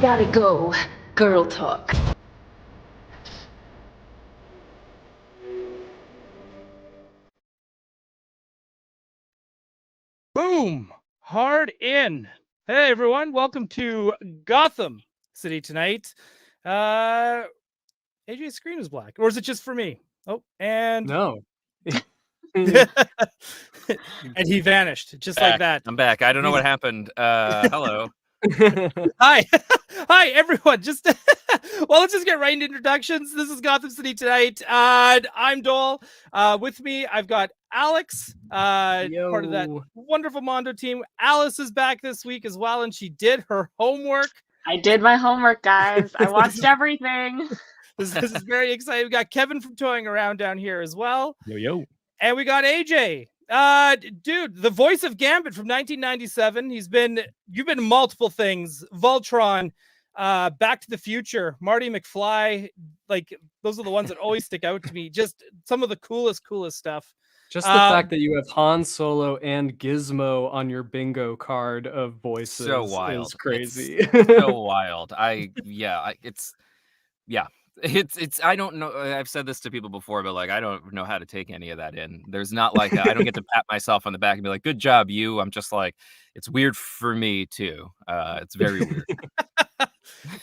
Gotta go. Girl talk. Boom! Hard in. Hey everyone, welcome to Gotham City tonight. AJ's screen is black, or is it just for me? Oh, and No. and he vanished just like that. I'm back. I don't know what happened. Hello. Hi, hi everyone. Just well, let's just get right into introductions. This is Gotham City tonight. I'm Doell. With me, I've got Alex, part of that wonderful Mondo team. Alice is back this week as well, and she did her homework. I did my homework, guys. I watched everything. This is very exciting. We got Kevin from Toying Around down here as well. Yo. And we got AJ. Dude, the voice of Gambit from 1997. You've been multiple things. Voltron, Back to the Future, Marty McFly. Like, those are the ones that always stick out to me. Just some of the coolest stuff. Just the fact that you have Han Solo and Gizmo on your bingo card of voices So wild. is crazy. It's so wild. It's I don't know. I've said this to people before, but like I don't know how to take any of that in. There's not like I don't get to pat myself on the back and be like, "Good job, you." I'm just like, it's weird for me too. It's very weird.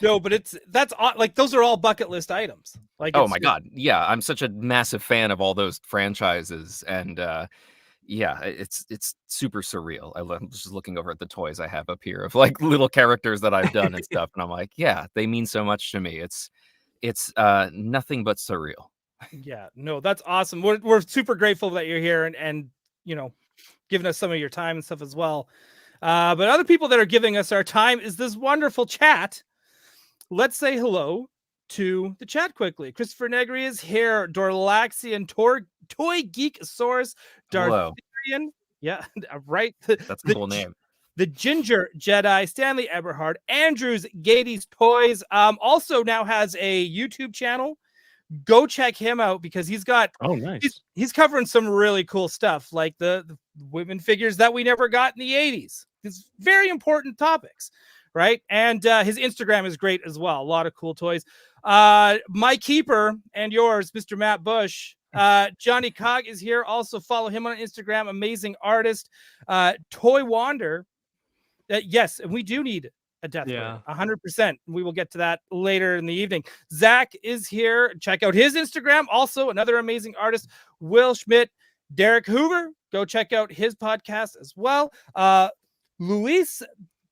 No, but that's like those are all bucket list items. Like, oh my god, yeah, I'm such a massive fan of all those franchises, and it's super surreal. I'm just looking over at the toys I have up here of like little characters that I've done and stuff, and I'm like, yeah, they mean so much to me. It's nothing but surreal. Yeah, no, that's awesome. We're super grateful that you're here and you know, giving us some of your time and stuff as well. But other people that are giving us our time is this wonderful chat. Let's say hello to the chat quickly. Christopher Negri is here. Dorlaxian, Toy Geekosaurus, Dartharian. Yeah, right. That's a cool name. The Ginger Jedi, Stanley Eberhard, Andrews, Gady's Toys, also now has a YouTube channel. Go check him out because he's got he's covering some really cool stuff, like the women figures that we never got in the 80s. It's very important topics, right? And his Instagram is great as well. A lot of cool toys. My keeper and yours, Mr. Matt Bush. Johnny Cog is here. Also follow him on Instagram. Amazing artist. Toy Wander. Yes, and we do need a death rate, 100%. We will get to that later in the evening. Zach is here. Check out his Instagram. Also, another amazing artist, Will Schmidt. Derek Hoover, go check out his podcast as well. Luis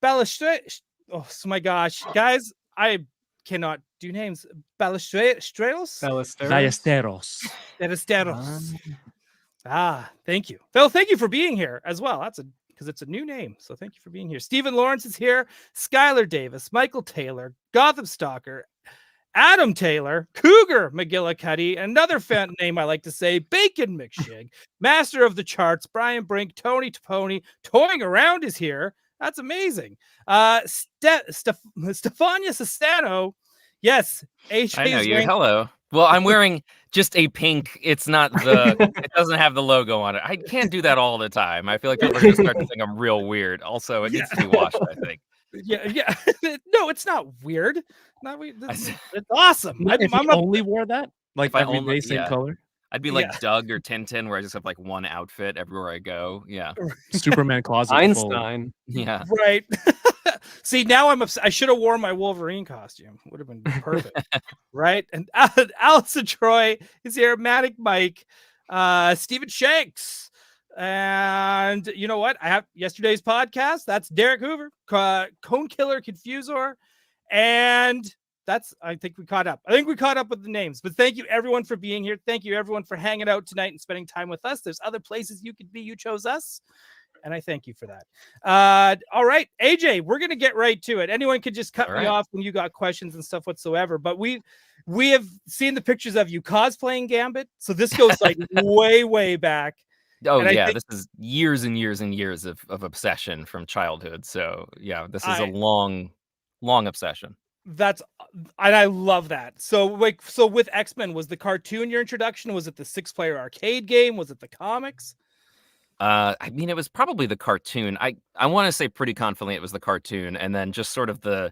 Ballesteros. Oh my gosh, guys, I cannot do names. Ballesteros. Thank you, Phil. Thank you for being here as well. Because it's a new name. So thank you for being here. Stephen Lawrence is here. Skylar Davis, Michael Taylor, Gotham Stalker, Adam Taylor, Cougar McGillicuddy, another fan name I like to say, Bacon McShig, Master of the Charts, Brian Brink, Tony Taponi, Toying Around is here. That's amazing. Stefania Sestano. Yes. I know you. Hello. Well, I'm wearing just a pink. It's not it doesn't have the logo on it. I can't do that all the time. I feel like people are going to start to think I'm real weird. Also, it needs to be washed, I think. Yeah. No, it's not weird. Not weird. It's awesome. If I only wore that, like every day, same color. I'd be like Doug or Tintin, where I just have like one outfit everywhere I go. Yeah. Superman closet. Einstein. Yeah. Right. See, now I'm upset. I should have worn my Wolverine costume. Would have been perfect. Right. And Allison Troy is here. Matic Mike, Stephen Shanks. And you know what? I have yesterday's podcast. That's Derek Hoover, Cone Killer Confusor. And I think we caught up. I think we caught up with the names. But thank you, everyone, for being here. Thank you, everyone, for hanging out tonight and spending time with us. There's other places you could be. You chose us. And I thank you for that. All right, AJ, we're going to get right to it. Anyone could just cut me off when you got questions and stuff whatsoever. But we have seen the pictures of you cosplaying Gambit. So this goes like way back. Oh, yeah. This is years and years and years of obsession from childhood. So, yeah, this is a long obsession. And I love that. So with X-Men, was the cartoon your introduction? Was it the 6-player arcade game? Was it the comics? I mean, it was probably the cartoon. I want to say pretty confidently it was the cartoon, and then just sort of the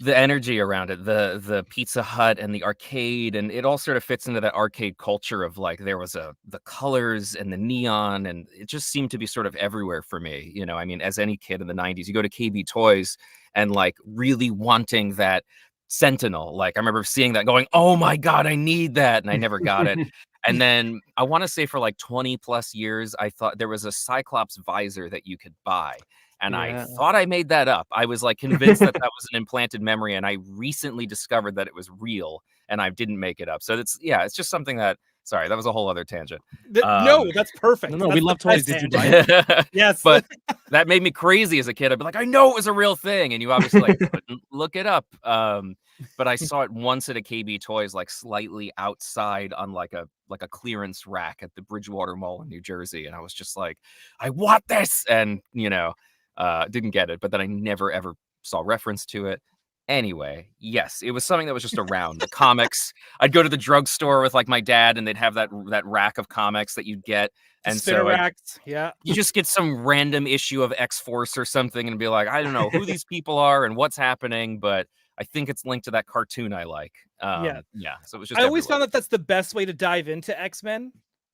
the energy around it, the Pizza Hut and the arcade, and it all sort of fits into that arcade culture of like there was the colors and the neon, and it just seemed to be sort of everywhere for me. You know, I mean, as any kid in the 90s, you go to KB Toys and like really wanting that Sentinel. Like I remember seeing that going, oh my God, I need that. And I never got it. And then I want to say for like 20 plus years, I thought there was a Cyclops visor that you could buy. And I thought I made that up. I was like convinced that was an implanted memory. And I recently discovered that it was real and I didn't make it up. So it's just something that, sorry, that was a whole other tangent. No, that's perfect. No, we love toys. Did you buy it? Yes. But that made me crazy as a kid. I'd be like, I know it was a real thing. And you obviously like couldn't look it up. But I saw it once at a KB Toys, like slightly outside on like a clearance rack at the Bridgewater Mall in New Jersey. And I was just like, I want this. And, didn't get it. But then I never, ever saw reference to it. Anyway, yes, it was something that was just around. The comics. I'd go to the drugstore with like my dad and they'd have that rack of comics that you'd get. And so racks. Yeah, you just get some random issue of X-Force or something and be like, I don't know who these people are and what's happening, but I think it's linked to that cartoon I like. Yeah. So it was just. I always found that that's the best way to dive into X-Men.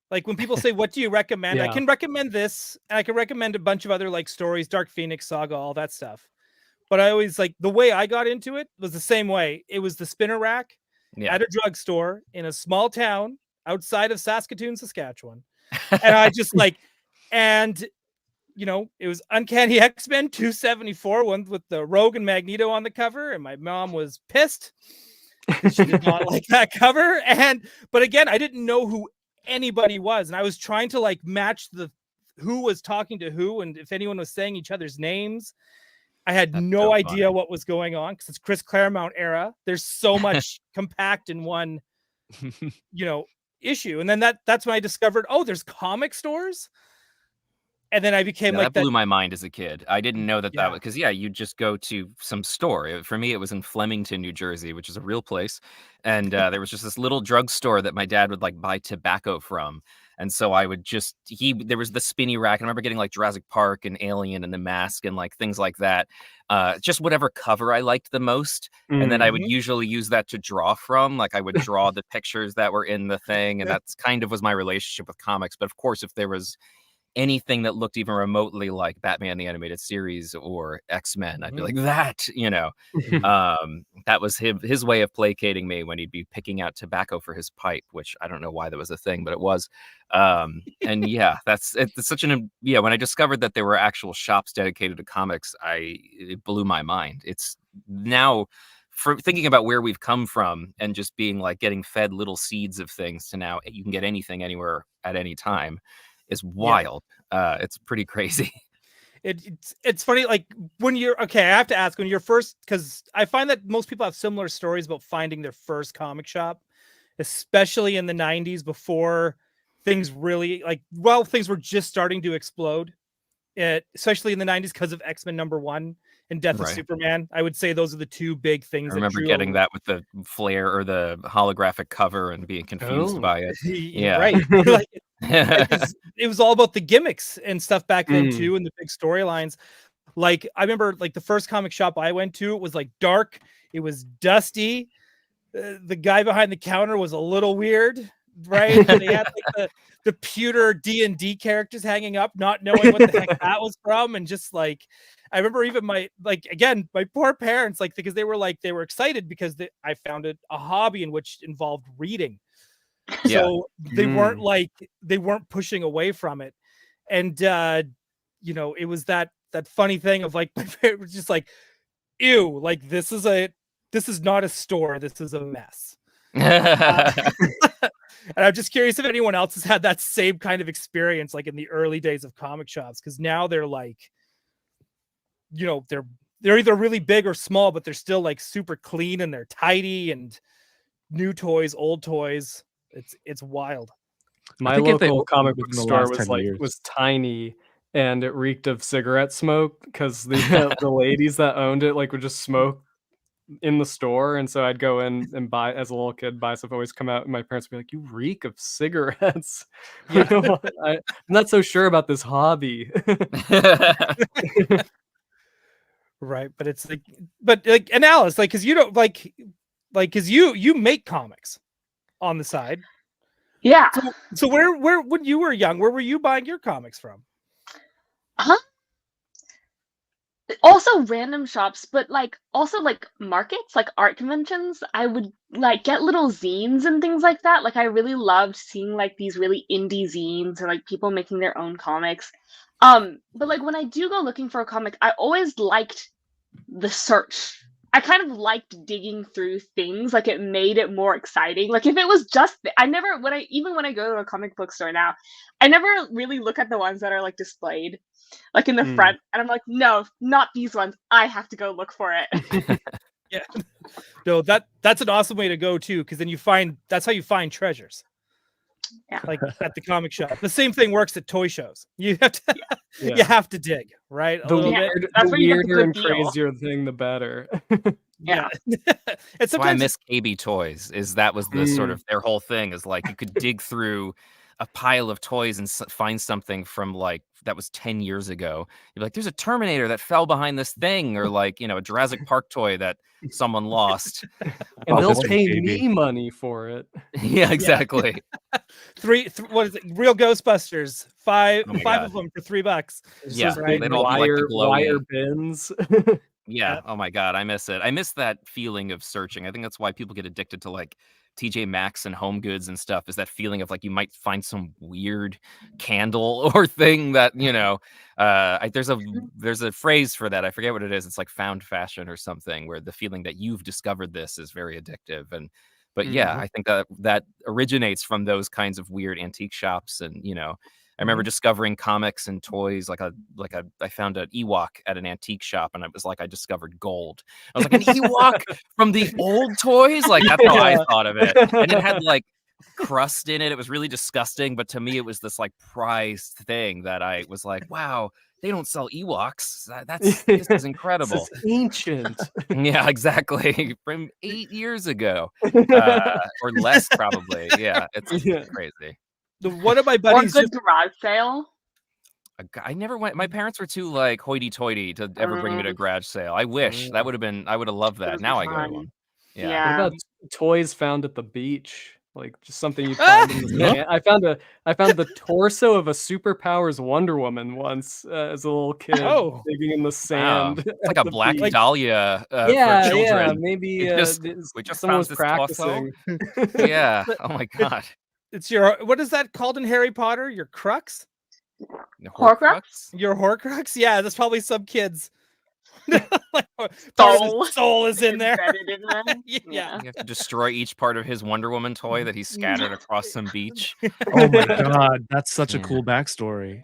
Like when people say, "What do you recommend?" I can recommend this, and I can recommend a bunch of other like stories, Dark Phoenix Saga, all that stuff. But I always like the way I got into it was the same way. It was the spinner rack at a drugstore in a small town outside of Saskatoon, Saskatchewan, and I just like, and it was Uncanny X-Men 274, one with the Rogue and Magneto on the cover, and my mom was pissed. She did not like that cover, but again, I didn't know who anybody was, and I was trying to like match who was talking to who, and if anyone was saying each other's names. I had no idea what was going on because it's Chris Claremont era. There's so much compact in one, issue. And then that's when I discovered, there's comic stores. And then I became like that blew my mind as a kid. I didn't know that was because you'd just go to some store. For me, it was in Flemington, New Jersey, which is a real place. And there was just this little drugstore that my dad would like buy tobacco from. And so I would there was the spinny rack. I remember getting like Jurassic Park and Alien and The Mask and like things like that. Just whatever cover I liked the most. Mm-hmm. And then I would usually use that to draw from. Like I would draw the pictures that were in the thing. And that's kind of was my relationship with comics. But of course, if there was anything that looked even remotely like Batman the Animated Series or X-Men, I'd be like that, that was his way of placating me when he'd be picking out tobacco for his pipe, which I don't know why that was a thing, but it was. And it's such when I discovered that there were actual shops dedicated to comics, it blew my mind. It's now for thinking about where we've come from and just being like getting fed little seeds of things to now you can get anything anywhere at any time. Is wild. It's pretty crazy. It's funny, like when you're I have to ask, when you're first, because I find that most people have similar stories about finding their first comic shop, especially in the 90s before things really things were just starting to explode, especially in the 90s because of X-Men #1 and Death of Superman. I would say those are the two big things. I remember getting that with the flare or the holographic cover and being confused by it. Yeah, right. It was all about the gimmicks and stuff back then too, and the big storylines. Like I remember, like the first comic shop I went to, it was like dark, it was dusty. The guy behind the counter was a little weird, right? And they had like the pewter D&D characters hanging up, not knowing what the heck that was from, and just like I remember even my poor parents, like because they were excited because I found a hobby in which involved reading. So they weren't pushing away from it. And it was that funny thing of like my parents was just like, ew, like this is not a store, this is a mess. And I'm just curious if anyone else has had that same kind of experience like in the early days of comic shops, because now they're like, they're either really big or small, but they're still like super clean and they're tidy and new toys, old toys. It's wild. My local comic book store was tiny and it reeked of cigarette smoke because the ladies that owned it like would just smoke in the store, and so I'd go in and buy as a little kid, buy stuff, always come out and my parents would be like, "You reek of cigarettes." I'm not so sure about this hobby. Right, but it's like, and Alice, like, because you don't because you make comics on the side. Yeah. So where when you were young, where were you buying your comics from? Also random shops, but like also like markets, like art conventions. I would like get little zines and things like that. Like I really loved seeing like these really indie zines or like people making their own comics. But like when I do go looking for a comic, I always liked the search. I kind of liked digging through things. Like it made it more exciting. Like if it was just I never when I go to a comic book store now, I never really look at the ones that are like displayed like in the front, and I'm like, no, not these ones. I have to go look for it. Yeah, no, that's an awesome way to go too, because then that's how you find treasures. Yeah, like at the comic shop. The same thing works at toy shows. You have to, you have to dig, right? The weirder and crazier thing, the better. Yeah. It's why I miss KB Toys. That was the sort of their whole thing, is like you could dig through a pile of toys and find something from like that was 10 years ago. You're like, there's a Terminator that fell behind this thing, or like, a Jurassic Park toy that someone lost. And they'll pay me money for it. Yeah, exactly. What is it? Real Ghostbusters. Five of them for $3. Yeah, right. Wire bins. Yeah. Oh my God, I miss it. I miss that feeling of searching. I think that's why people get addicted to like TJ Maxx and Home Goods and stuff, is that feeling of like you might find some weird candle or thing that there's a phrase for that. I forget what it is. It's like found fashion or something, where the feeling that you've discovered this is very addictive. But yeah, I think that originates from those kinds of weird antique shops. And I remember discovering comics and toys. I found an Ewok at an antique shop, and it was like I discovered gold. I was like, an Ewok from the old toys? Like, that's how I thought of it. And it had like crust in it. It was really disgusting, but to me it was this like prized thing that I was like, wow, they don't sell Ewoks. This is incredible. This is ancient. Yeah, exactly. From 8 years ago. Or less probably. Yeah, it's crazy. One of my buddies or good garage sale. I never went. My parents were too like hoity-toity to ever bring me to a garage sale. I wish I would have loved that. Now I go to one. Yeah. What about toys found at the beach? Like just something you find in the sand. I found the torso of a Superpowers Wonder Woman once as a little kid, digging in the sand. Wow. It's like a Black Dahlia for children. Yeah, maybe we just someone found was this practicing. Yeah. Oh my God. It's what is that called in Harry Potter? Your crux? Horcrux? Your Horcrux? Yeah, that's probably some kids. Soul is in there. Yeah. You have to destroy each part of his Wonder Woman toy that he scattered across some beach. Oh my God, that's such a cool backstory.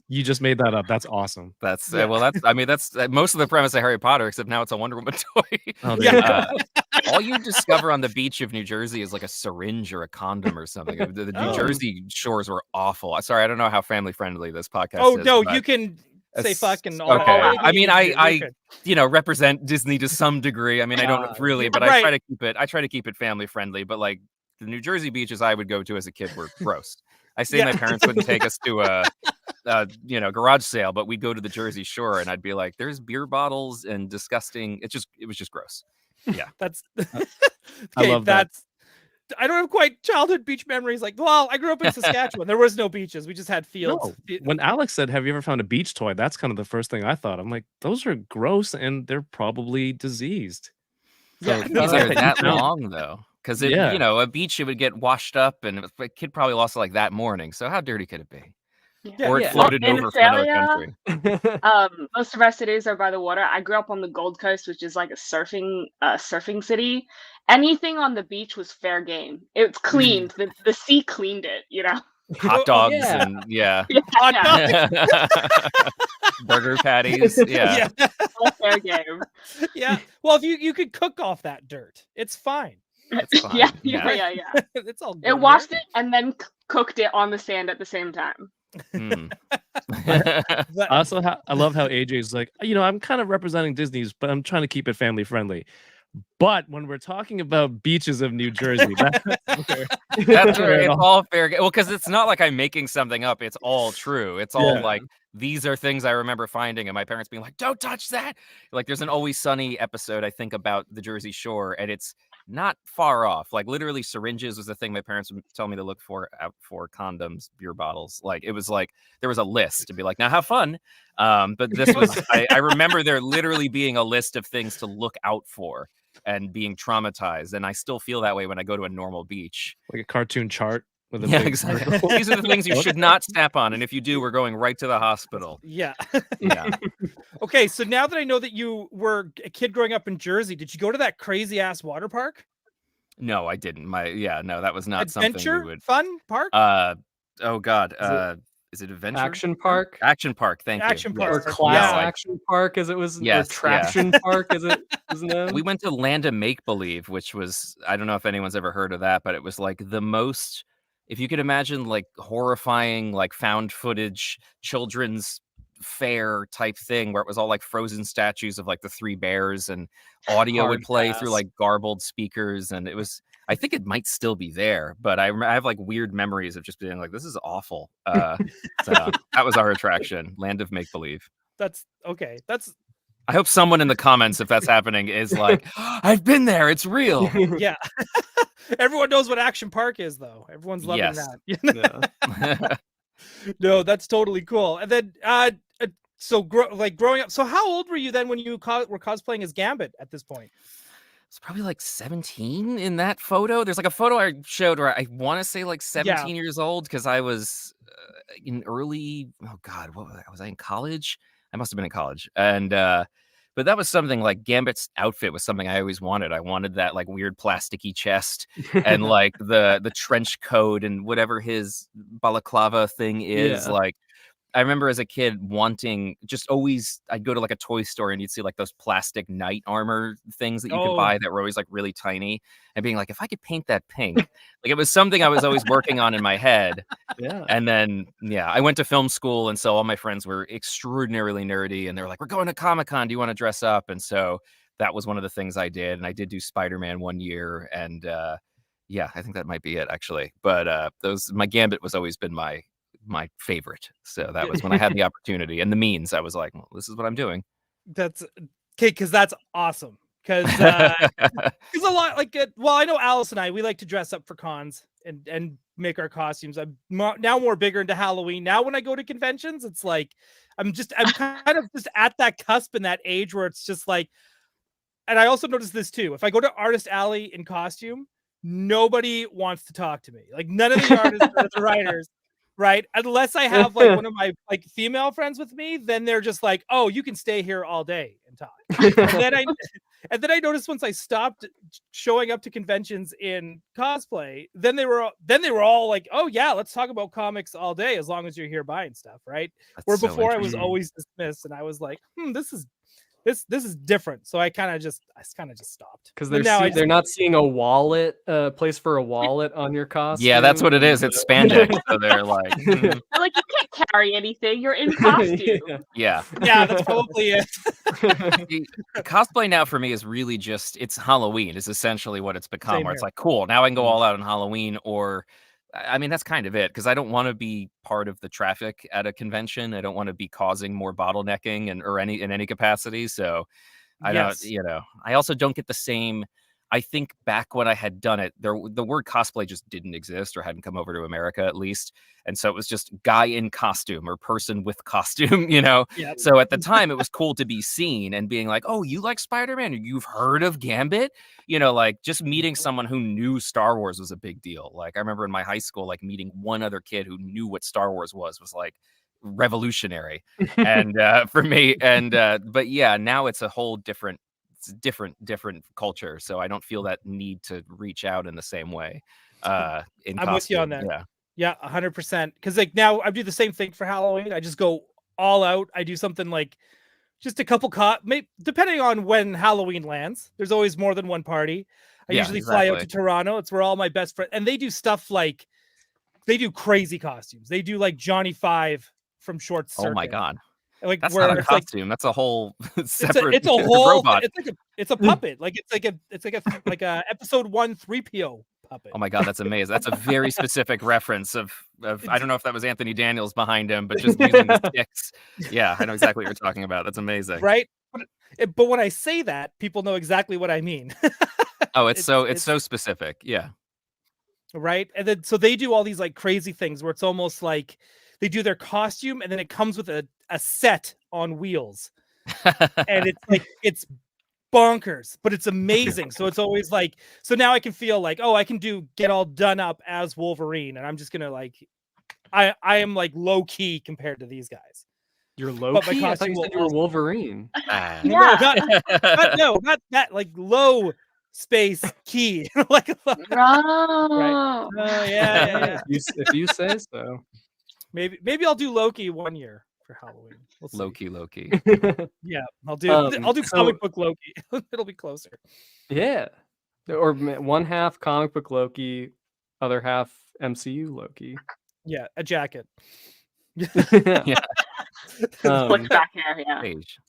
You just made that up. That's awesome. That's most of the premise of Harry Potter, except now it's a Wonder Woman toy. All you discover on the beach of New Jersey is like a syringe or a condom or something. The New Jersey shores were awful. Sorry, I don't know how family friendly this podcast is. No, you can say fuck and all. Okay. I mean, I represent Disney to some degree. I mean, I don't really, but I try to keep it family friendly. But like the New Jersey beaches I would go to as a kid were gross. I say my parents wouldn't take us to a garage sale, but we'd go to the Jersey Shore, and I'd be like, "There's beer bottles and disgusting." It was just gross. Yeah, that's. I love that. I don't have quite childhood beach memories. Like, well, I grew up in Saskatchewan. There was no beaches. We just had fields. No. When Alex said, "Have you ever found a beach toy?" That's kind of the first thing I thought. I'm like, those are gross and they're probably diseased. So these are that long though, because a beach, it would get washed up, and a kid probably lost it like that morning. So how dirty could it be? Or it floated over from another country. Most of our cities are by the water. I grew up on the Gold Coast, which is like a surfing city. Anything on the beach was fair game. It's cleaned. The sea cleaned it, Hot dogs and hot dogs. Burger patties. Yeah. All fair game. Yeah. Well, if you could cook off that dirt, it's fine. It's fine. Yeah. It's all good. It washed it and then cooked it on the sand at the same time. I love how AJ's like, I'm kind of representing Disney's, but I'm trying to keep it family friendly. But when we're talking about beaches of New Jersey, that's where it's all fair. Well, because it's not like I'm making something up. It's all true. It's all like, these are things I remember finding and my parents being like, don't touch that. Like there's an Always Sunny episode, I think, about the Jersey Shore, and it's not far off. Like literally syringes was the thing my parents would tell me to look for, out for condoms, beer bottles. Like it was like there was a list to be like, now have fun. But this was I remember there literally being a list of things to look out for and being traumatized, and I still feel that way when I go to a normal beach. Like a cartoon chart with a big exactly. These are the things you should not step on, and if you do, we're going right to the hospital. Yeah. Okay, so now that I know that you were a kid growing up in Jersey, did you go to that crazy ass water park? No, I didn't. No, that was not Adventure something we would. Fun park? Oh God. Is it Adventure? Action Park? Action Park, thank you. Action Park. Or Class Action Park, as it was. Yes, Traction Park, as it was known. We went to Land of Make Believe, which was, I don't know if anyone's ever heard of that, but it was like the most, if you could imagine like horrifying, like found footage, children's fair type thing where it was all like frozen statues of like the three bears, and audio would play through like garbled speakers, and it was, I think it might still be there, but I have like weird memories of just being like, this is awful. So that was our attraction, Land of Make Believe. That's okay. I hope someone in the comments, if that's happening, is like, I've been there, it's real. Yeah. Everyone knows what Action Park is, though. Everyone's loving that. No, that's totally cool. And then so growing up, so how old were you then when you were cosplaying as Gambit at this point? It's probably like 17 in that photo. There's like a photo I showed where I want to say like 17 years old, because I was in early, oh God, what was I in college? I must have been in college. And but that was something like Gambit's outfit was something I always wanted. I wanted that like weird plasticky chest and like the trench coat and whatever his balaclava thing is. Like I remember as a kid wanting, just always, I'd go to like a toy store and you'd see like those plastic knight armor things that you could buy that were always like really tiny, and being like, if I could paint that pink, like it was something I was always working on in my head. And then, I went to film school. And so all my friends were extraordinarily nerdy, and they were like, we're going to Comic-Con. Do you want to dress up? And so that was one of the things I did. And I did do Spider-Man one year. And I think that might be it actually. But my Gambit was always been my favorite. So that was when I had the opportunity and the means. I was like, well, this is what I'm doing. That's okay, because that's awesome. Because a lot like I know Alice and we like to dress up for cons and make our costumes. I'm now more bigger into Halloween. Now when I go to conventions, it's like I'm kind of just at that cusp in that age where it's just like, and I also noticed this too. If I go to Artist Alley in costume, nobody wants to talk to me. Like none of the artists or the writers. Right, unless I have like one of my like female friends with me, then they're just like, "Oh, you can stay here all day and talk." And then I noticed once I stopped showing up to conventions in cosplay, then they were all like, "Oh yeah, let's talk about comics all day as long as you're here buying stuff." Right, where before I was always dismissed, and I was like, "This is different." So I kind of just stopped, because they're not seeing a wallet, place for a wallet on your costume. Yeah, that's what it is. It's spandex. So they're like, They're like, you can't carry anything. You're in costume. Yeah, that's probably it. Cosplay now for me is really just, it's Halloween is essentially what it's become. Same where here. it's like, cool, now I can go all out on Halloween, or I mean, that's kind of it, because I don't want to be part of the traffic at a convention. I don't want to be causing more bottlenecking in any capacity. So I don't, I also don't get the same. I think back when I had done it, the word cosplay just didn't exist, or hadn't come over to America at least. And so it was just guy in costume or person with costume, Yep. So at the time it was cool to be seen and being like, oh, you like Spider-Man? You've heard of Gambit? Like just meeting someone who knew Star Wars was a big deal. Like I remember in my high school, like meeting one other kid who knew what Star Wars was like revolutionary. And for me, and but yeah, now it's a whole different culture, so I don't feel that need to reach out in the same way. I'm with you on that. Yeah, 100%. Because like now I do the same thing for Halloween. I just go all out. I do something like just a couple depending on when Halloween lands. There's always more than one party. I usually fly out to Toronto. It's where all my best friends, and they do stuff like they do crazy costumes. They do like Johnny Five from Short Circuit. Oh my God. Like That's where not a it's like costume. That's a whole separate it's a whole robot. it's a puppet. Like it's like a episode 1 3PO puppet. Oh my god, that's amazing. That's a very specific reference of I don't know if that was Anthony Daniels behind him, but just using the sticks. Yeah, I know exactly what you're talking about. That's amazing. Right? But when I say that, people know exactly what I mean. Oh, it's so specific. Yeah. Right? And then so they do all these like crazy things where it's almost like they do their costume and then it comes with a set on wheels. And it's like it's bonkers, but it's amazing. So it's always like, so now I can feel like, oh, I can get all done up as Wolverine, and I'm just gonna like, I am like low key compared to these guys. You're low key. I thought you said you were Wolverine. Yeah. Not that like low space key. Like Oh. right. Yeah. If you say so. Maybe I'll do Loki one year for Halloween. We'll see. Loki. Yeah, I'll do comic book Loki. It'll be closer. Yeah, or one half comic book Loki, other half MCU Loki. Yeah, a jacket. Yeah. Slick back hair. Yeah. Page.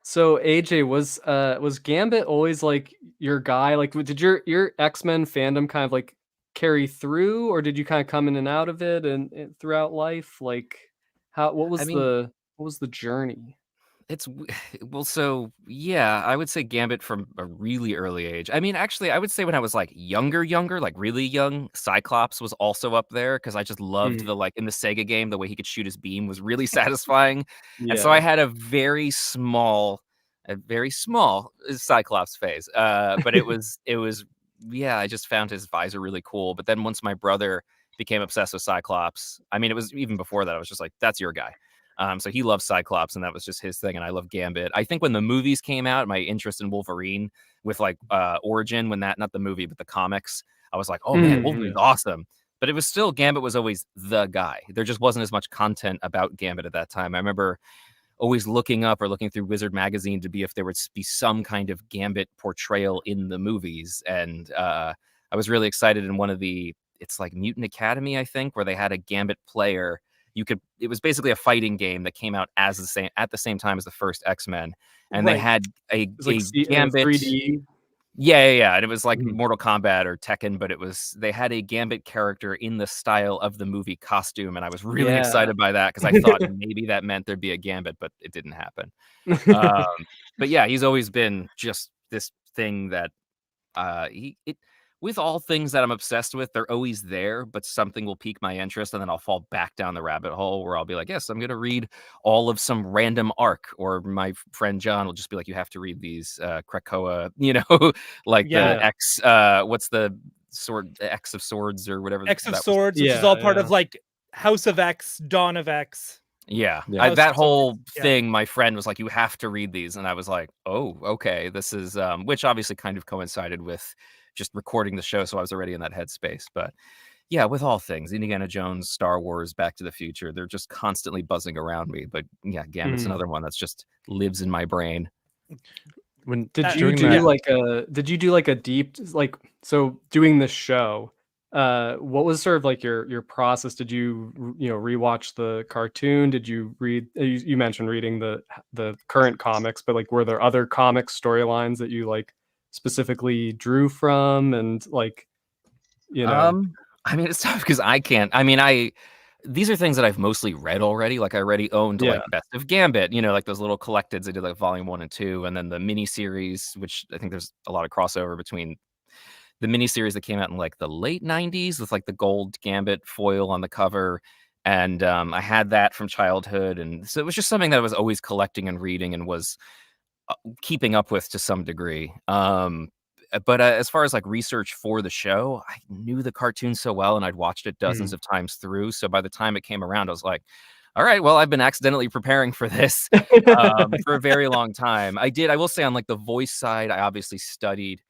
So AJ, was Gambit always like your guy? Like, did your X-Men fandom kind of like carry through, or did you kind of come in and out of it and throughout life? Like, what was the journey? It's well, so yeah, I would say Gambit from a really early age. I mean, actually, I would say when I was like younger, like really young, Cyclops was also up there because I just loved the like in the Sega game, the way he could shoot his beam was really satisfying. And so I had a very small Cyclops phase. But it was yeah, I just found his visor really cool. But then once my brother became obsessed with Cyclops, I mean, it was even before that, I was just like, that's your guy. So he loves Cyclops, and that was just his thing. And I love Gambit. I think when the movies came out, my interest in Wolverine with like Origin, when not the movie, but the comics, I was like, oh man, Wolverine's awesome. But it was still, Gambit was always the guy. There just wasn't as much content about Gambit at that time. I remember always looking up or looking through Wizard magazine to be if there would be some kind of Gambit portrayal in the movies. And I was really excited in one of it's like Mutant Academy, I think, where they had a Gambit player. It was basically a fighting game that came out at the same time as the first X-Men, and they had a Gambit 3D. Yeah, and it was like Mortal Kombat or Tekken, but they had a Gambit character in the style of the movie costume, and I was really excited by that because I thought maybe that meant there'd be a Gambit, but it didn't happen. But yeah, he's always been just this thing that with all things that I'm obsessed with, they're always there, but something will pique my interest, and then I'll fall back down the rabbit hole where I'll be like, yes, I'm going to read all of some random arc. Or my friend John will just be like, you have to read these Krakoa, like the X, what's the sword, the X of Swords or whatever. X of Swords, which is all part of like House of X, Dawn of X. Yeah. That whole thing, my friend was like, you have to read these. And I was like, oh, okay. This is, which obviously kind of coincided with just recording the show, so I was already in that headspace. But yeah, with all things, Indiana Jones, Star Wars, Back to the Future, they're just constantly buzzing around me. But yeah, Gambit's another one that's just lives in my brain. Did you do like a deep, like, so doing this show, what was sort of like your process? Did you rewatch the cartoon? Did you read, you mentioned reading the current comics, but like, were there other comic storylines that you like specifically drew from? And like, I mean, it's tough because these are things that I've mostly read already. Like I already owned like Best of Gambit, like those little collecteds. I did like volume 1 and 2, and then the miniseries, which I think there's a lot of crossover between the miniseries that came out in like the late 90s with like the gold Gambit foil on the cover. And I had that from childhood. And so it was just something that I was always collecting and reading and was keeping up with to some degree. But as far as like research for the show, I knew the cartoon so well and I'd watched it dozens of times through. So by the time it came around, I was like, all right, well, I've been accidentally preparing for this for a very long time. I will say on like the voice side, I obviously studied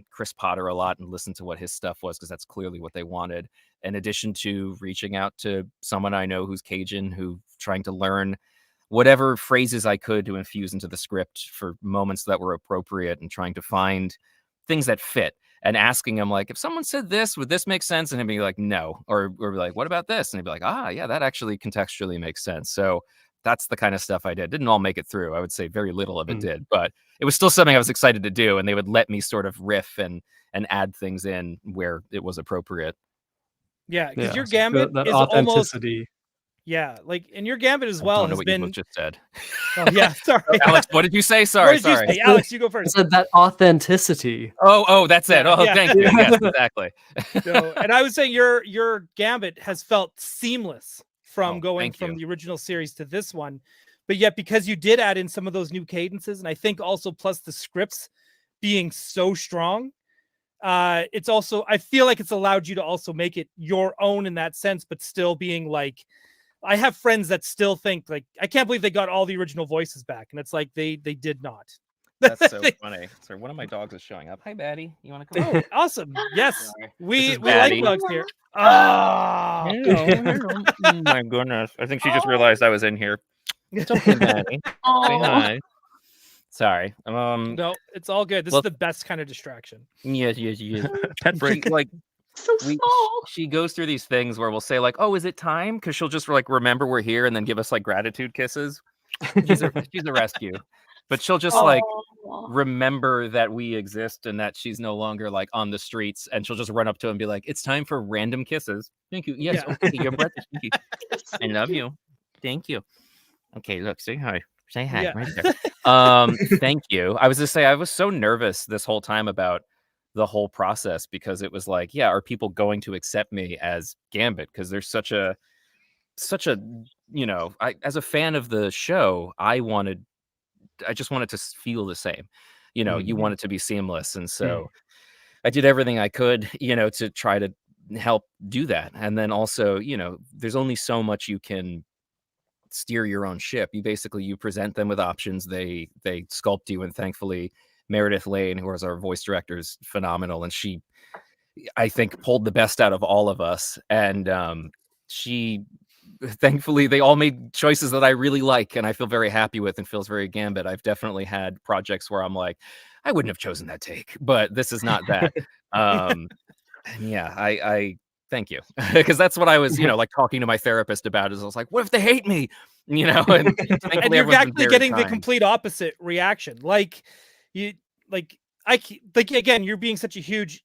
Chris Potter a lot and listened to what his stuff was because that's clearly what they wanted. In addition to reaching out to someone I know who's Cajun, who trying to learn whatever phrases I could to infuse into the script for moments that were appropriate and trying to find things that fit and asking him like, if someone said this, would this make sense? And he'd be like, no. Or be like, what about this? And he'd be like, yeah, that actually contextually makes sense. So that's the kind of stuff I did. Didn't all make it through. I would say very little of it did, but it was still something I was excited to do, and they would let me sort of riff and add things in where it was appropriate. Yeah, because your Gambit that is authenticity. Like, and your Gambit as well I don't know has what been. you just said. Oh yeah, sorry, Alex. What did you say? Sorry, what did you say? Alex, you go first. I said that authenticity. Oh, that's it. Oh, yeah. thank you. Yes, exactly. No, and I was saying your Gambit has felt seamless from going from the original series to this one, but yet because you did add in some of those new cadences, and I think also plus the scripts being so strong, it's also, I feel like it's allowed you to also make it your own in that sense, but still being like, I have friends that still think like, I can't believe they got all the original voices back, and it's like they did not. That's so funny. Sorry, one of my dogs is showing up. Hi, Batty. You want to come? Oh, awesome. Yes, we Batty. like dogs here. Oh, Oh my goodness. I think she just realized I was in here. It's okay, Batty. Say hi. Sorry. No, it's all good. This is the best kind of distraction. Yes. Pet break. Like, So small. she goes through these things where we'll say like, "Oh, is it time?" Because she'll just like remember we're here and then give us like gratitude kisses. She's a rescue, but she'll just like remember that we exist and that she's no longer like on the streets, and she'll just run up to him and be like, "It's time for random kisses." Thank you. Yes. Yeah. Okay. Your breath is stinky. I love you. Thank you. Okay. Look. Say hi. Say hi. Yeah. Right there. Thank you. I was just say I was so nervous this whole time about the whole process, because it was like, yeah, are people going to accept me as Gambit? Because there's such a you know, as a fan of the show, I just wanted to feel the same. You know, you want it to be seamless, and so I did everything I could, you know, to try to help do that. And then also, you know, there's only so much you can steer your own ship. You present them with options, they sculpt you, and thankfully Meredith Lane, who was our voice director, is phenomenal, and she, I think, pulled the best out of all of us. And she, thankfully, they all made choices that I really like and I feel very happy with and feels very Gambit. I've definitely had projects where I'm like, I wouldn't have chosen that take, but this is not that. And yeah, I thank you, because that's what I was, you know, like talking to my therapist about. Is I was like, what if they hate me? You know, and you're actually getting the complete opposite reaction. Like you, again, you're being such a huge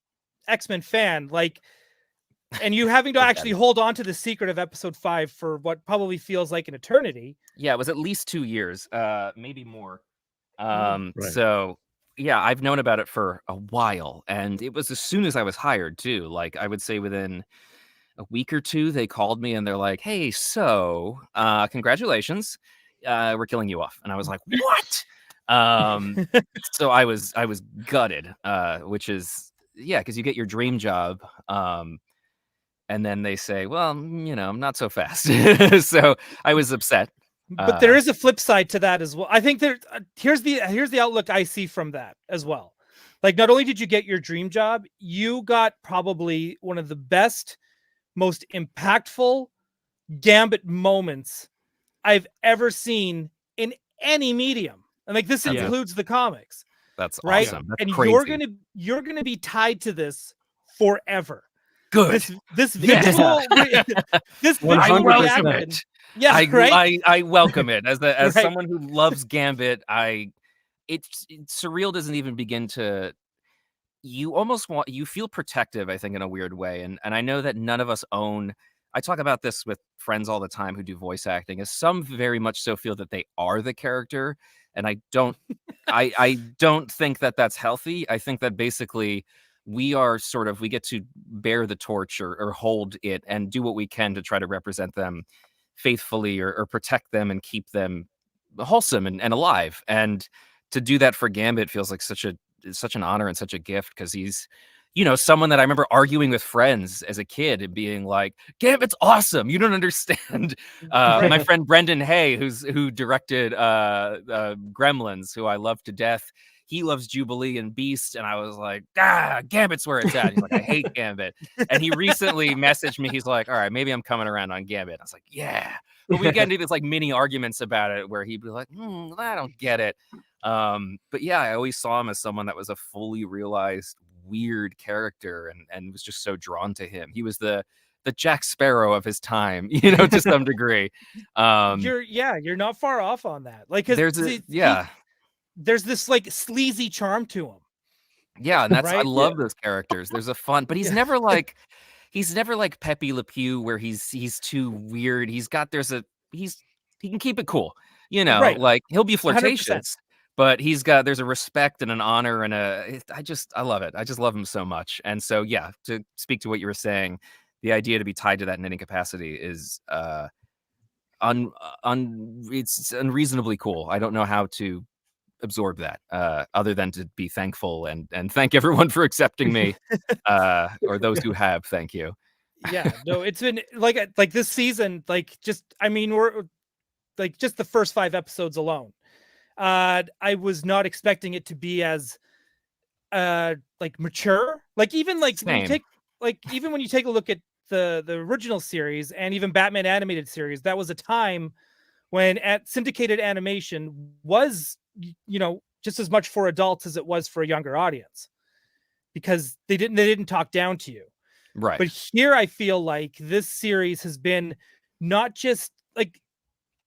X-Men fan, like, and you having to actually hold on to the secret of episode 5 for what probably feels like an eternity. Yeah, it was at least 2 years, maybe more. Right. So yeah, I've known about it for a while, and it was as soon as I was hired too. Like, I would say within a week or two, they called me and they're like, "Hey, so congratulations, we're killing you off." And I was like, "What?" So I was gutted, which is, yeah, because you get your dream job, and then they say, well, you know, not so fast. So I was upset. But there is a flip side to that as well. I think here's the outlook I see from that as well. Like, not only did you get your dream job, you got probably one of the best, most impactful Gambit moments I've ever seen in any medium. And like, this includes the comics. That's right. Awesome. That's and crazy. you're gonna be tied to this forever. Good. This visual, this visual reaction. Yeah, I welcome it as someone who loves Gambit. Surreal doesn't even begin to. You feel protective, I think, in a weird way, and I know that none of us own. I talk about this with friends all the time who do voice acting, as some very much so feel that they are the character, and I don't. I don't think that that's healthy. I think that basically we get to bear the torch or hold it and do what we can to try to represent them faithfully or protect them and keep them wholesome and alive. And to do that for Gambit feels like such an honor and such a gift, because he's, you know, someone that I remember arguing with friends as a kid and being like, Gambit's awesome. You don't understand. My friend Brendan Hay, who directed Gremlins, who I love to death. He loves Jubilee and Beast. And I was like, Gambit's where it's at. He's like, I hate Gambit. And he recently messaged me. He's like, all right, maybe I'm coming around on Gambit. I was like, yeah. But we get into these like mini arguments about it where he'd be like, I don't get it. But yeah, I always saw him as someone that was a fully realized weird character and was just so drawn to him. He was the the Jack Sparrow of his time, you know, to some degree. You're not far off on that. Like, there's this like sleazy charm to him. Yeah, and that's right? I love those characters. There's a fun, but he's never like Pepe Le Pew where he's too weird. He can keep it cool, you know, like he'll be flirtatious, 100%. But there's a respect and an honor and I love it. I just love him so much. And so, yeah, to speak to what you were saying, the idea to be tied to that in any capacity is it's unreasonably cool. I don't know how to absorb that other than to be thankful and thank everyone for accepting me or those who have. Thank you. Yeah, no, it's been like this season, like we're like just the first 5 episodes alone. I was not expecting it to be as like mature. Like even like when you take a look at the original series and even Batman animated series, that was a time when syndicated animation was, you know, just as much for adults as it was for a younger audience, because they didn't talk down to you. Right. But here I feel like this series has been not just like,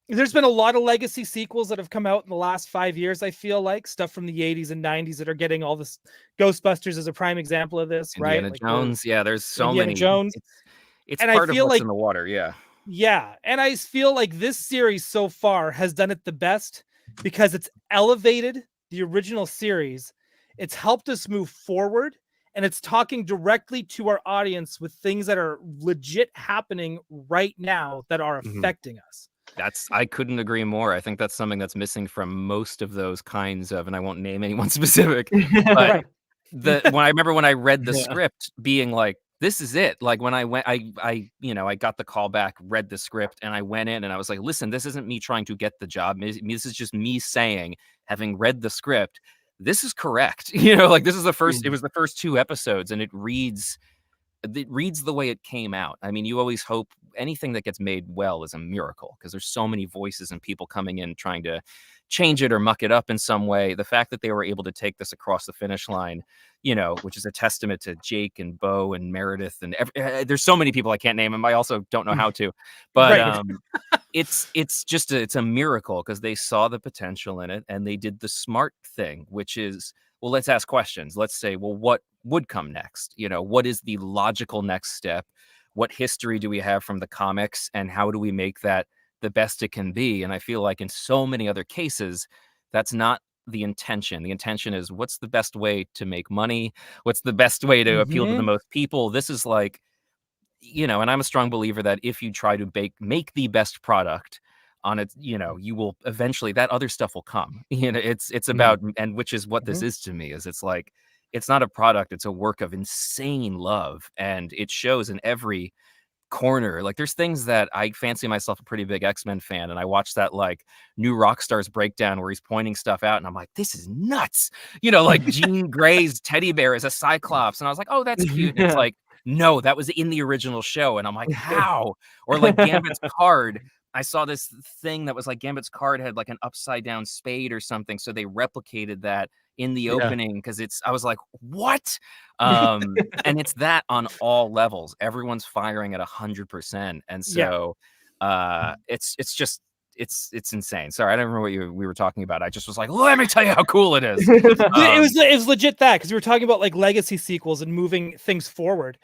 there's been a lot of legacy sequels that have come out in the last 5 years. I feel like stuff from the 80s and 90s that are getting all this. Ghostbusters is a prime example of this, right? Indiana Jones. Yeah, there's so Indiana many. Jones. It's part of what's in the water. Yeah. Yeah. And I feel like this series so far has done it the best because it's elevated the original series. It's helped us move forward, and it's talking directly to our audience with things that are legit happening right now that are affecting us. I couldn't agree more. I think that's something that's missing from most of those kinds of, and I won't name anyone specific, but when I read the script being like, this is it. Like when I went, I got the call back, read the script, and I went in and I was like, listen, this isn't me trying to get the job. This is just me saying, having read the script, this is correct. You know, like this is it was the first 2 episodes, and it reads the way it came out. I mean, you always hope anything that gets made well is a miracle because there's so many voices and people coming in trying to change it or muck it up in some way. The fact that they were able to take this across the finish line, you know, which is a testament to Jake and Bo and Meredith and there's so many people I can't name them. I also don't know how to, but it's a miracle because they saw the potential in it and they did the smart thing, which is, well, let's ask questions. Let's say, well, what would come next? You know, what is the logical next step? What history do we have from the comics, and how do we make that the best it can be? And I feel like in so many other cases, that's not the intention. The intention is, what's the best way to make money? What's the best way to appeal to the most people? This is like, you know, and I'm a strong believer that if you try to make the best product on it, you know, you will eventually, that other stuff will come. You know, it's about, and which is what this is to me, is it's like, it's not a product, it's a work of insane love, and it shows in every corner. Like there's things that I fancy myself a pretty big X-Men fan, and I watched that like new Rockstars breakdown where he's pointing stuff out, and I'm like, this is nuts. You know, like Jean Grey's teddy bear is a Cyclops, and I was like, oh, that's cute. And it's like, no, that was in the original show, and I'm like, how? Or like Gambit's card. I saw this thing that was like Gambit's card had like an upside down spade or something, so they replicated that in the opening because I was like, what? And it's that on all levels. Everyone's firing at 100%, and so it's insane. Sorry, I don't remember what we were talking about. I just was like, let me tell you how cool it is. It was legit that, because we were talking about like legacy sequels and moving things forward,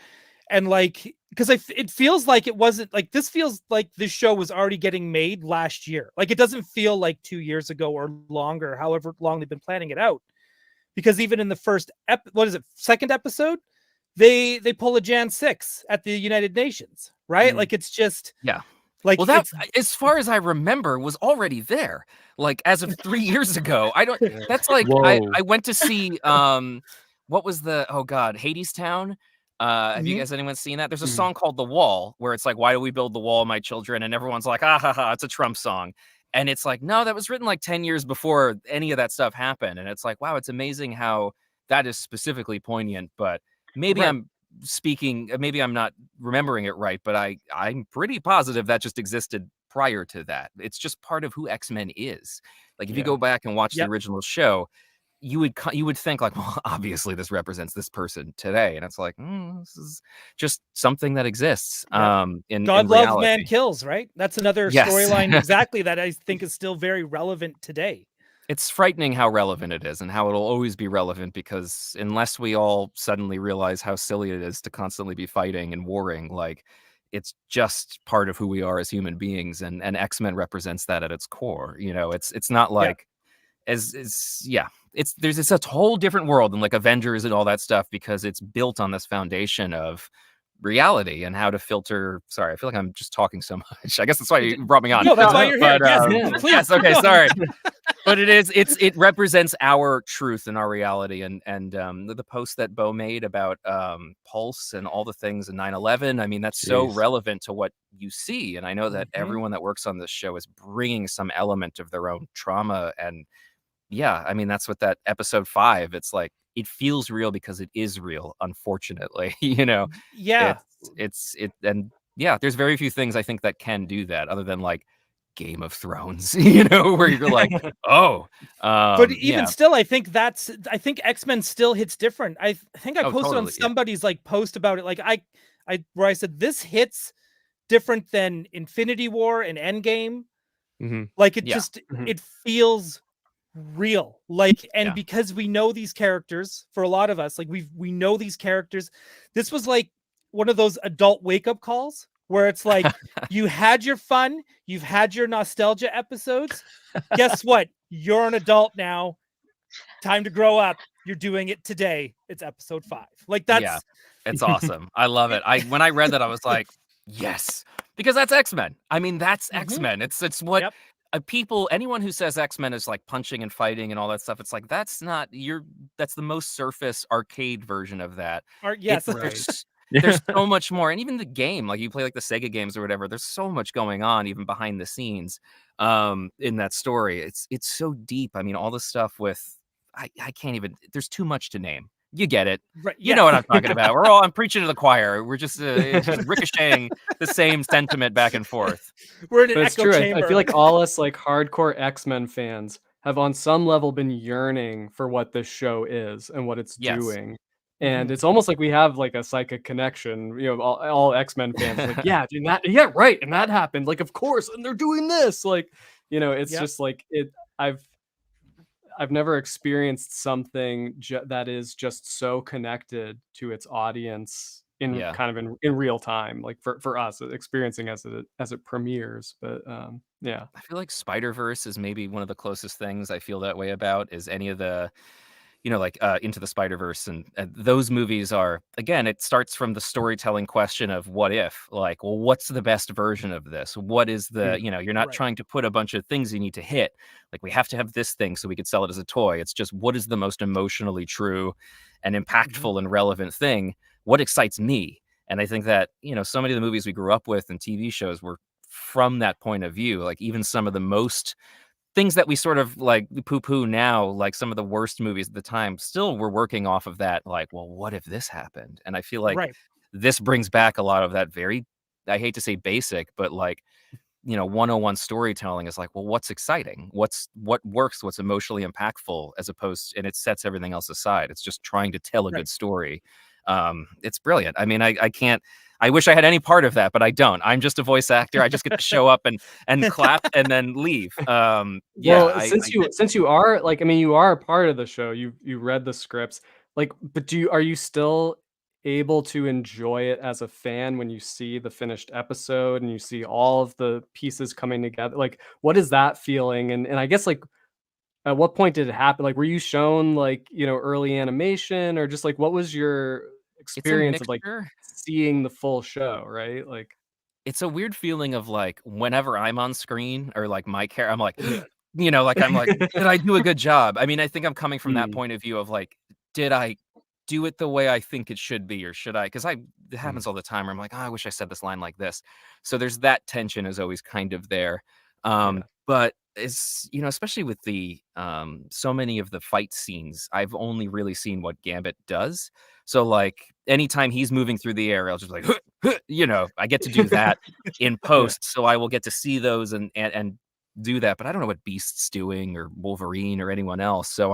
and like, because it feels like it wasn't like, this feels like this show was already getting made last year. Like it doesn't feel like 2 years ago or longer, however long they've been planning it out. Because even in the second episode, they pull a Jan 6 at the United Nations, right? Like it's just like, well, that, as far as I remember, was already there. Like as of 3 years ago. That's like, I went to see what was Hades Town. Have you guys, anyone seen that? There's a song called The Wall where it's like, why do we build the wall, my children? And everyone's like, ah ha ha, it's a Trump song. And it's like, no, that was written like 10 years before any of that stuff happened. And it's like, wow, it's amazing how that is specifically poignant. But maybe I'm not remembering it right, but I'm pretty positive that just existed prior to that. It's just part of who X-Men is. Like if you go back and watch the original show, you would think like, well, obviously this represents this person today, and it's like, this is just something that exists. In God loves, reality. man kills, right? That's another Yes. storyline exactly that I think is still very relevant today. It's frightening how relevant it is and how it'll always be relevant, because unless we all suddenly realize how silly it is to constantly be fighting and warring, like, it's just part of who we are as human beings, and X-Men represents that at its core. You know, it's not like it's a whole different world than like Avengers and all that stuff, because it's built on this foundation of reality and how to filter. Sorry, I feel like I'm just talking so much. I guess that's why you brought me on. No, that's why you're here. But, yes, okay, sorry. But it represents our truth and our reality, and the post that Bo made about Pulse and all the things in 9/11. I mean, that's so relevant to what you see, and I know that everyone that works on this show is bringing some element of their own trauma. And yeah, I mean, that's what that episode 5. It's like, it feels real because it is real. Unfortunately, you know. Yeah, and yeah, there's very few things I think that can do that, other than like Game of Thrones, you know, where you're like, oh. But even still, I think X-Men still hits different. I think I posted on somebody's like post about it, like where I said this hits different than Infinity War and Endgame. Like it just it feels real, like, and because we know these characters, for a lot of us, like we know these characters, this was like one of those adult wake-up calls where it's like, you had your fun, you've had your nostalgia episodes, guess what, you're an adult now, time to grow up, you're doing it today, it's episode 5. Like, that's it's awesome. I love it. When I read that, I was like, yes, because that's X-Men. I mean, that's X-Men. It's what anyone who says X-Men is like punching and fighting and all that stuff, it's like, that's the most surface arcade version of that. There's so much more. And even the game, like you play like the Sega games or whatever, there's so much going on even behind the scenes in that story. It's so deep. I mean, all the stuff with I can't even, there's too much to name. You get it. Right, you know what I'm talking about. I'm preaching to the choir. We're just ricocheting the same sentiment back and forth. We're in an echo chamber. I feel like all us like hardcore X-Men fans have on some level been yearning for what this show is and what it's doing. And it's almost like we have like a psychic connection, you know, all X-Men fans like, yeah, dude, right, and that happened, like, of course, and they're doing this, like, you know, it's just like I've never experienced something that is just so connected to its audience in kind of in real time, like for us experiencing as it premieres. But I feel like Spider-Verse is maybe one of the closest things I feel that way about, is any of the, you know, like Into the Spider-Verse and those movies are, again, it starts from the storytelling question of what if, like, well, what's the best version of this? What is the, you know, you're not trying to put a bunch of things you need to hit. Like, we have to have this thing so we could sell it as a toy. It's just, what is the most emotionally true and impactful and relevant thing? What excites me? And I think that, you know, so many of the movies we grew up with and TV shows were from that point of view. Like, even some of the most things that we sort of like poo-poo now, like some of the worst movies at the time, still were working off of that, like, well, what if this happened? And I feel like this brings back a lot of that very, I hate to say basic, but like, you know, 101 storytelling is like, well, what's exciting? What works? What's emotionally impactful, as opposed, and it sets everything else aside. It's just trying to tell a good story. It's brilliant. I mean, I wish I had any part of that, but I don't. I'm just a voice actor. I just get to show up and clap and then leave. Since you are like, I mean, you are a part of the show. You read the scripts, like, but are you still able to enjoy it as a fan when you see the finished episode and you see all of the pieces coming together? Like, what is that feeling? And I guess, like, at what point did it happen? Like, were you shown, like, you know, early animation, or just like, what was your experience of like seeing the full show, right? Like, it's a weird feeling of like, whenever I'm on screen or like my character, I'm like, you know, like, I'm like, did I do a good job? I mean, I think I'm coming from that point of view of like, did I do it the way I think it should be, or should I? Because it happens all the time where I'm like, oh, I wish I said this line like this. So there's that tension is always kind of there. But it's, you know, especially with the so many of the fight scenes, I've only really seen what Gambit does. So like, anytime he's moving through the air, I'll just like, you know, I get to do that in post. So I will get to see those and do that. But I don't know what Beast's doing, or Wolverine, or anyone else. So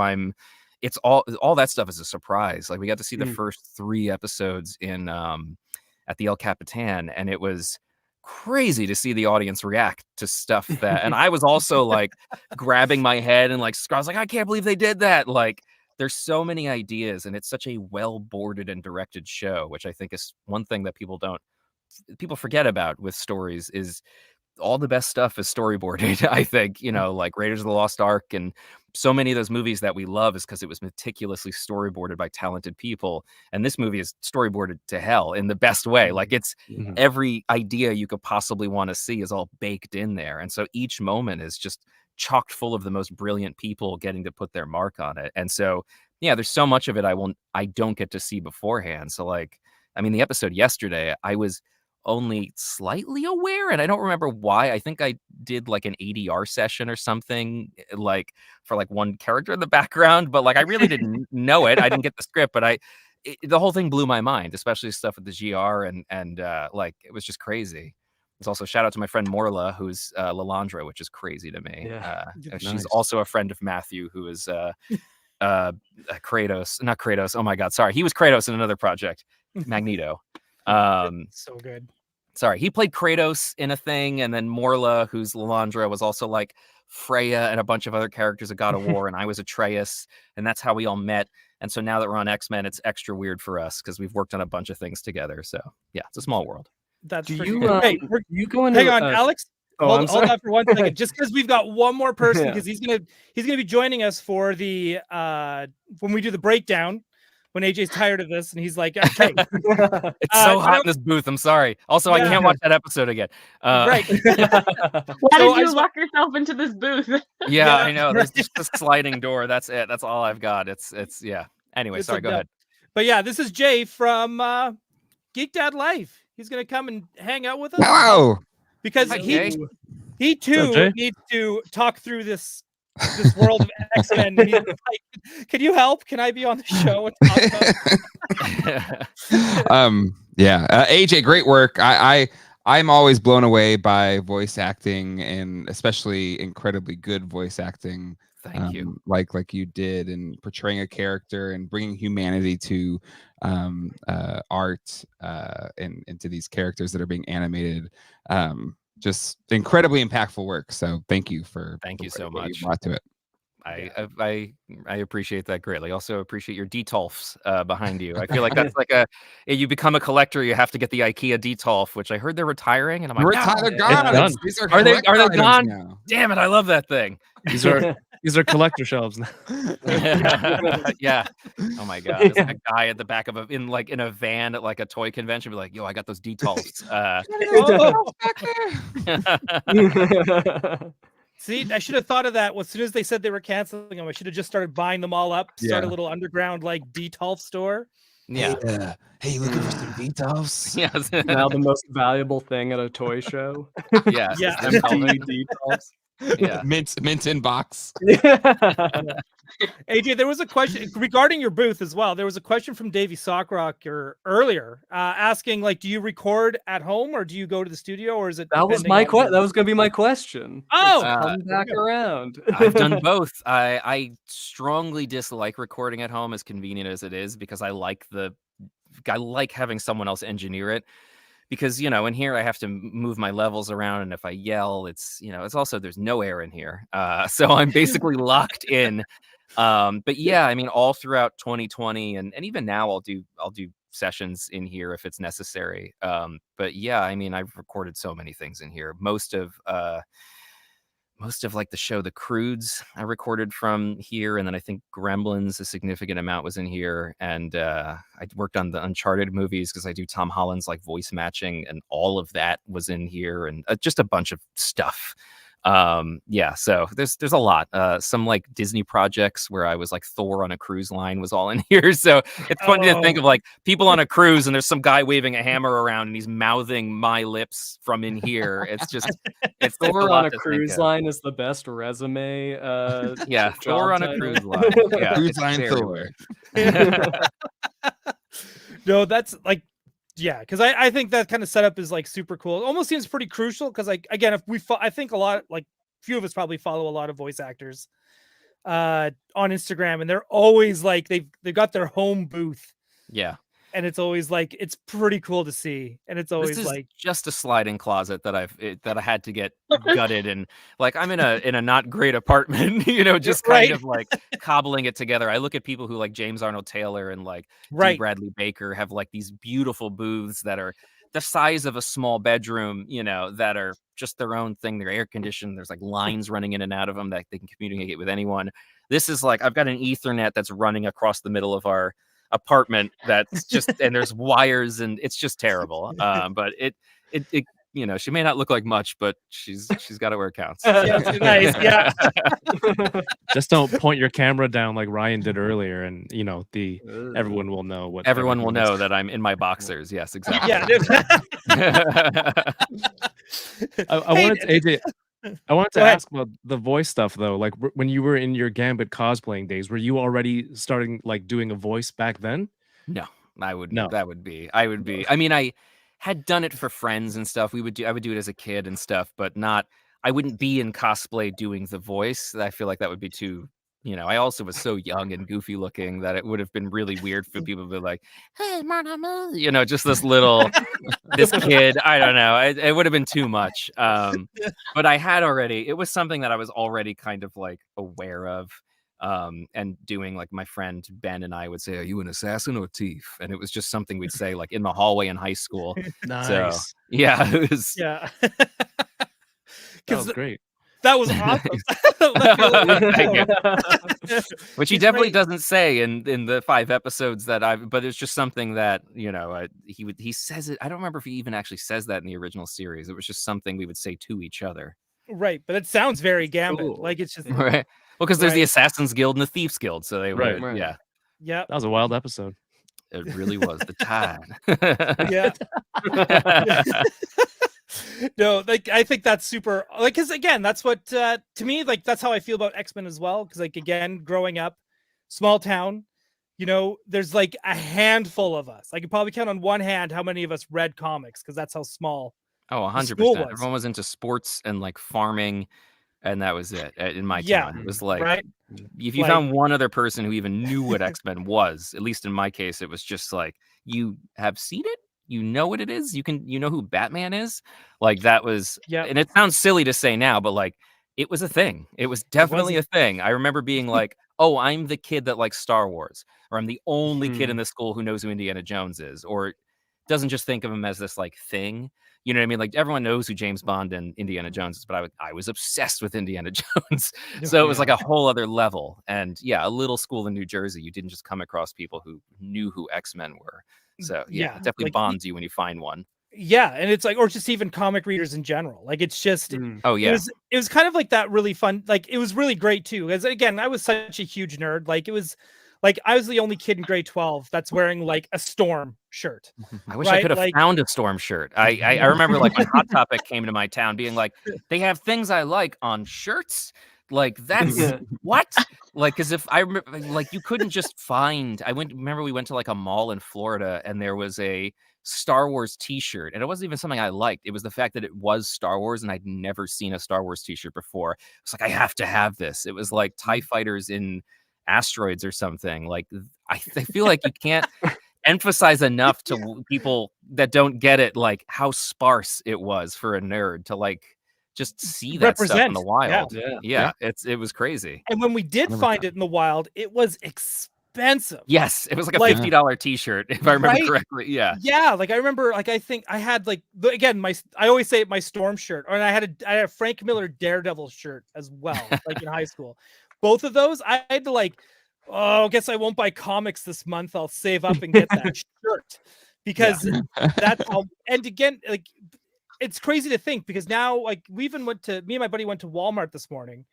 it's all that stuff is a surprise. Like we got to see the first 3 episodes in at the El Capitan, and it was crazy to see the audience react to stuff that, and I was also like grabbing my head and like I was like, I can't believe they did that. Like there's so many ideas, and it's such a well boarded and directed show, which I think is one thing that people forget about with stories is all the best stuff is storyboarded. I think, like Raiders of the Lost Ark and so many of those movies that we love is because it was meticulously storyboarded by talented people. And this movie is storyboarded to hell in the best way. Like it's every idea you could possibly want to see is all baked in there. And so each moment is just chocked full of the most brilliant people getting to put their mark on it. And so, yeah, there's so much of it I don't get to see beforehand. So like, I mean, the episode yesterday, I was only slightly aware, and I don't remember why. I think I did like an ADR session or something, like for like one character in the background, but like I really didn't know it. I didn't get the script, but the whole thing blew my mind, especially stuff with the GR and like it was just crazy. It's also shout out to my friend Morla, who's Lalandra, which is crazy to me. She's also a friend of Matthew, who is Kratos, not Kratos. Oh my God, sorry, he was Kratos in another project, Magneto. So good. Sorry, he played Kratos in a thing, and then Morla, who's Lalandra, was also like Freya and a bunch of other characters of God of War, and I was Atreus, and that's how we all met. And so now that we're on X-Men, it's extra weird for us because we've worked on a bunch of things together. So yeah, it's a small world. That's Do pretty you good. Hey, you going? hang on, Alex. Oh, hold on for 1 second, just because we've got one more person, because he's gonna be joining us for the when we do the breakdown. When AJ's tired of this and he's like, okay. It's so hot in this booth. I'm sorry. Also, I can't watch that episode again. Right. Why did you lock yourself into this booth? Yeah, I know. There's just a sliding door. That's it. That's all I've got. It's yeah. Anyway, sorry. Go ahead. But yeah, this is Jay from Geek Dad Life. He's gonna come and hang out with us. Hello. Because he too needs to talk through this world of X-Men. He's like, can you help? Can I be on the show and talk about AJ, great work. I'm always blown away by voice acting, and especially incredibly good voice acting. Thank you. Like you did, and portraying a character and bringing humanity to art and into these characters that are being animated. Just incredibly impactful work. So thank you so much. You brought to it. I appreciate that greatly. Also appreciate your Detolfs behind you. I feel like that's like you become a collector, you have to get the IKEA Detolf, which I heard they're retiring, and I'm like, they're gone. These are they gone? Now. Damn it, I love that thing. These are collector shelves now. Yeah. Oh my God. There's like a guy at the back of in a van at like a toy convention, be like, yo, I got those Detolfs. See, I should have thought of that as soon as they said they were canceling them. I should have just started buying them all up, start a little underground like Detolf store. Yeah. Hey, you looking for some Detolfs? Yes. Now the most valuable thing at a toy show. Yeah. Detolfs. Yeah. mint in box. AJ, there was a question regarding your booth as well. There was a question from Davey Sockrock earlier asking, like, do you record at home or do you go to the studio, or is it? That was my question. That was going to be my question. Oh, come back around. I've done both. I strongly dislike recording at home, as convenient as it is, because I like having someone else engineer it. Because, in here I have to move my levels around, and if I yell, it's also, there's no air in here. So I'm basically locked in. But yeah, I mean, all throughout 2020 and even now I'll do sessions in here if it's necessary. But yeah, I mean, I've recorded so many things in here. Most of like the show The Croods I recorded from here, and then I think Gremlins, a significant amount was in here, and I worked on the Uncharted movies because I do Tom Holland's like voice matching, and all of that was in here, and just a bunch of stuff. So there's a lot. Some like Disney projects where I was like Thor on a cruise line was all in here. So it's funny to think of like people on a cruise and there's some guy waving a hammer around and he's mouthing my lips from in here. It's Thor on a cruise line is the best resume. Yeah, Thor on a cruise line. Yeah, cruise line Thor. No, that's like. Yeah, because I think that kind of setup is like super cool. It almost seems pretty crucial because, like, again, if I think a lot, like, few of us probably follow a lot of voice actors. on Instagram, and they're always like they've got their home booth. Yeah. And it's always like it's pretty cool to see, and it's always this is like just a sliding closet that I had to get gutted, and like I'm in a not great apartment, you know, just kind of like cobbling it together. I look at people who like James Arnold Taylor and like D. Bradley Baker have like these beautiful booths that are the size of a small bedroom, you know, that are just their own thing. They're air conditioned. There's like lines running in and out of them that they can communicate with anyone. This is like I've got an Ethernet that's running across the middle of our apartment that's just and there's wires and it's just terrible. But it you know, she may not look like much, but she's got it where it counts. Nice, yeah. Just don't point your camera down like Ryan did earlier, and you know everyone will know what. Everyone will know that I'm in my boxers. Yes, exactly. I wanted to, AJ. I wanted to ask about the voice stuff though. Like when you were in your Gambit cosplaying days, were you already starting like doing a voice back then? No, I would. No, I would be. I mean, I had done it for friends and stuff. I would do it as a kid and stuff, but not. I wouldn't be in cosplay doing the voice. I feel like that would be too. You know, I also was so young and goofy looking that it would have been really weird for people to be like, "Hey, Mondo," you know, just this little, this kid. I don't know. It would have been too much. But I had already. It was something that I was already kind of like aware of, and doing. Like my friend Ben and I would say, "Are you an assassin or a thief?" And it was just something we'd say like in the hallway in high school. Nice. So, yeah, it was. Yeah. That was great. That was awesome. Which he definitely doesn't say in the 5 episodes that but it's just something that, you know, he says it. I don't remember if he even actually says that in the original series. It was just something we would say to each other. Right. But it sounds very Gambit. Cool. Like it's just right. Well, because there's the Assassin's Guild and the Thieves Guild. So they were, yeah. Yeah. That was a wild episode. It really was. The tide. Yeah. No, like I think that's super, like, because again, that's what to me, like that's how I feel about X-Men as well. Because like again, growing up, small town, you know, there's like a handful of us. I could probably count on one hand how many of us read comics because that's how small. Oh, 100%. Everyone was into sports and like farming, and that was it. In my town, it was like if you found one other person who even knew what X-Men was, at least in my case, it was just like you have seen it. You know what it is. You know who Batman is. Like that was, and it sounds silly to say now, but like it was a thing. It was definitely a thing. I remember being like, "Oh, I'm the kid that likes Star Wars," or "I'm the only kid in the school who knows who Indiana Jones is," or doesn't just think of him as this like thing. You know what I mean? Like everyone knows who James Bond and Indiana Jones is, but I was obsessed with Indiana Jones. So it was like a whole other level. And yeah, a little school in New Jersey, you didn't just come across people who knew who X-Men were. So yeah, it definitely like, bonds you when you find one. Yeah, and it's like, or just even comic readers in general. Like it's just, oh yeah, it was kind of like that really fun. Like it was really great too, because again, I was such a huge nerd. Like it was, like I was the only kid in grade 12 that's wearing like a Storm shirt. I wish I could have found a Storm shirt. I remember like when Hot Topic came to my town, being like, they have things I like on shirts. Like that's what? Like, because if I remember, like you couldn't just find. Remember we went to like a mall in Florida and there was a Star Wars T-shirt, and it wasn't even something I liked. It was the fact that it was Star Wars, and I'd never seen a Star Wars T-shirt before. It's like I have to have this. It was like TIE fighters in asteroids or something. Like I feel like you can't emphasize enough to people that don't get it, like how sparse it was for a nerd to like. Just see that stuff in the wild. Yeah. It was crazy. And when we did find it in the wild, it was expensive. Yes, it was like a $50 T-shirt, if I remember correctly. Yeah. Yeah, like I remember, like I think I had like again I always say my Storm shirt, and I had a Frank Miller Daredevil shirt as well, like in high school. Both of those, I had to like, I guess I won't buy comics this month. I'll save up and get that shirt because that's how. And again, like. It's crazy to think because now, like, me and my buddy went to Walmart this morning,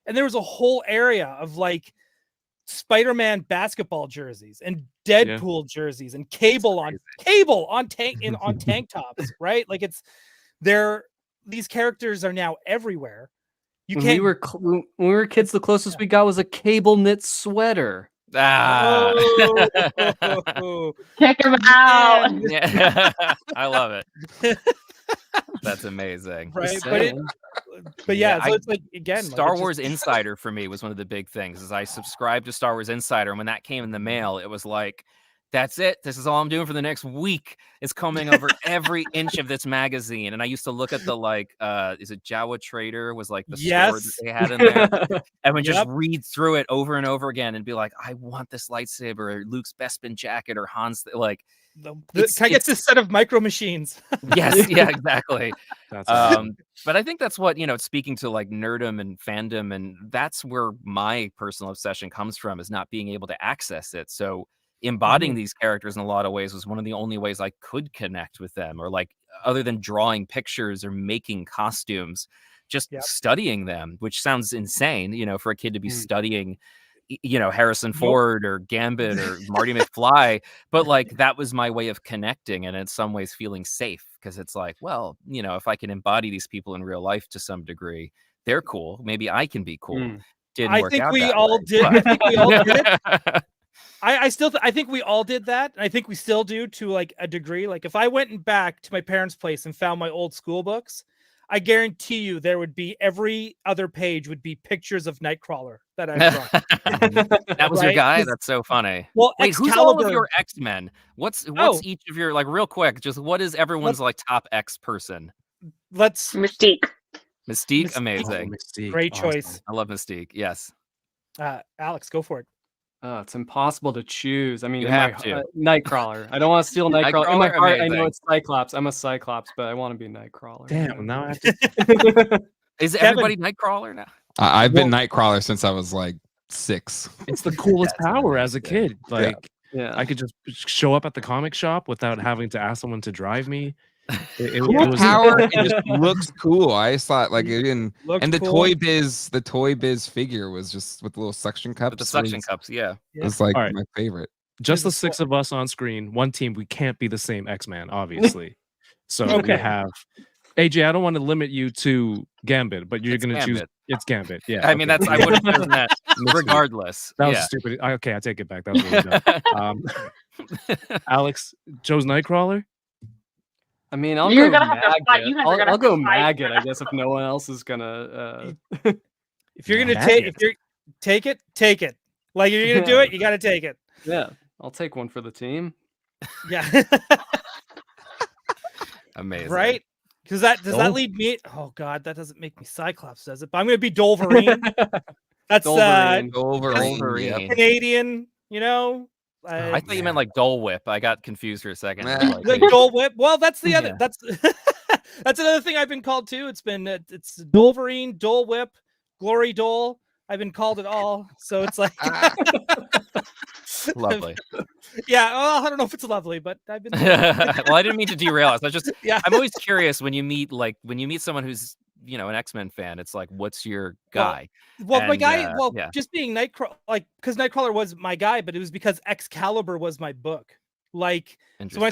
and there was a whole area of like Spider-Man basketball jerseys and Deadpool jerseys and cable on tank tops, right? Like these characters are now everywhere. When we were kids, the closest we got was a cable knit sweater. Ah, check him out. Yeah. I love it. That's amazing. Right. But but yeah, so it's like again, Star Wars Insider for me was one of the big things. Is I subscribed to Star Wars Insider, and when that came in the mail, it was like, that's it. This is all I'm doing for the next week. Is combing over every inch of this magazine. And I used to look at the is it Jawa Trader was like the store that they had in there, and would just read through it over and over again and be like, I want this lightsaber, or Luke's Bespin jacket, or Han's like. Can I get this set of micro machines? Yes, yeah, exactly. That's but I think that's what, speaking to like nerdom and fandom, and that's where my personal obsession comes from, is not being able to access it. So embodying these characters in a lot of ways was one of the only ways I could connect with them, or like other than drawing pictures or making costumes, just studying them, which sounds insane, for a kid to be studying Harrison Ford or Gambit or Marty McFly, but like that was my way of connecting, and in some ways feeling safe, because it's like, well, if I can embody these people in real life to some degree, they're cool. Maybe I can be cool. Didn't work out. I think we all did it. I think we all did that. And I think we still do to like a degree. Like if I went back to my parents' place and found my old school books, I guarantee you there would be every other page would be pictures of Nightcrawler that I've drawn. That was your guy? That's so funny. Well, wait, who's all of your X-Men? What's each of your, like, real quick, just what is everyone's like top X person? Mystique. Mystique, amazing. Mystique. Great choice. I love Mystique. Yes. Alex, go for it. It's impossible to choose. I mean, you have to. Nightcrawler. I don't want to steal Nightcrawler. In my heart, I know it's Cyclops. I'm a Cyclops, but I want to be Nightcrawler. Damn, now I have to. Is everybody Nightcrawler now? I've been Nightcrawler since I was like 6. It's the coolest power as a kid. Like, I could just show up at the comic shop without having to ask someone to drive me. It was power. It just looks cool. I just thought like it didn't. And the cool. the Toy Biz figure was just with the little suction cups. With the suction cups, yeah. It's like my favorite. Just the 6 of us on screen, one team. We can't be the same X-Man, obviously. So we have AJ. I don't want to limit you to Gambit, but you're going to choose. It's Gambit. Yeah. I mean, I would have chosen that regardless. That was stupid. Okay, I take it back. That was really dumb. Alex chose Nightcrawler. I mean, I'll go Maggot, I guess, if no one else is gonna. If you're gonna take it. Like if you're gonna do it, you gotta take it. Yeah, I'll take one for the team. Yeah. Amazing. Right? Because does that lead me? Oh God, that doesn't make me Cyclops, does it? But I'm gonna be Wolverine. That's Wolverine. Canadian, I thought you meant like Dole Whip. I got confused for a second. Like Dole Whip. Well, that's the other. That's that's another thing I've been called too. It's Wolverine, Dole Whip, Glory Dole. I've been called it all. So it's like lovely. Yeah. Well, I don't know if it's lovely, but I've been. Well, I didn't mean to derail us. I'm always curious when you meet someone who's an X-Men fan. It's like, what's your guy? My guy. Just being Nightcrawler, because Nightcrawler was my guy, but it was because Excalibur was my book. So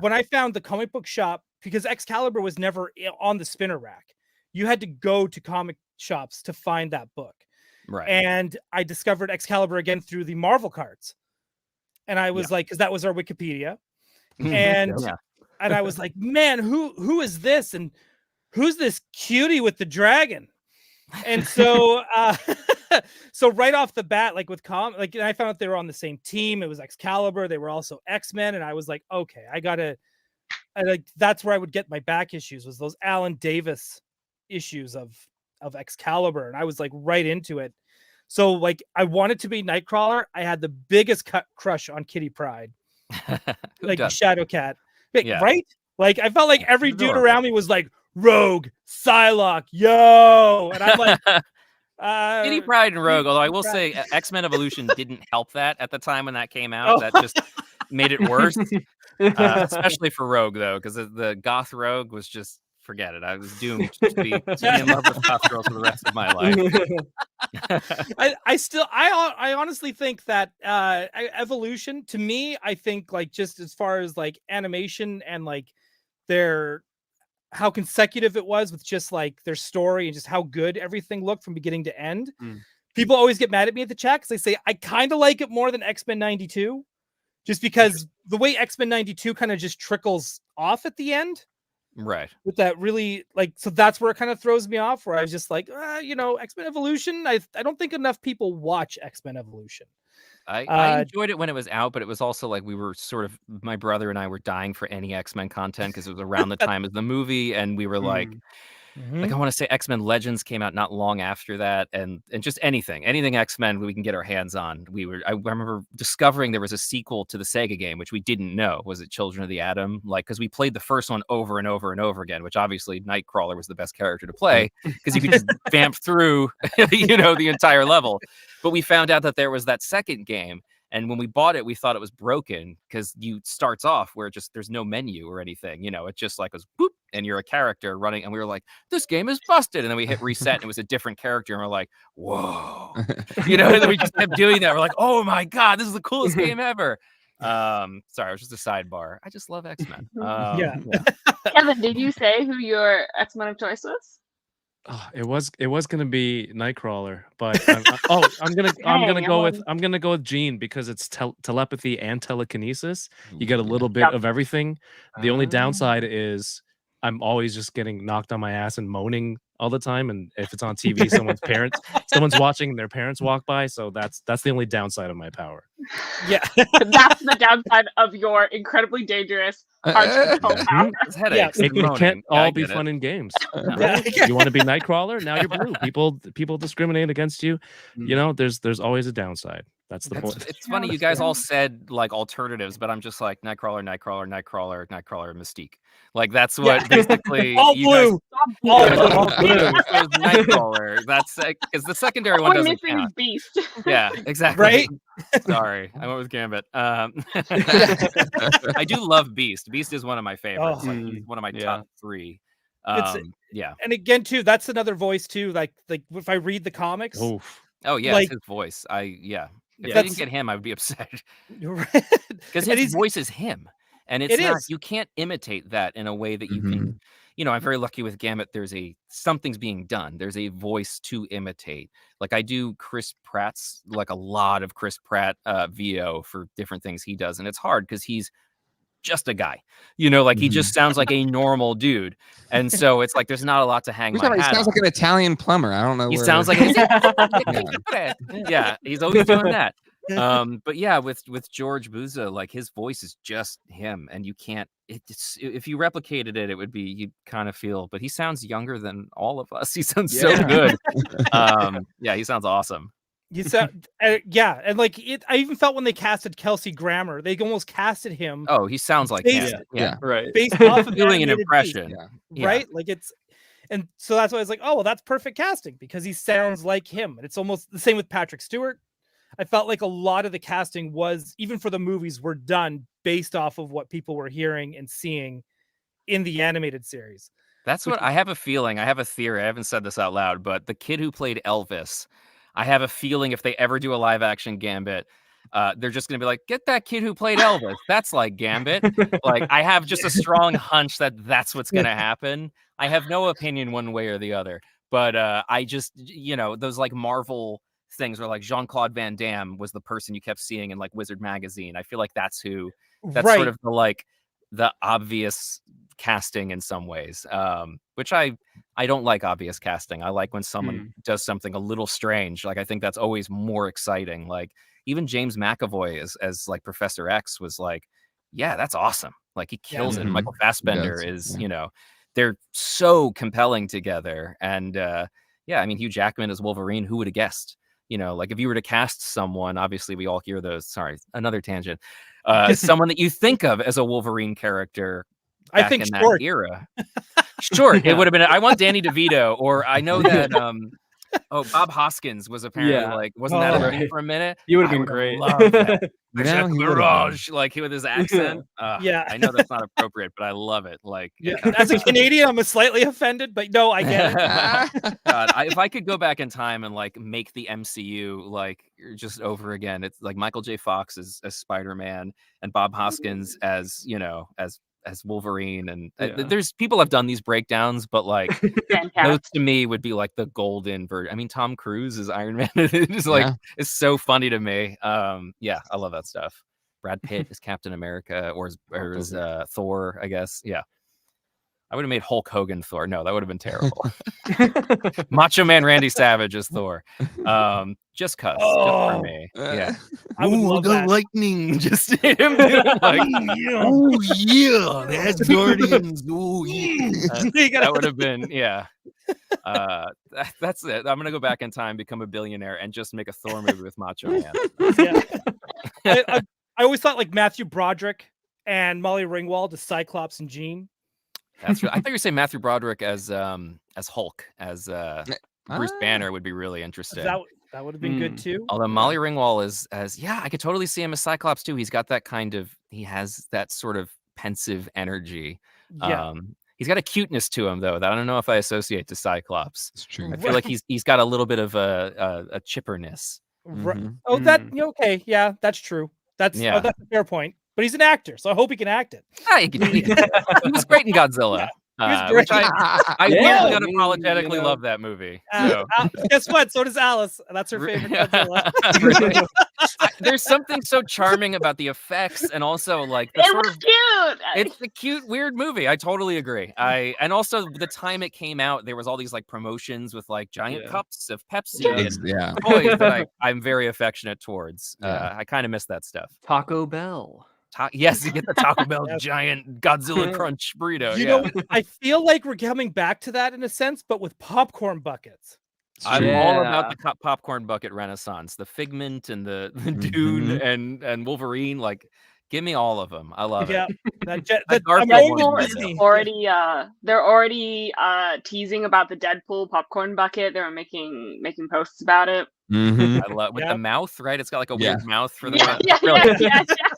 when I found the comic book shop, because Excalibur was never on the spinner rack, you had to go to comic shops to find that book. Right. And I discovered Excalibur again through the Marvel cards, and I was like, because that was our Wikipedia, and and I was like, man, who is this and who's this cutie with the dragon? And so so right off the bat, like with and I found out they were on the same team. It was Excalibur. They were also X-Men. And I was like, okay, that's where I would get my back issues, was those Alan Davis issues of Excalibur. And I was like right into it. So like I wanted to be Nightcrawler. I had the biggest crush on Kitty Pryde, like Shadow Cat, right? Like I felt like every dude around me was like, Rogue, Psylocke, yo, and I'm like, Kitty Pryde and Rogue. Although I will say, X-Men Evolution didn't help that at the time when that came out. That just made it worse, especially for Rogue though, because the goth Rogue was just, forget it. I was doomed to be in love with goth girls for the rest of my life. I honestly think that Evolution, to me, I think like just as far as like animation and like how consecutive it was with just like their story and just how good everything looked from beginning to end. People always get mad at me at the chat because they say I kind of like it more than X-Men 92, just because the way X-Men 92 kind of just trickles off at the end, Right. With that really like, so that's where it kind of throws me off. Where I was just like, X-Men Evolution. I don't think enough people watch X-Men Evolution. I enjoyed it when it was out, but it was also like we were sort of, my brother and I were dying for any X-Men content because it was around the time of the movie, and we were like, I want to say X-Men Legends came out not long after that, and just anything X-Men we can get our hands on. I remember discovering there was a sequel to the Sega game, which we didn't know. Was it Children of the Atom? Like, because we played the first one over and over and over again, which obviously Nightcrawler was the best character to play because you could just vamp through, the entire level. But we found out that there was that second game. And when we bought it, we thought it was broken because you starts off where there's no menu or anything. It just like goes boop, and you're a character running. And we were like, this game is busted. And then we hit reset, and it was a different character. And we're like, whoa, and then we just kept doing that. We're like, oh my god, this is the coolest game ever. Sorry, it was just a sidebar. I just love X-Men. Yeah. Kevin, did you say who your X-Men of choice was? Oh, it was gonna be Nightcrawler, but I'm gonna go with Jean because it's telepathy and telekinesis. You get a little bit of everything. The only downside is I'm always just getting knocked on my ass and moaning all the time. And if it's on TV, someone's watching and their parents walk by. So that's the only downside of my power. Yeah, that's the downside of your incredibly dangerous power. Headaches. It can't all be fun and games. You want to be Nightcrawler? Now you're blue. People discriminate against you. There's always a downside. That's the point. It's funny you guys all said like alternatives, but I'm just like Nightcrawler, Mystique. Like that's what basically all blue. All blue. Nightcrawler. That's because the secondary one doesn't count. Beast. Yeah, exactly. Right. Sorry, I went with Gambit. I do love Beast. Beast is one of my favorites. He's one of my top 3. And again, too, that's another voice too. Like if I read the comics. Oh yeah, it's his voice. If I didn't get him, I would be upset. Because his voice is him. And it's not, you can't imitate that in a way that you can, I'm very lucky with Gambit. Something's being done. There's a voice to imitate. Like I do Chris Pratt's, like a lot of Chris Pratt VO for different things he does. And it's hard because he's just a guy, he just sounds like a normal dude. And so it's like, there's not a lot to hang my hat on. He sounds like an Italian plumber. I don't know. He sounds like, yeah, he's always doing that. But yeah, with George Buza, like his voice is just him, and you can't. If you replicated it, it would be, you'd kind of feel. But he sounds younger than all of us. He sounds so good. He sounds awesome. You sound, and like it. I even felt when they casted Kelsey Grammer, they almost casted him. Oh, he sounds like him. Yeah, right. Based off of doing an impression, right? Like it's. And so that's why I was like, oh, well, that's perfect casting because he sounds like him. And it's almost the same with Patrick Stewart. I felt like a lot of the casting was, even for the movies, were done based off of what people were hearing and seeing in the animated series. That's what I have a feeling. I have a theory. I haven't said this out loud, but the kid who played Elvis, I have a feeling if they ever do a live action Gambit, they're just going to be like, get that kid who played Elvis. That's like Gambit. Like, I have just a strong hunch that that's what's going to happen. I have no opinion one way or the other, but I just, those like Marvel things where like Jean-Claude Van Damme was the person you kept seeing in like Wizard magazine. I feel like that's sort of the obvious casting in some ways, which I don't like obvious casting. I like when someone does something a little strange. Like I think that's always more exciting. Like even James McAvoy as like Professor X was like, yeah, that's awesome. Like he kills it. Michael Fassbender is, they're so compelling together. And I mean, Hugh Jackman as Wolverine, who would have guessed? Like if you were to cast someone, obviously we all hear those. Sorry, another tangent. Someone that you think of as a Wolverine character. I think in Short. That era. Short. It would have been. I want Danny DeVito, or I know that. Bob Hoskins was apparently wasn't that a thing for a minute? He would have been great. Like with his accent. I know that's not appropriate, but I love it. Like, as a Canadian, I'm slightly offended, but no, I get it. God, if I could go back in time and like make the MCU like just over again, it's like Michael J. Fox as Spider-Man and Bob Hoskins as as Wolverine, and there's people have done these breakdowns, but like those to me would be like the golden version. I mean, Tom Cruise is Iron Man. It's like it's so funny to me. I love that stuff. Brad Pitt is Captain America, or is Thor, I guess. Yeah. I would have made Hulk Hogan Thor. No, that would have been terrible. Macho Man Randy Savage is Thor. Just cause, just for me. Yeah. I would love that. Lightning. Just him doing like, oh yeah, that's Guardians. Oh yeah. That would have been, yeah. That's it. I'm gonna go back in time, become a billionaire, and just make a Thor movie with Macho Man. Yeah. I always thought like Matthew Broderick and Molly Ringwald as Cyclops and Jean. That's right. I thought you were saying Matthew Broderick as Hulk, as Bruce Banner would be really interesting. That would have been good too. Although Molly Ringwald as I could totally see him as Cyclops too. He has that sort of pensive energy. Yeah. He's got a cuteness to him though that I don't know if I associate to Cyclops. It's true. I feel like he's got a little bit of a chipperness. Right. Oh, okay. Yeah, that's true. That's a fair point. But he's an actor, so I hope he can act it. He was great in Godzilla. Which I really unapologetically love that movie. So. Guess what? So does Alice. That's her favorite Godzilla. There's something so charming about the effects, and also like the it was cute. It's a cute, weird movie. I totally agree. And also the time it came out, there was all these like promotions with like giant cups of Pepsi and toys that I'm very affectionate towards. I kind of miss that stuff. Taco Bell. Yes, you get the Taco Bell giant Godzilla Crunch burrito. You know, I feel like we're coming back to that in a sense, but with popcorn buckets. I'm all about the popcorn bucket renaissance. The Figment and the Dune and Wolverine. Like, give me all of them. I love it. They're already teasing about the Deadpool popcorn bucket. They're making posts about it. I love with the mouth, right? It's got like a weird mouth for the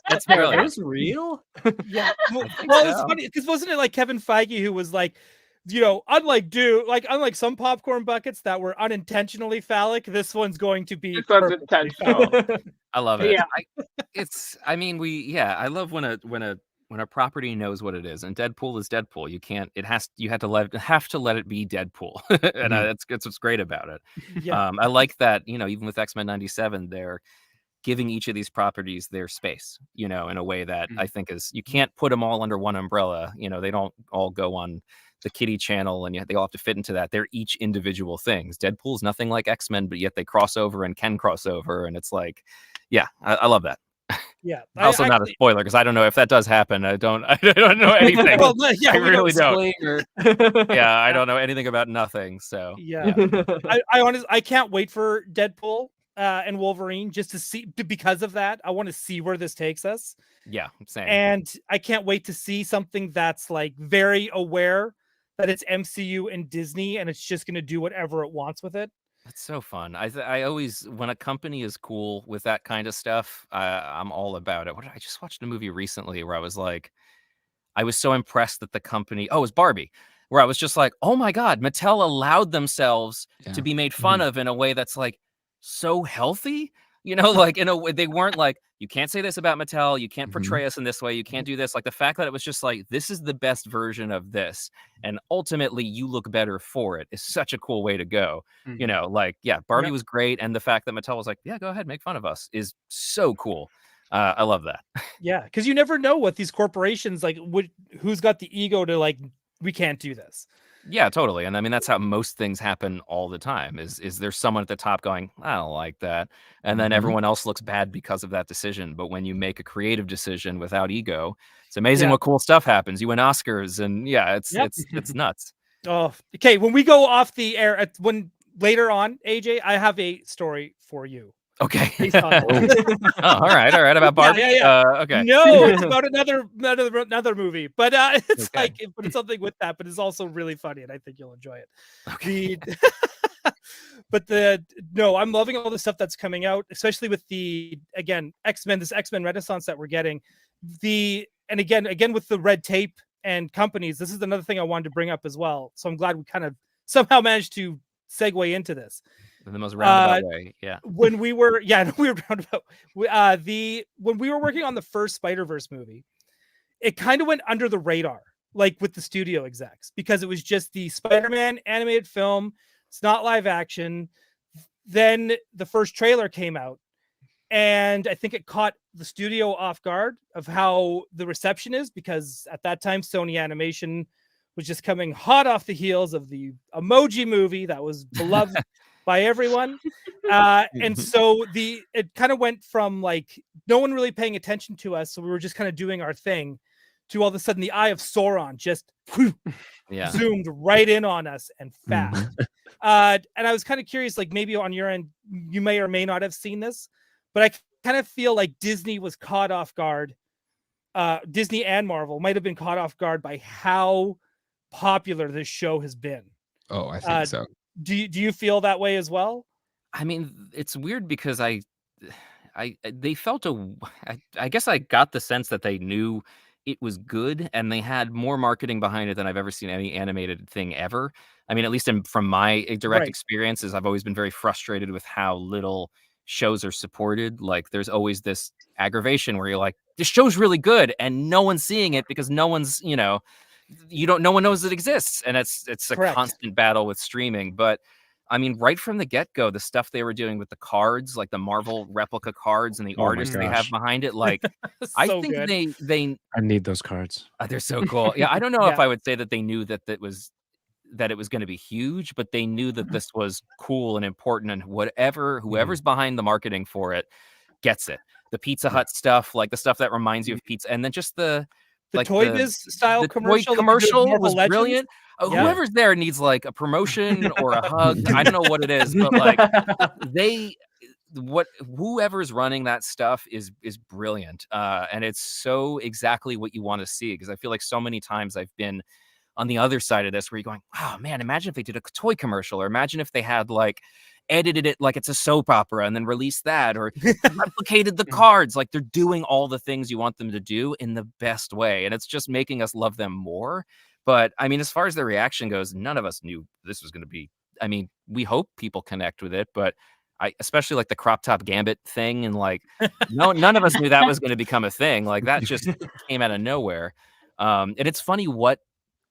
That's brilliant. Are those real? Yeah. Well, it's funny because wasn't it like Kevin Feige who was like, you know, unlike some popcorn buckets that were unintentionally phallic, this one's going to be intentional. I love it. Yeah. I love when a property knows what it is, and Deadpool is Deadpool. You have to let it be Deadpool, and that's what's great about it. Yeah. I like that. You know, even with X-Men 97, they're giving each of these properties their space. You know, in a way that I think is you can't put them all under one umbrella. You know, they don't all go on the Kitty channel, and they all have to fit into that. They're each individual things. Deadpool's nothing like X-Men, but yet they cross over and can cross over, and it's like, I love that. Yeah. Also, not a spoiler because I don't know if that does happen. I don't know anything. Well, I really don't. I don't know anything about nothing. So I honestly I can't wait for Deadpool and Wolverine just to see because of that. I want to see where this takes us. Yeah, same. And I can't wait to see something that's like very aware that it's MCU and Disney, and it's just going to do whatever it wants with it. It's so fun. I always, when a company is cool with that kind of stuff, I'm all about it. I just watched a movie recently where I was so impressed that the company, it was Barbie, where I was just like, oh my God, Mattel allowed themselves to be made fun of in a way that's like so healthy. You know, like in a way, they weren't like, you can't say this about Mattel. You can't portray us in this way. You can't do this. Like the fact that it was just like, this is the best version of this. And ultimately you look better for it is such a cool way to go. You know, like, Barbie was great. And the fact that Mattel was like, go ahead, make fun of us is so cool. I love that. Yeah. Because you never know what these corporations, like who's got the ego to like, we can't do this. Yeah, totally. And I mean, that's how most things happen all the time is there's someone at the top going, I don't like that. And then everyone else looks bad because of that decision. But when you make a creative decision without ego, it's amazing what cool stuff happens. You win Oscars and it's nuts. Oh, okay. When we go off the air, later on, AJ, I have a story for you. Okay. All right. About Barbie. Okay. No, it's about another movie, but it's but it's something with that, but it's also really funny, and I think you'll enjoy it. Okay. I'm loving all the stuff that's coming out, especially with this X-Men Renaissance that we're getting. Again with the red tape and companies. This is another thing I wanted to bring up as well. So I'm glad we kind of somehow managed to segue into this. In the most roundabout way, when we were roundabout. When we were working on the first Spider-Verse movie, it kind of went under the radar, like with the studio execs, because it was just the Spider-Man animated film. It's not live action. Then the first trailer came out, and I think it caught the studio off guard of how the reception is, because at that time Sony Animation was just coming hot off the heels of the Emoji movie that was beloved by everyone. And so it kind of went from like no one really paying attention to us, so we were just kind of doing our thing, to all of a sudden the Eye of Sauron just zoomed right in on us and fast. And I was kind of curious, like maybe on your end, you may or may not have seen this, but I kind of feel like Disney was caught off guard. Disney and Marvel might have been caught off guard by how popular this show has been. Oh, I think so. Do you feel that way as well? I mean, it's weird because they felt I guess I got the sense that they knew it was good, and they had more marketing behind it than I've ever seen any animated thing ever. I mean, at least from my direct experiences, I've always been very frustrated with how little shows are supported. Like, there's always this aggravation where you're like, this show's really good, and no one's seeing it because no one's, no one knows it exists, and it's a constant battle with streaming. But I mean, right from the get-go, the stuff they were doing with the cards, like the Marvel replica cards and the artists they have behind it, like I think they I need those cards. They're so cool. Yeah, I don't know if I would say that they knew that it was going to be huge, but they knew that this was cool and important, and whoever's behind the marketing for it gets it. The Pizza Hut stuff, like the stuff that reminds you of pizza, and then just the Toy Biz style commercial was brilliant. Whoever's there needs like a promotion or a hug. I don't know what it is, but like whoever's running that stuff is brilliant. And it's so exactly what you want to see, because I feel like so many times I've been on the other side of this where you're going, wow, man, imagine if they did a toy commercial, or imagine if they had like edited it like it's a soap opera and then released that, or replicated the cards. Like, they're doing all the things you want them to do in the best way, and it's just making us love them more. But I mean, as far as the reaction goes, none of us knew this was going to be, I mean, we hope people connect with it, but especially like the crop top Gambit thing, and like none of us knew that was going to become a thing. Like, that just came out of nowhere. And it's funny what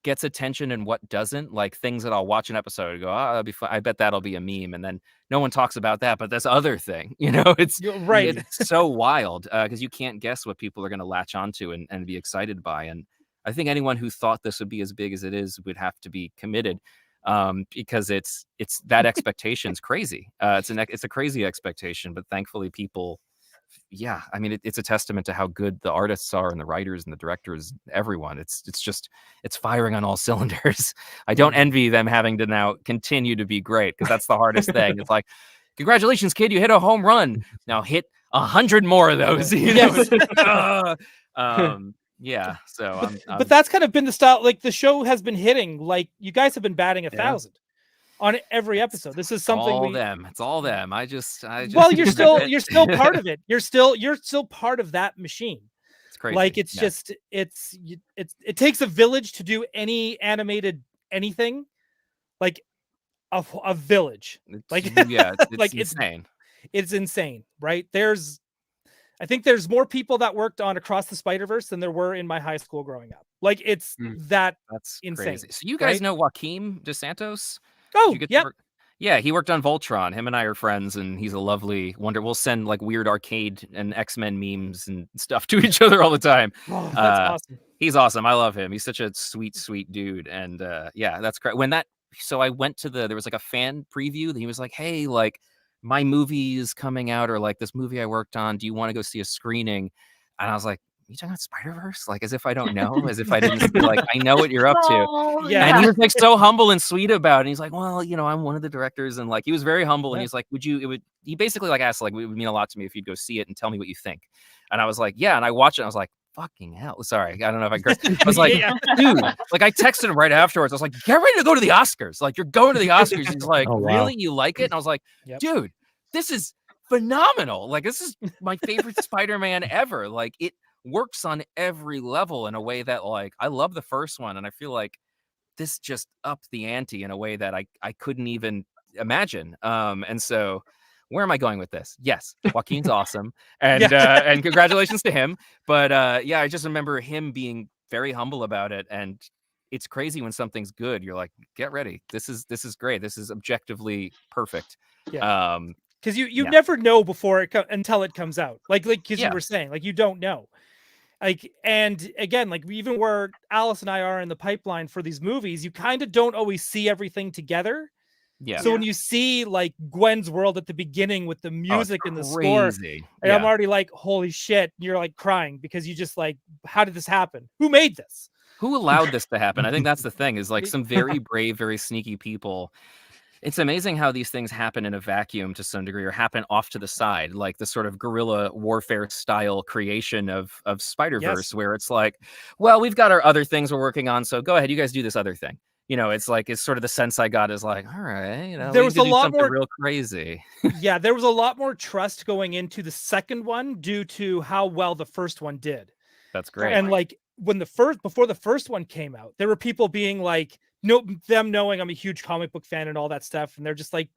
gets attention and what doesn't. Like, things that I'll watch an episode and go, that'll be fun. I bet that'll be a meme, and then no one talks about that, but this other thing, it's right. It's so wild because you can't guess what people are going to latch onto and be excited by. And I think anyone who thought this would be as big as it is would have to be committed, because it's that expectation's crazy. It's a crazy expectation, but thankfully people. Yeah, I mean, it's a testament to how good the artists are, and the writers and the directors, everyone. It's firing on all cylinders. I don't envy them having to now continue to be great, because that's the hardest thing. It's like, congratulations, kid, you hit a home run. Now hit 100 more of those. Yeah. So, but that's kind of been the style. Like, the show has been hitting. Like, you guys have been batting 1,000. On every episode. This is something it's all them. I just well, you're still part of it. You're still part of that machine. It's crazy. Like, it's just it takes a village to do any animated anything. Like a village. It's insane. It's insane, right? I think there's more people that worked on Across the Spider-Verse than there were in my high school growing up. Like, that's insane. Crazy. So you guys know Joaquin DeSantos? Oh, yeah, he worked on Voltron. Him and I are friends, and he's a lovely wonder. We'll send like weird arcade and X-Men memes and stuff to each other all the time. Oh, that's awesome. He's awesome. I love him. He's such a sweet dude. And that's great. So I went to there was like a fan preview that he was like, hey, like, my movie is coming out, or like this movie I worked on, do you want to go see a screening? And I was like, you talking about Spider-Verse? Like, as if I don't know, as if I didn't like, I know what you're up to. Yeah. And he was like so humble and sweet about it. And he's like, well, I'm one of the directors. And like, he was very humble. And he's like, he basically like asked, like, it would mean a lot to me if you'd go see it and tell me what you think. And I was like, yeah. And I watched it. And I was like, fucking hell. Sorry. I don't know if I cursed. I was like, dude, like, I texted him right afterwards. I was like, get ready to go to the Oscars. Like, you're going to the Oscars. He's like, really? You like it? And I was like, dude, this is phenomenal. Like, this is my favorite Spider-Man ever. Like, it works on every level in a way that, like, I love the first one, and I feel like this just upped the ante in a way that I couldn't even imagine. And so, where am I going with this? Yes, Joaquin's awesome, and and congratulations to him. But I just remember him being very humble about it, and it's crazy when something's good. You're like, get ready. This is great. This is objectively perfect. Yeah. Because you never know before until it comes out. Like because you were saying, like, you don't know. Like, and again, like even where Alice and I are in the pipeline for these movies, you kind of don't always see everything together. Yeah. So when you see like Gwen's world at the beginning with the music and the score, and yeah. I'm already like, holy shit, you're like crying because you just like, how did this happen? Who made this? Who allowed this to happen? I think that's the thing, is like some very brave, very sneaky people. It's amazing how these things happen in a vacuum to some degree, or happen off to the side, like the sort of guerrilla warfare style creation of Spider-Verse, where it's like, well, we've got our other things we're working on, so go ahead, you guys do this other thing. You know, it's like, it's sort of the sense I got is like, all right, you know, there was a lot more real crazy. Yeah, there was a lot more trust going into the second one due to how well the first one did. That's great. And like when before the first one came out, there were people being like, them knowing I'm a huge comic book fan and all that stuff, and they're just like,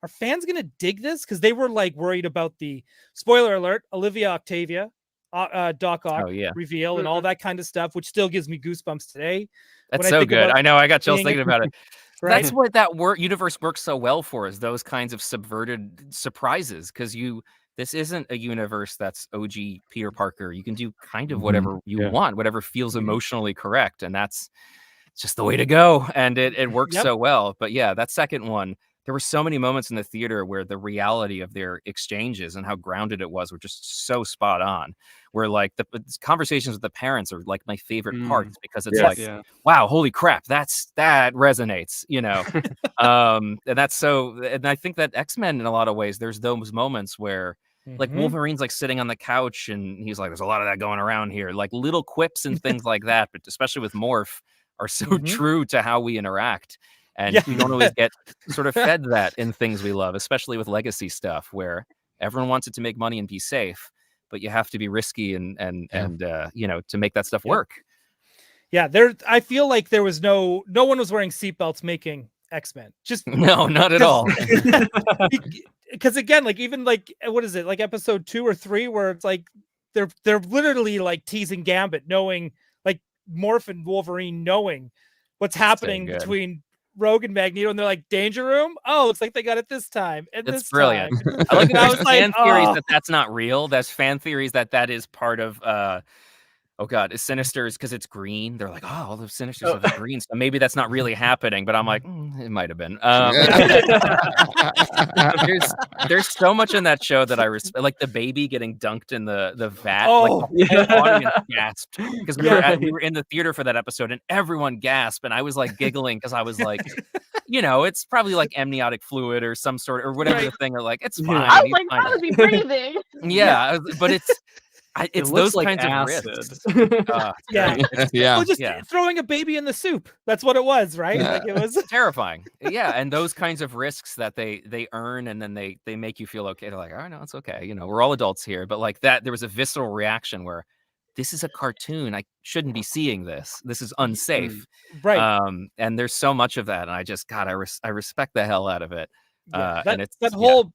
are fans gonna dig this? Because they were like worried about the, spoiler alert, Olivia Octavia, Doc Ock reveal and all that kind of stuff, which still gives me goosebumps today. That's so good. I know, I got chills thinking about it. Right? That's what that universe works so well for, is those kinds of subverted surprises, because this isn't a universe that's OG Peter Parker. You can do kind of whatever you want, whatever feels emotionally correct, and that's just the way to go. And it works so well. But yeah, that second one, there were so many moments in the theater where the reality of their exchanges and how grounded it was were just so spot on. Where like the conversations with the parents are like my favorite parts, because it's wow, holy crap, that resonates, you know. And that's so, and I think that X-Men in a lot of ways, there's those moments where like Wolverine's like sitting on the couch and he's like, there's a lot of that going around here, like little quips and things like that, but especially with Morph, are so true to how we interact. And we don't always get sort of fed that in things we love, especially with legacy stuff, where everyone wants it to make money and be safe, but you have to be risky and you know, to make that stuff work. Yeah, I feel like there was no one was wearing seatbelts making X-Men. Just no, not at all. Because again, like even like, what is it, like episode 2 or 3, where it's like they're literally like teasing Gambit, knowing like Morph and Wolverine knowing what's happening between Rogue and Magneto, and they're like, danger room. Oh, looks like they got it this time. And that's this brilliant. Time. I like that. There's fan theories that's not real. That's fan theories that is part of oh god, is Sinister's, because it's green. They're like, oh, all the Sinisters are the green, so maybe that's not really happening. But I'm like, it might have been. There's so much in that show that I respect, like the baby getting dunked in the vat. Oh, like the whole audience gasped, because we were in the theater for that episode, and everyone gasped, and I was like giggling because I was like, you know, it's probably like amniotic fluid or some sort, or whatever the thing. Like, it's fine. I was like, how is he breathing? Yeah, but it's those like kinds acid. of risks. Well, just throwing a baby in the soup. That's what it was, right? Like it was terrifying. Yeah, and those kinds of risks that they earn, and then they make you feel okay. They're like, oh no, it's okay. You know, we're all adults here. But like that, there was a visceral reaction where, this is a cartoon. I shouldn't be seeing this. This is unsafe. Right. And there's so much of that, and I just, God, I respect the hell out of it. And it's that whole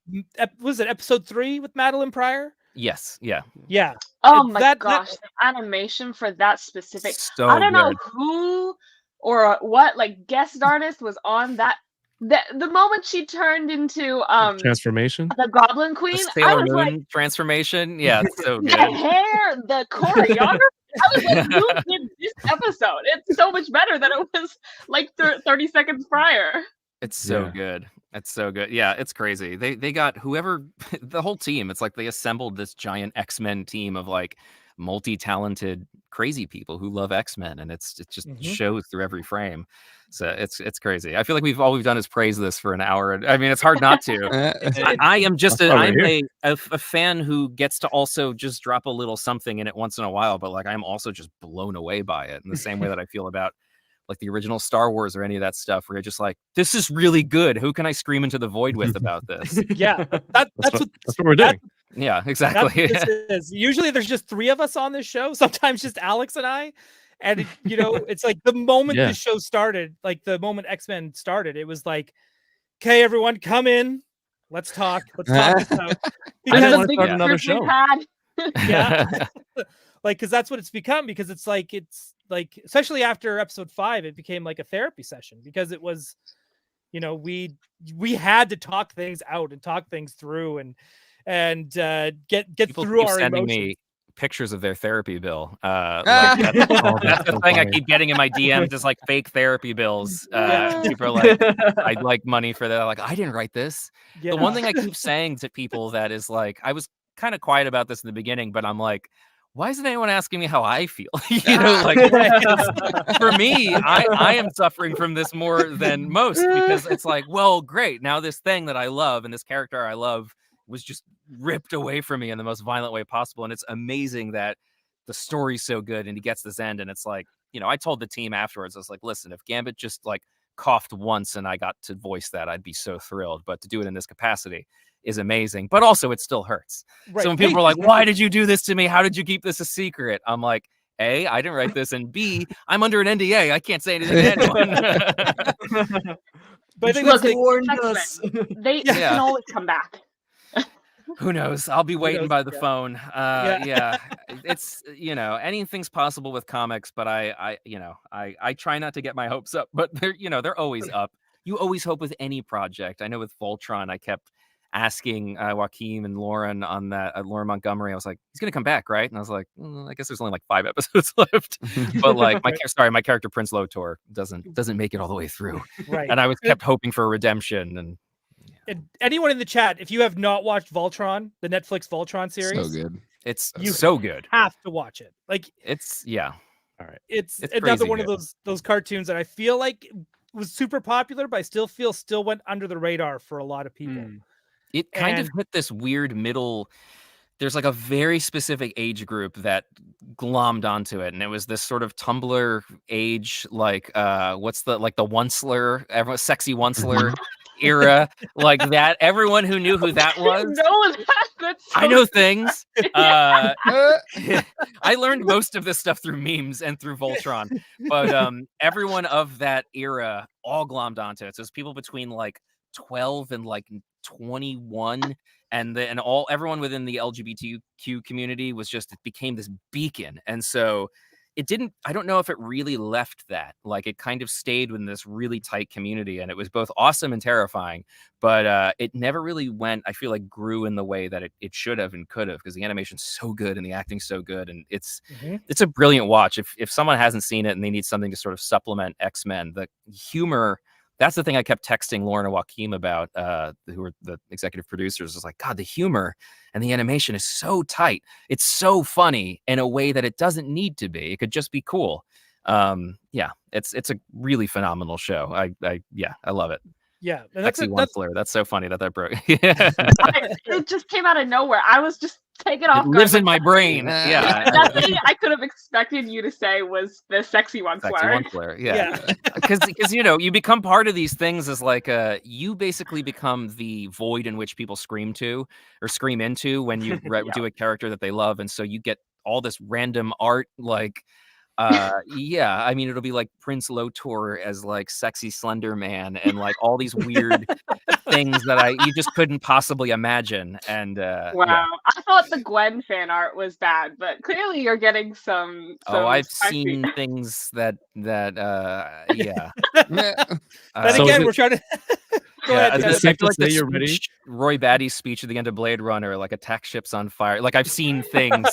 was it episode 3 with Madeline Pryor? Yes. Yeah. Yeah. Oh my gosh, the animation for that specific. So I don't know who or what like guest artist was on that. The moment she turned into transformation, the Goblin Queen, the Sailor Moon transformation. Yeah, it's so good. The hair, the choreography. I was like, who did this episode? It's so much better than it was like 30 seconds prior. It's so good. It's so good. Yeah, it's crazy. They got whoever, the whole team. It's like they assembled this giant X-Men team of like multi-talented crazy people who love X-Men, and it just shows through every frame. So it's crazy. I feel like all we've done is praise this for an hour. I mean, it's hard not to. I am just I'm a fan who gets to also just drop a little something in it once in a while, but like I'm also just blown away by it in the same way that I feel about like the original Star Wars or any of that stuff, where you're just like, this is really good. Who can I scream into the void with about this? Yeah, that's what we're doing. Yeah, exactly. This is. Usually there's just 3 of us on this show. Sometimes just Alex and I. And you know, it's like the moment the show started, like the moment X-Men started, it was like, okay, everyone, come in. Let's talk. Let's talk. I just want to start another show. Yeah. Like, because that's what it's become, because it's like, especially after episode 5, it became like a therapy session, because it was, you know, we had to talk things out and talk things through and get people through keep our sending emotions. me pictures of their therapy bill. That's the thing I keep getting in my DMs, is like fake therapy bills. People are like, I'd like money for that. Like, I didn't write this. Yeah. The one thing I keep saying to people that is like, I was kind of quiet about this in the beginning, but I'm like, why isn't anyone asking me how I feel? You know, like, for me, I am suffering from this more than most, because it's like, well, great. Now this thing that I love and this character I love was just ripped away from me in the most violent way possible. And it's amazing that the story's so good and he gets this end. And it's like, you know, I told the team afterwards, I was like, listen, if Gambit just like coughed once and I got to voice that, I'd be so thrilled. But to do it in this capacity is amazing, but also it still hurts. Right. So when people are like, why did you do this to me? How did you keep this a secret? I'm like, A, I didn't write this, and B, I'm under an NDA. I can't say anything to anyone. But I think look, they warned us. They can always come back. Who knows? I'll be waiting by the phone. It's, you know, anything's possible with comics, but I try not to get my hopes up, but they're always up. You always hope with any project. I know with Voltron, I kept asking Joaquin and Lauren on that, Lauren Montgomery, I was like, he's gonna come back, right? And I was like, I guess there's only like 5 episodes left. But like my character Prince Lotor doesn't make it all the way through. Right. And I was kept hoping for a redemption. And anyone in the chat, if you have not watched Voltron, the Netflix Voltron series, so good. It's so good. Have to watch it. Like it's all right. It's another one of those cartoons that I feel like was super popular, but I still feel went under the radar for a lot of people. It kind of hit this weird middle. There's like a very specific age group that glommed onto it, and it was this sort of Tumblr age, like what's the Onceler, everyone, sexy Onceler era, like that. Everyone who knew who that was. I know things. I learned most of this stuff through memes and through Voltron, but everyone of that era all glommed onto it. So it's people between like 12 and like 21, and everyone within the LGBTQ community was just, it became this beacon. And so I don't know if it really left that, like it kind of stayed within this really tight community, and it was both awesome and terrifying, but it never really went, I feel like, grew in the way that it should have and could have, because the animation's so good and the acting's so good, and it's a brilliant watch. If someone hasn't seen it and they need something to sort of supplement X-Men, the humor, that's the thing I kept texting Lauren and Joaquin about, who were the executive producers. Is like, God, the humor and the animation is so tight. It's so funny in a way that it doesn't need to be. It could just be cool. It's a really phenomenal show. I love it. Yeah, Sexy Onceler. That's so funny that broke. It just came out of nowhere. I was just taken off. It lives in my brain. Nothing I could have expected you to say was the sexy Onceler. Yeah. Because you become part of these things as like you basically become the void in which people scream into when you do a character that they love, and so you get all this random art like. I mean, it'll be like Prince Lotor as like sexy Slender Man, and like all these weird things that you just couldn't possibly imagine. And wow, I thought the Gwen fan art was bad, but clearly you're getting some I've seen things that but again, we're trying to Go ahead. Is it safe to say you're ready? Roy Batty's speech at the end of Blade Runner, like attack ships on fire. Like I've seen things,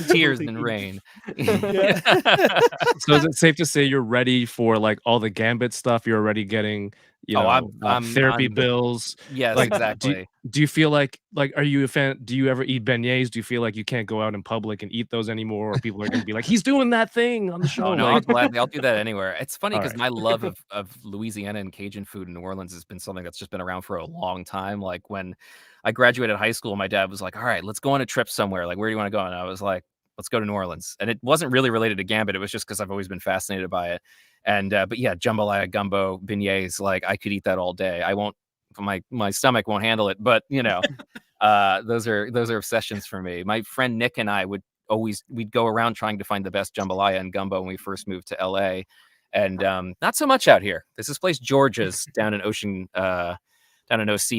tears and rain. So is it safe to say you're ready for like all the Gambit stuff? You're already getting, I'm therapy bills. Yes, like, exactly. Do you feel like are you a fan? Do you ever eat beignets? Do you feel like you can't go out in public and eat those anymore, or people are going to be like, he's doing that thing on the show? Oh, no, I'll do that anywhere. It's funny because my love of Louisiana and Cajun food in New Orleans has been something that's just been around for a long time. Like when I graduated high school, my dad was like, all right, let's go on a trip somewhere. Like, where do you want to go? And I was like, let's go to New Orleans. And it wasn't really related to Gambit. It was just because I've always been fascinated by it. And but yeah, jambalaya, gumbo, beignets, like I could eat that all day. I won't, my stomach won't handle it, but those are obsessions for me. My friend Nick and I we'd go around trying to find the best jambalaya and gumbo when we first moved to LA. And not so much out here. There's this place George's down in OC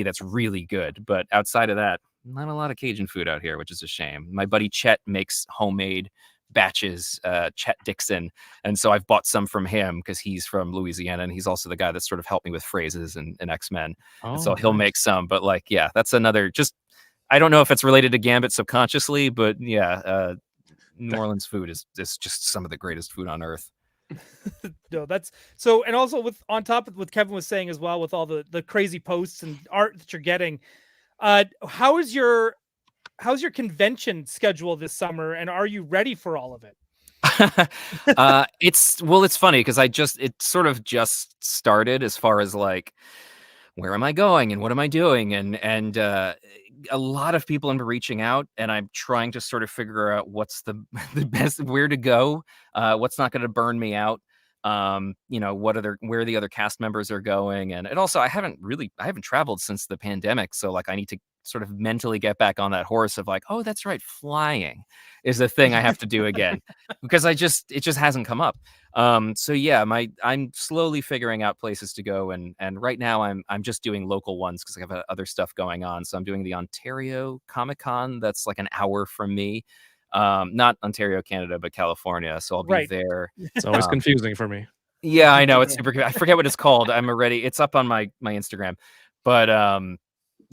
that's really good, but outside of that, not a lot of Cajun food out here, which is a shame. My buddy Chet makes homemade batches, Chet Dixon, and so I've bought some from him because he's from Louisiana, and he's also the guy that sort of helped me with phrases and X-Men. And so he'll make some, but like, yeah, that's another, just I don't know if it's related to Gambit subconsciously, but yeah, New Orleans food is just some of the greatest food on earth. No, that's so, and also with on top of what Kevin was saying as well, with all the crazy posts and art that you're getting, how's your convention schedule this summer, and are you ready for all of it? It's funny because it sort of just started as far as like, where am I going and what am I doing, and a lot of people have been reaching out, and I'm trying to sort of figure out what's the best, where to go, what's not going to burn me out. Where the other cast members are going, and also I haven't traveled since the pandemic, so like I need to sort of mentally get back on that horse of like, oh, that's right, flying is the thing I have to do again because it just hasn't come up. So yeah, I'm slowly figuring out places to go, and right now I'm just doing local ones because I have other stuff going on. So I'm doing the Ontario Comic-Con, that's like an hour from me. Not Ontario, Canada, but California. So I'll be there. It's always confusing for me. Yeah, I know, it's super. I forget what it's called. It's up on my Instagram, but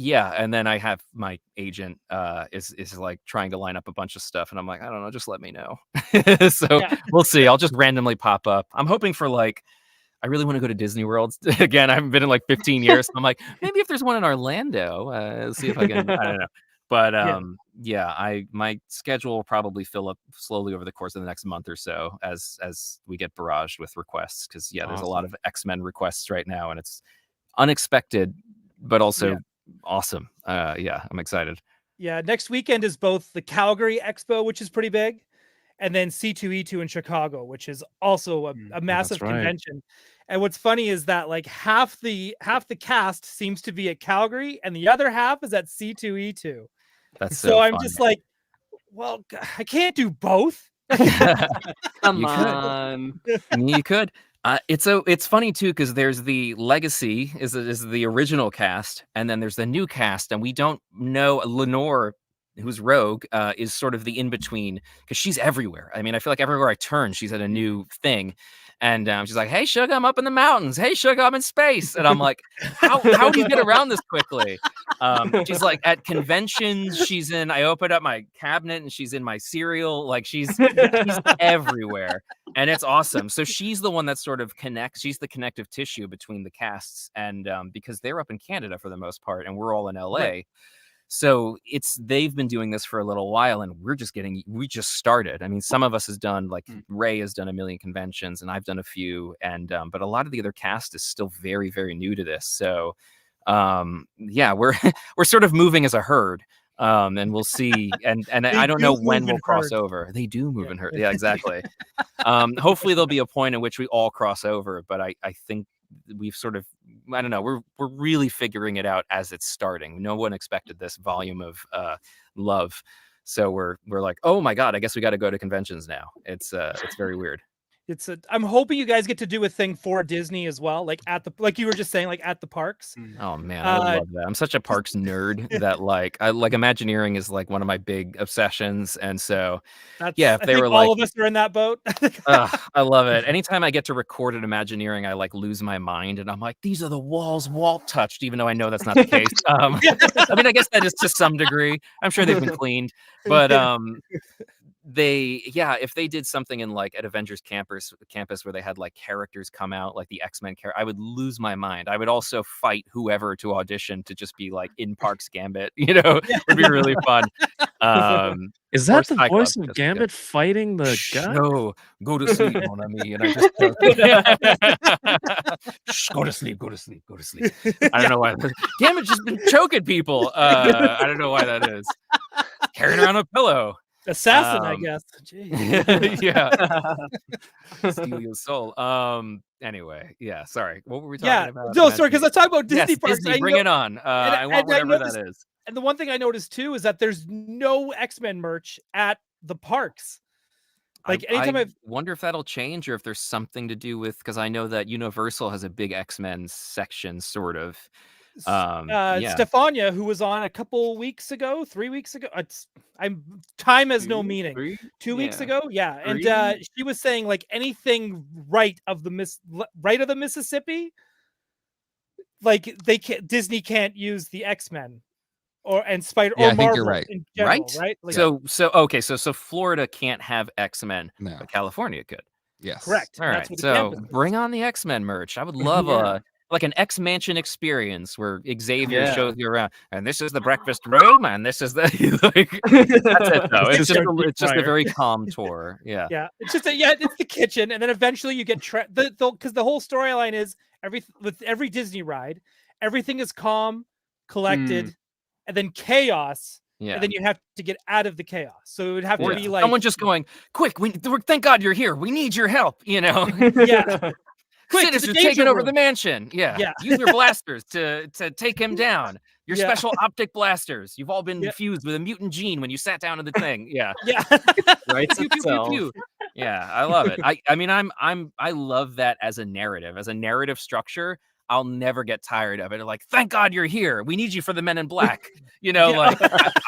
yeah. And then I have my agent is like trying to line up a bunch of stuff, and I'm like, I don't know, just let me know. So we'll see. I'll just randomly pop up. I'm hoping for like, I really want to go to Disney World again. I haven't been in like 15 years. So I'm like, maybe if there's one in Orlando, see if I can. I don't know. But my schedule will probably fill up slowly over the course of the next month or so as we get barraged with requests, because there's a lot of X-Men requests right now, and it's unexpected but also awesome. I'm excited. Next weekend is both the Calgary Expo, which is pretty big, and then C2E2 in Chicago, which is also a massive convention. And what's funny is that like half the cast seems to be at Calgary and the other half is at C2E2. That's so I'm fun. just like, well, I can't do both. Come on. You could. It's funny too, because there's the legacy is the original cast, and then there's the new cast, and we don't know Lenore, who's Rogue, is sort of the in between, because she's everywhere. I mean, I feel like everywhere I turn, she's at a new thing. And she's like, "Hey, Sugar, I'm up in the mountains. Hey, Sugar, I'm in space." And I'm like, "How do you get around this quickly?" She's like at conventions. I opened up my cabinet and she's in my cereal. Like she's everywhere, and it's awesome. So she's the one that sort of connects. She's the connective tissue between the casts, and because they're up in Canada for the most part, and we're all in LA. Right. So they've been doing this for a little while, and we just started. I mean, some of us has done, like Ray has done a million conventions, and I've done a few, and but a lot of the other cast is still very, very new to this. So we're sort of moving as a herd, and we'll see. And I don't know when we'll cross over. They do move in herd. Yeah, exactly. Hopefully there'll be a point in which we all cross over, but I think we've sort of, I don't know, we're really figuring it out as it's starting. No one expected this volume of love, so we're like, oh my god, I guess we got to go to conventions now. It's very weird. I'm hoping you guys get to do a thing for Disney as well, like you were just saying, like at the parks. Oh man, I would love that. I'm such a parks nerd that I like Imagineering is like one of my big obsessions, and so if they were all of us are in that boat. I love it. Anytime I get to record at Imagineering, I like lose my mind, and I'm like, these are the walls Walt touched, even though I know that's not the case. I mean, I guess that is to some degree. I'm sure they've been cleaned, but if they did something in like at Avengers campus where they had like characters come out, like the X-Men character, I would lose my mind. I would also fight whoever to audition to just be like in Parks Gambit, it'd be really fun. Is that the voice of Gambit fighting the guy? No, go to sleep, mon ami. And I just go to sleep. I don't know why. Gambit just been choking people. I don't know why that is. Carrying around a pillow. Assassin, I guess. Yeah. Steal your soul. Anyway, sorry. What were we talking about? No, sorry, because I talked about Disney parks. Disney, bring it on. I want whatever that is. And the one thing I noticed too is that there's no X-Men merch at the parks. Like anytime I wonder if that'll change, or if there's something to do with, because I know that Universal has a big X-Men section, sort of. Stefania, who was on a couple weeks ago, 3 weeks ago, time has no meaning. 2 weeks ago, and she was saying like anything right of the Mississippi, like Disney can't use the X-Men and Spider Yeah, or I think Marvel you're right. in general, right? Like, So Florida can't have X-Men, No. but California could. Yes. correct. All That's right, what the so campus is. bring on the X-Men merch. I would love like an X-Mansion experience where Xavier shows you around, and this is the breakfast room, and this is the like. That's it, though. It's just a very calm tour. Yeah. Yeah, it's just it's the kitchen, and then eventually you get because the whole storyline is with every Disney ride, everything is calm, collected, and then chaos. Yeah. And then you have to get out of the chaos. So it would have to be like someone just going, quick, thank God you're here. We need your help, you know. Yeah. Quick, citizens taking over the mansion. Yeah. Use your blasters to take him down. Your special optic blasters. You've all been infused with a mutant gene when you sat down in the thing. Yeah. Yeah. Right. Yeah, I love it. I mean, I love that as a narrative structure. I'll never get tired of it. Like, thank God you're here. We need you for the Men in Black. You know, like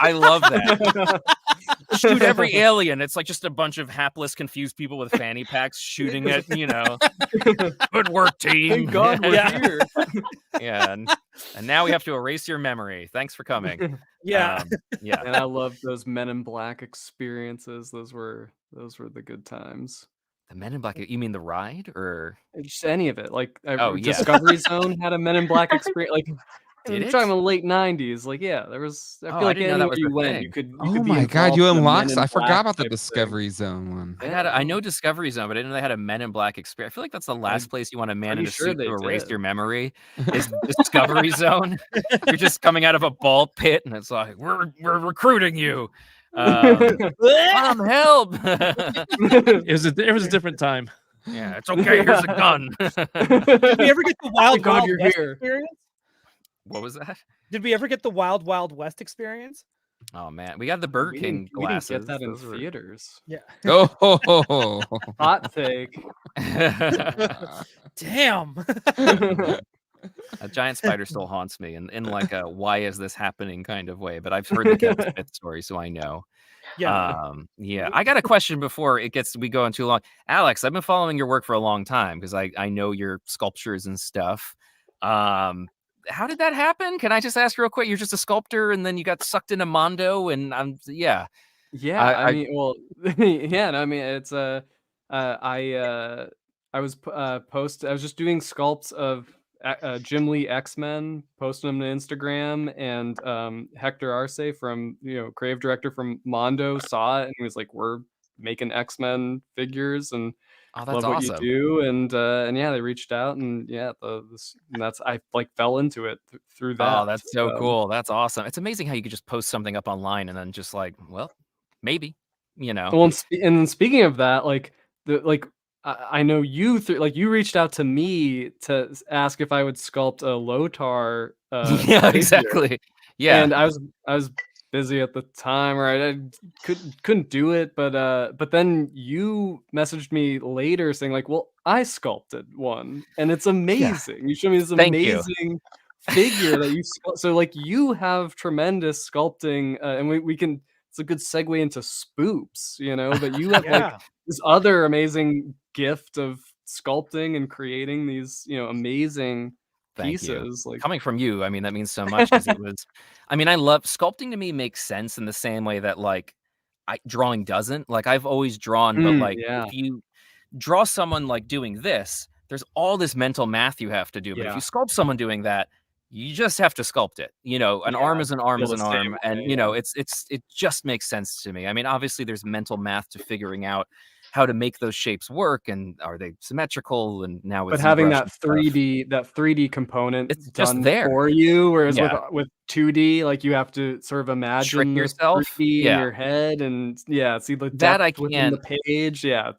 I love that. Shoot every alien. It's like just a bunch of hapless, confused people with fanny packs shooting at, you know. Good work, team. Thank God we're here. Yeah, and now we have to erase your memory. Thanks for coming. Yeah. Yeah. And I love those Men in Black experiences. Those were the good times. The Men in Black. You mean the ride or just any of it? Like, yeah. Discovery Zone had a Men in Black experience. Like, did it? Talking about late '90s. Like, yeah, there was. I feel like anywhere you went, you could. Oh my God, you unlocked! I forgot about the Discovery Zone one. I know Discovery Zone, but I didn't know they had a Men in Black experience. I feel like that's the last place you want a man in a suit to erase your memory. Is Discovery Zone? You're just coming out of a ball pit, and it's like we're recruiting you. Help! It was a different time. Yeah, it's okay. Here's a gun. Did we ever get the Wild West experience? What was that? Did we ever get the Wild West experience? Oh man, we got the Burger King glasses. We didn't get that in theaters. Yeah. Oh, hot take. Damn. A giant spider still haunts me in like a why is this happening kind of way, but I've heard the Kevin Smith story, so I know. Yeah. I got a question before we go on too long. Alex, I've been following your work for a long time because I know your sculptures and stuff. How did that happen? Can I just ask real quick? You're just a sculptor and then you got sucked into Mondo and I mean, well, yeah, no, I mean, it's I was just doing sculpts of Jim Lee X-Men, posting them to Instagram, and Hector Arce from creative director from Mondo saw it and he was like, we're making X-Men figures and love what you do, and yeah, they reached out, and yeah, that's I like fell into it through that. Oh, that's so cool. That's awesome. It's amazing how you could just post something up online and then just like, well, maybe, Well, and speaking of that, I know you you reached out to me to ask if I would sculpt a Lothar. Yeah, exactly. Yeah, and I was busy at the time, right? I couldn't do it, but then you messaged me later saying like, well, I sculpted one and it's amazing. Yeah. You showed me this amazing figure that you sculpted. So like you have tremendous sculpting, and we can. It's a good segue into Spoops, but you have like this other amazing gift of sculpting and creating these, amazing pieces. Like coming from you, I mean, that means so much because I love sculpting. To me makes sense in the same way that like drawing doesn't. Like I've always drawn, but like if you draw someone like doing this, there's all this mental math you have to do. But if you sculpt someone doing that, you just have to sculpt it. An arm is an arm is an arm, and it just makes sense to me. I mean, obviously there's mental math to figuring out how to make those shapes work, and are they symmetrical, and now but having that 3D component it's done just there for you, whereas with 2D, like you have to sort of imagine trick yourself in your head, and see the that I can't the page. I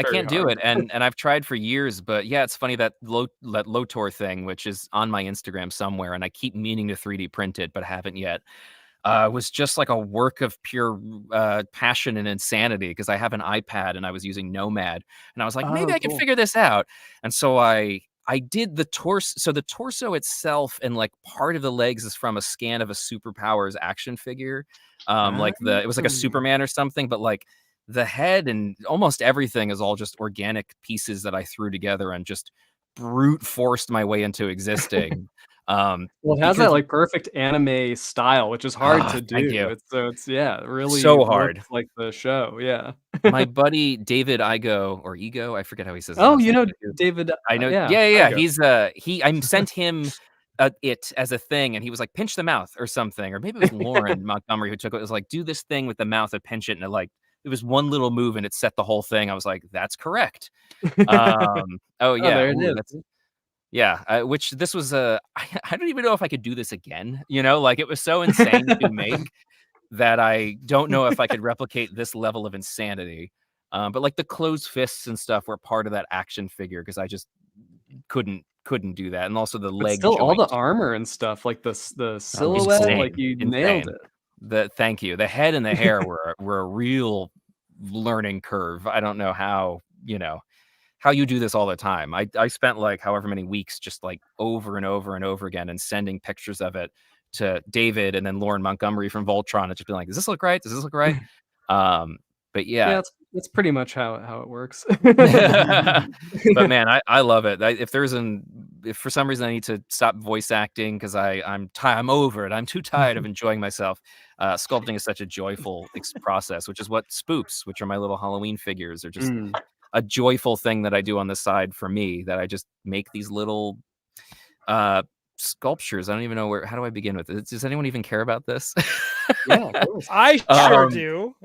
can't do it, and I've tried for years, but it's funny that Lothar thing, which is on my Instagram somewhere, and I keep meaning to 3D print it, but haven't yet. Was just like a work of pure passion and insanity because I have an iPad and I was using Nomad and I was like, maybe I can figure this out. And so I did the torso. So the torso itself and like part of the legs is from a scan of a Superpowers action figure. It was like a Superman or something, but like the head and almost everything is all just organic pieces that I threw together and just brute forced my way into existing. Well, it has that like perfect anime style, which is hard to do. It's really so hard, like the show. Yeah. My buddy David Igo or Ego, I forget how he says. Oh, you know David. I know. Yeah. Yeah. He's I sent him it as a thing, and he was like, pinch the mouth or something, or maybe it was Lauren Montgomery who took it. It was like, do this thing with the mouth and pinch it, and it was one little move and it set the whole thing. I was like, that's correct. Oh yeah, there it is. Yeah, which this was I don't even know if I could do this again. Like it was so insane to make that I don't know if I could replicate this level of insanity. But like the closed fists and stuff were part of that action figure because I just couldn't do that, and also the leg. Still, all the armor and stuff, like the silhouette, insane, like you nailed it. Thank you. The head and the hair were a real learning curve. I don't know how you do this all the time. I spent like however many weeks just like over and over and over again and sending pictures of it to David and then Lauren Montgomery from Voltron and just being like, does this look right? Does this look right? But yeah, that's pretty much how it works. But man, I love it. If for some reason I need to stop voice acting because I'm over it. I'm too tired of enjoying myself. Sculpting is such a joyful process, which is what Spoops, which are my little Halloween figures, are just a joyful thing that I do on the side for me, that I just make these little sculptures. I don't even know how do I begin with it. Does anyone even care about this? Yeah, of course. I sure do.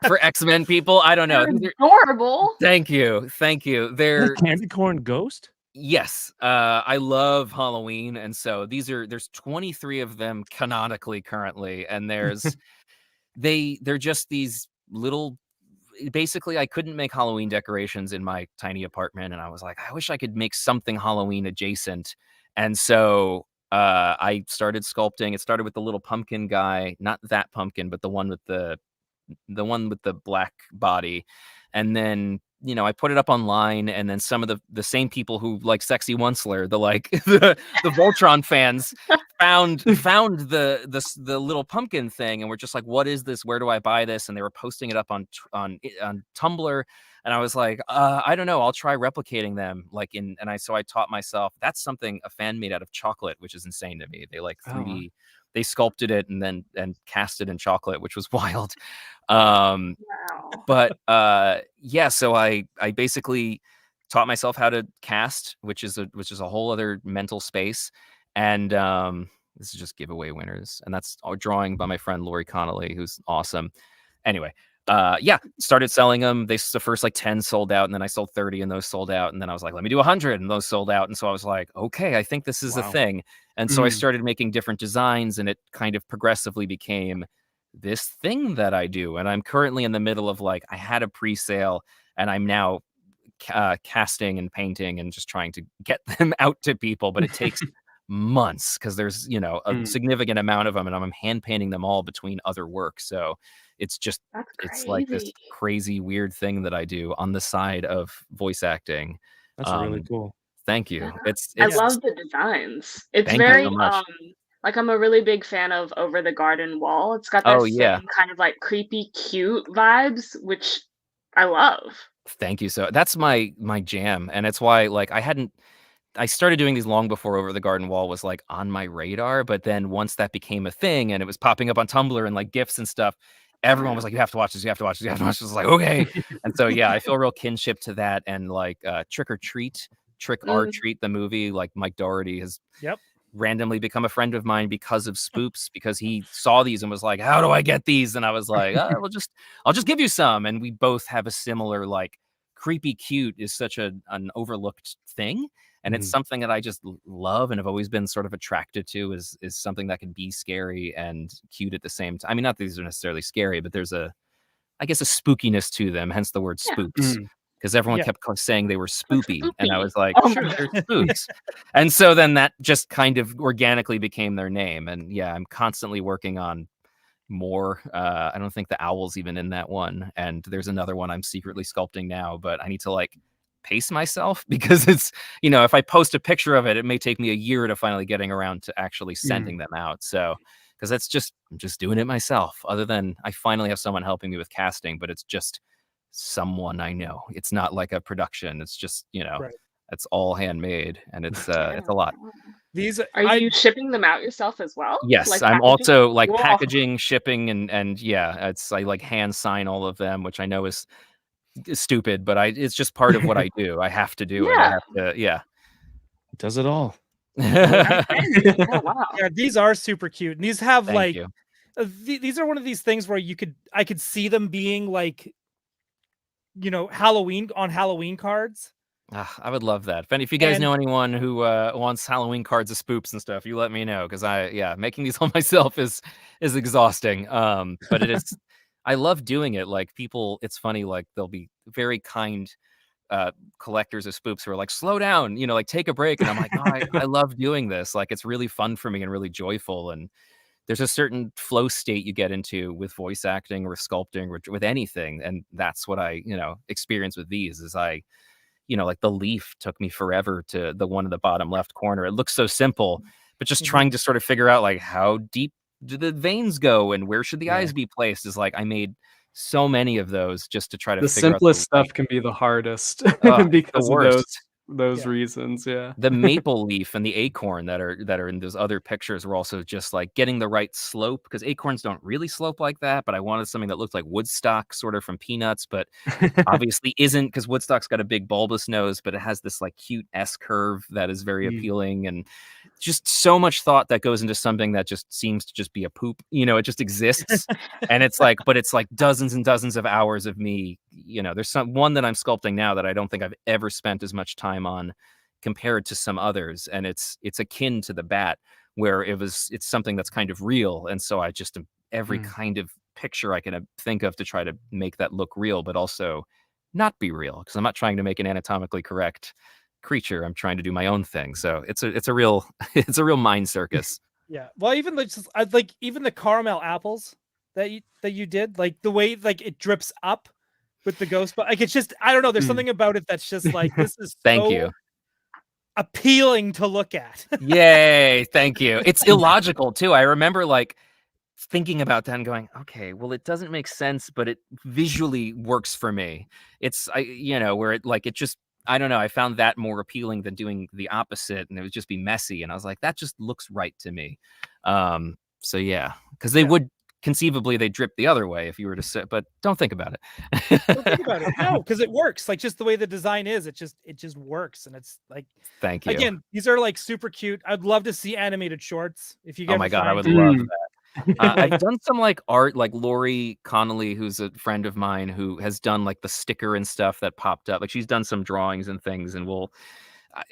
For X-Men people, I don't know. They're adorable. Thank you. They're candy corn ghost. Yes, I love Halloween, and so there's 23 of them canonically currently, and they're just these little. Basically, I couldn't make Halloween decorations in my tiny apartment, and I was like, I wish I could make something Halloween adjacent. And so I started sculpting. It started with the little pumpkin guy, not that pumpkin, but the one with the black body. And then, I put it up online, and then some of the same people who like Sexy Onceler, the Voltron fans found the little pumpkin thing, and we're just like, what is this? Where do I buy this? And they were posting it up on Tumblr, and I was like, I don't know, I'll try replicating them. So I taught myself. That's something a fan made out of chocolate, which is insane to me. They like 3D. They sculpted it and cast it in chocolate, which was wild. Wow. But so I basically taught myself how to cast, which is a whole other mental space. And this is just giveaway winners, and that's a drawing by my friend Lori Connolly, who's awesome. Anyway, started selling them. The first like 10 sold out, and then I sold 30, and those sold out. And then I was like, let me do 100, and those sold out. And so I was like, okay, I think this is a thing. And so I started making different designs, and it kind of progressively became this thing that I do. And I'm currently in the middle of I had a pre-sale, and I'm now casting and painting and just trying to get them out to people. But it takes months because there's a significant amount of them, and I'm hand painting them all between other work. So it's just it's like this crazy weird thing that I do on the side of voice acting. That's really cool. Thank you. I love the designs. It's very like I'm a really big fan of Over the Garden Wall. It's got that same kind of like creepy cute vibes, which I love. Thank you. So that's my jam, and it's why I started doing these long before Over the Garden Wall was like on my radar. But then once that became a thing and it was popping up on Tumblr and like GIFs and stuff, everyone was like, you have to watch this. You have to watch this. You have to watch this. I was like, okay. And so, I feel real kinship to that. And like Trick or Treat, the movie, like Mike Doherty has randomly become a friend of mine because of Spoops, because he saw these and was like, how do I get these? And I was like, I'll just give you some. And we both have a similar, like, creepy cute is such an overlooked thing. And it's something that I just love and have always been sort of attracted to is something that can be scary and cute at the same time. I mean, not that these are necessarily scary, but there's a spookiness to them, hence the word spooks. Because everyone kept saying they were spoopy. And I was like, sure, they're spooks. And so then that just kind of organically became their name. And I'm constantly working on more. I don't think the owl's even in that one. And there's another one I'm secretly sculpting now, but I need to pace myself because it's, if I post a picture of it, it may take me a year to finally getting around to actually sending them out. So, because I'm just doing it myself, other than I finally have someone helping me with casting, but it's just someone I know. It's not like a production. It's just, It's all handmade, and it's a lot. These are you shipping them out yourself as well? Yes, like I'm packaging? also like Whoa. packaging, shipping, and yeah, I like hand sign all of them, which I know is stupid, but it's just part of what I do. I have to do it. I have to, yeah. Does it all. Oh, wow. Yeah, these are super cute, and these have Thank like you. These are one of these things where I could see them being like, you know, Halloween cards. I would love that. If you guys know anyone who wants Halloween cards of Spoops and stuff, you let me know, because making these all myself is exhausting. But it is. I love doing it. Like people, it's funny. Like they'll be very kind collectors of Spoops who are like, slow down, you know, like take a break. And I'm like, no, I love doing this. Like it's really fun for me and really joyful. And there's a certain flow state you get into with voice acting or sculpting or with anything, and that's what I experience with these. Is like the leaf took me forever to the one in the bottom left corner. It looks so simple, but just trying to sort of figure out like how deep do the veins go and where should the eyes be placed is like I made so many of those just to try to figure out the simplest stuff can be the hardest because of those reasons. Yeah, the maple leaf and the acorn that are in those other pictures were also just like getting the right slope, because acorns don't really slope like that, but I wanted something that looked like Woodstock sort of from Peanuts, but obviously isn't, because Woodstock's got a big bulbous nose, but it has this like cute S curve that is very appealing, and just so much thought that goes into something that just seems to just be a poop, it just exists. And it's like, but it's like dozens and dozens of hours of me, there's one that I'm sculpting now that I don't think I've ever spent as much time on compared to some others, and it's akin to the bat, where it's something that's kind of real, and so I just every kind of picture I can think of to try to make that look real, but also not be real, because I'm not trying to make an anatomically correct creature. I'm trying to do my own thing, so it's a real mind circus. Yeah, well, even like even the caramel apples that you did, like the way like it drips up with the ghost, but like it's just, I don't know, there's something about it that's just like, this is thank you, appealing to look at. Yay, thank you. It's illogical too. I remember like thinking about that and going, okay, well, it doesn't make sense, but it visually works for me. It's where it like, it just, I don't know, I found that more appealing than doing the opposite, and it would just be messy, and I was like, that just looks right to me. So yeah, because they would conceivably they drip the other way if you were to sit, but don't think about it. Don't think about it. No, because it works. Like just the way the design is, it just works, and it's like, thank you. Again, these are like super cute. I'd love to see animated shorts if you get. Oh my god, I would love that. I've done some like art, like Lori Connolly, who's a friend of mine, who has done like the sticker and stuff that popped up. Like she's done some drawings and things, and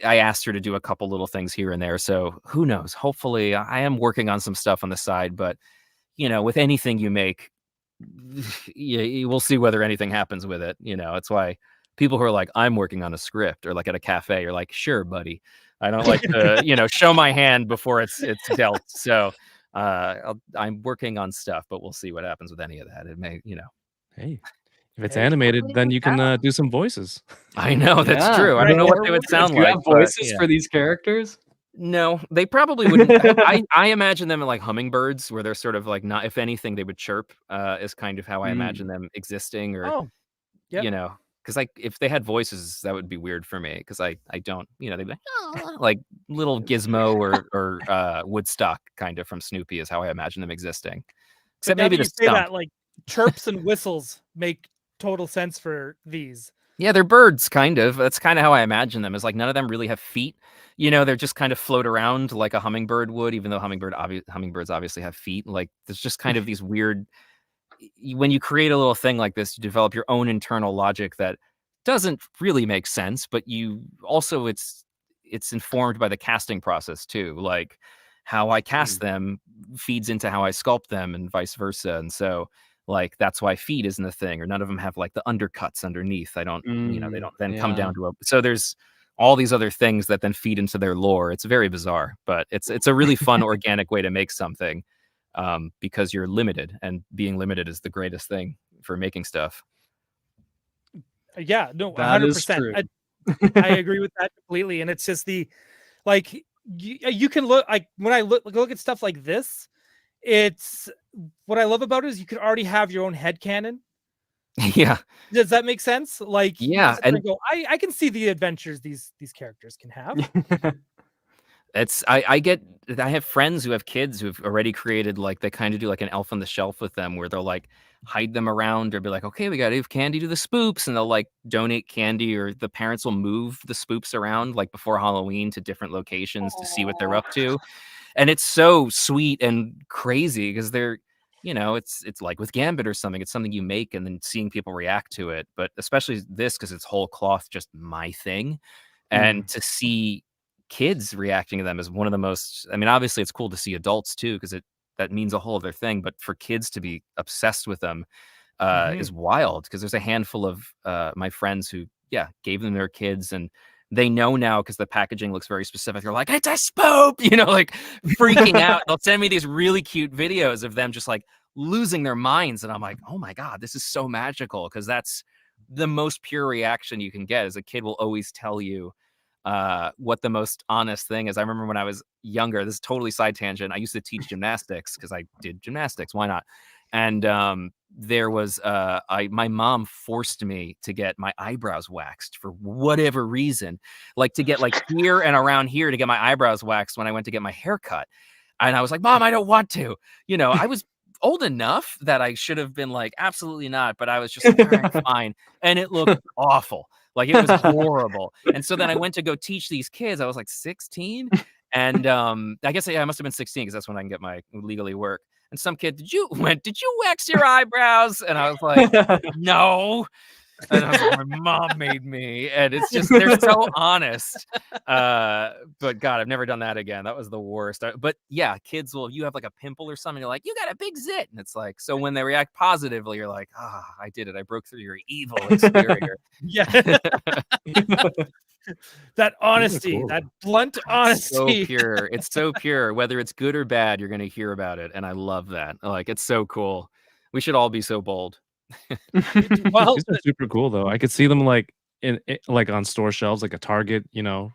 I asked her to do a couple little things here and there. So who knows? Hopefully, I am working on some stuff on the side, but with anything you make, you will see whether anything happens with it. It's why people who are like, I'm working on a script, or like at a cafe, you're like, sure, buddy. I don't like to, show my hand before it's dealt. So I'm working on stuff, but we'll see what happens with any of that. It may, Hey, if it's animated, then you can do some voices. I know, that's true. I don't know what they would sound like. Voices for these characters? No, they probably wouldn't. I imagine them like hummingbirds, where they're sort of like, not, if anything, they would chirp, is kind of how I imagine them existing, or, because like if they had voices, that would be weird for me, because I don't, they'd be like little Gizmo or Woodstock kind of from Snoopy is how I imagine them existing. Except maybe the stump. That, like chirps and whistles make total sense for these. Yeah, they're birds, kind of. That's kind of how I imagine them. Is like none of them really have feet. They're just kind of float around like a hummingbird would, even though hummingbirds obviously have feet. Like there's just kind of these weird. When you create a little thing like this, you develop your own internal logic that doesn't really make sense, but you also it's informed by the casting process too. Like how I cast them feeds into how I sculpt them, and vice versa. And so like that's why feet isn't a thing, or none of them have like the undercuts underneath. I don't, they don't then come down to so there's all these other things that then feed into their lore. It's very bizarre, but it's a really fun organic way to make something, because you're limited, and being limited is the greatest thing for making stuff. Yeah, no, 100%. I agree with that completely. And it's just like you can look, like when I look at stuff like this, it's what I love about it is you can already have your own headcanon Yeah. Does that make sense? Like, yeah, and go, I can see the adventures these characters can have. I have friends who have kids who've already created, like, they kind of do like an elf on the shelf with them where they'll like hide them around or be like, okay, we got to give candy to the spoops, and they'll like donate candy, or the parents will move the spoops around like before Halloween to different locations to see what they're up to. And it's so sweet and crazy because they're, it's like with Gambit or something. It's something you make and then seeing people react to it. But especially this, because it's whole cloth, just my thing. And to see kids reacting to them is one of the most, I mean, obviously it's cool to see adults too, because that means a whole other thing. But for kids to be obsessed with them is wild, because there's a handful of my friends who, gave them their kids, and they know now because the packaging looks very specific. They're like, it's a spoop, like freaking out. They'll send me these really cute videos of them just like losing their minds. And I'm like, oh my God, this is so magical, because that's the most pure reaction you can get. As a kid will always tell you what the most honest thing is. I remember when I was younger, this is totally side tangent, I used to teach gymnastics because I did gymnastics. Why not? And there was my mom forced me to get my eyebrows waxed for whatever reason, like to get like here and around here to get my eyebrows waxed when I went to get my hair cut. And I was like, Mom, I don't want to. I was old enough that I should have been like, absolutely not. But I was just like, all right, fine. And it looked awful. Like, it was horrible. And so then I went to go teach these kids. I was like 16. And I guess I must have been 16 because that's when I can get my legally work. And some kid, did you wax your eyebrows? And I was like, no. And I was like, my mom made me. And it's just, they're so honest. But God, I've never done that again. That was the worst. But yeah, kids will, you have like a pimple or something, you're like, you got a big zit. And it's like, so when they react positively, you're like, I did it. I broke through your evil exterior. Yeah. That honesty, cool. That blunt honesty. So pure. It's so pure. Whether it's good or bad, you're going to hear about it. And I love that. Like, it's so cool. We should all be so bold. Well, these are super cool though. I could see them like like on store shelves, like a Target,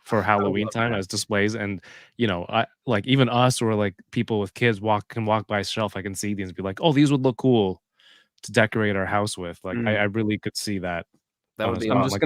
for Halloween time as displays. And I like, even us or like people with kids can walk by a shelf. I can see these and be like, oh, these would look cool to decorate our house with. Like, I really could see that. That would be. I'm just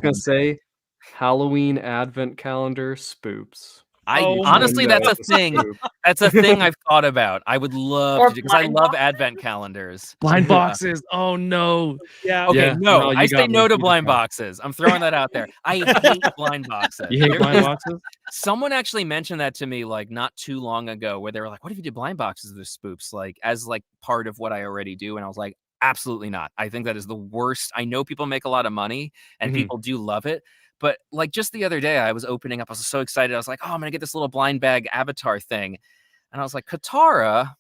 gonna say Halloween advent calendar spoops. Honestly, that's a thing. That's a thing I've thought about. I would love to do, because I love advent calendars. Blind boxes. Oh no. Yeah. Okay. Yeah. No, I say no to blind boxes. I'm throwing that out there. I hate blind boxes. You hate blind boxes? Someone actually mentioned that to me like not too long ago, where they were like, "What if you did blind boxes of the spoops, like as like part of what I already do?" And I was like, absolutely not. I think that is the worst. I know people make a lot of money and people do love it. But like just the other day, I was opening up. I was so excited. I was like, oh, I'm going to get this little blind bag avatar thing. And I was like, Katara?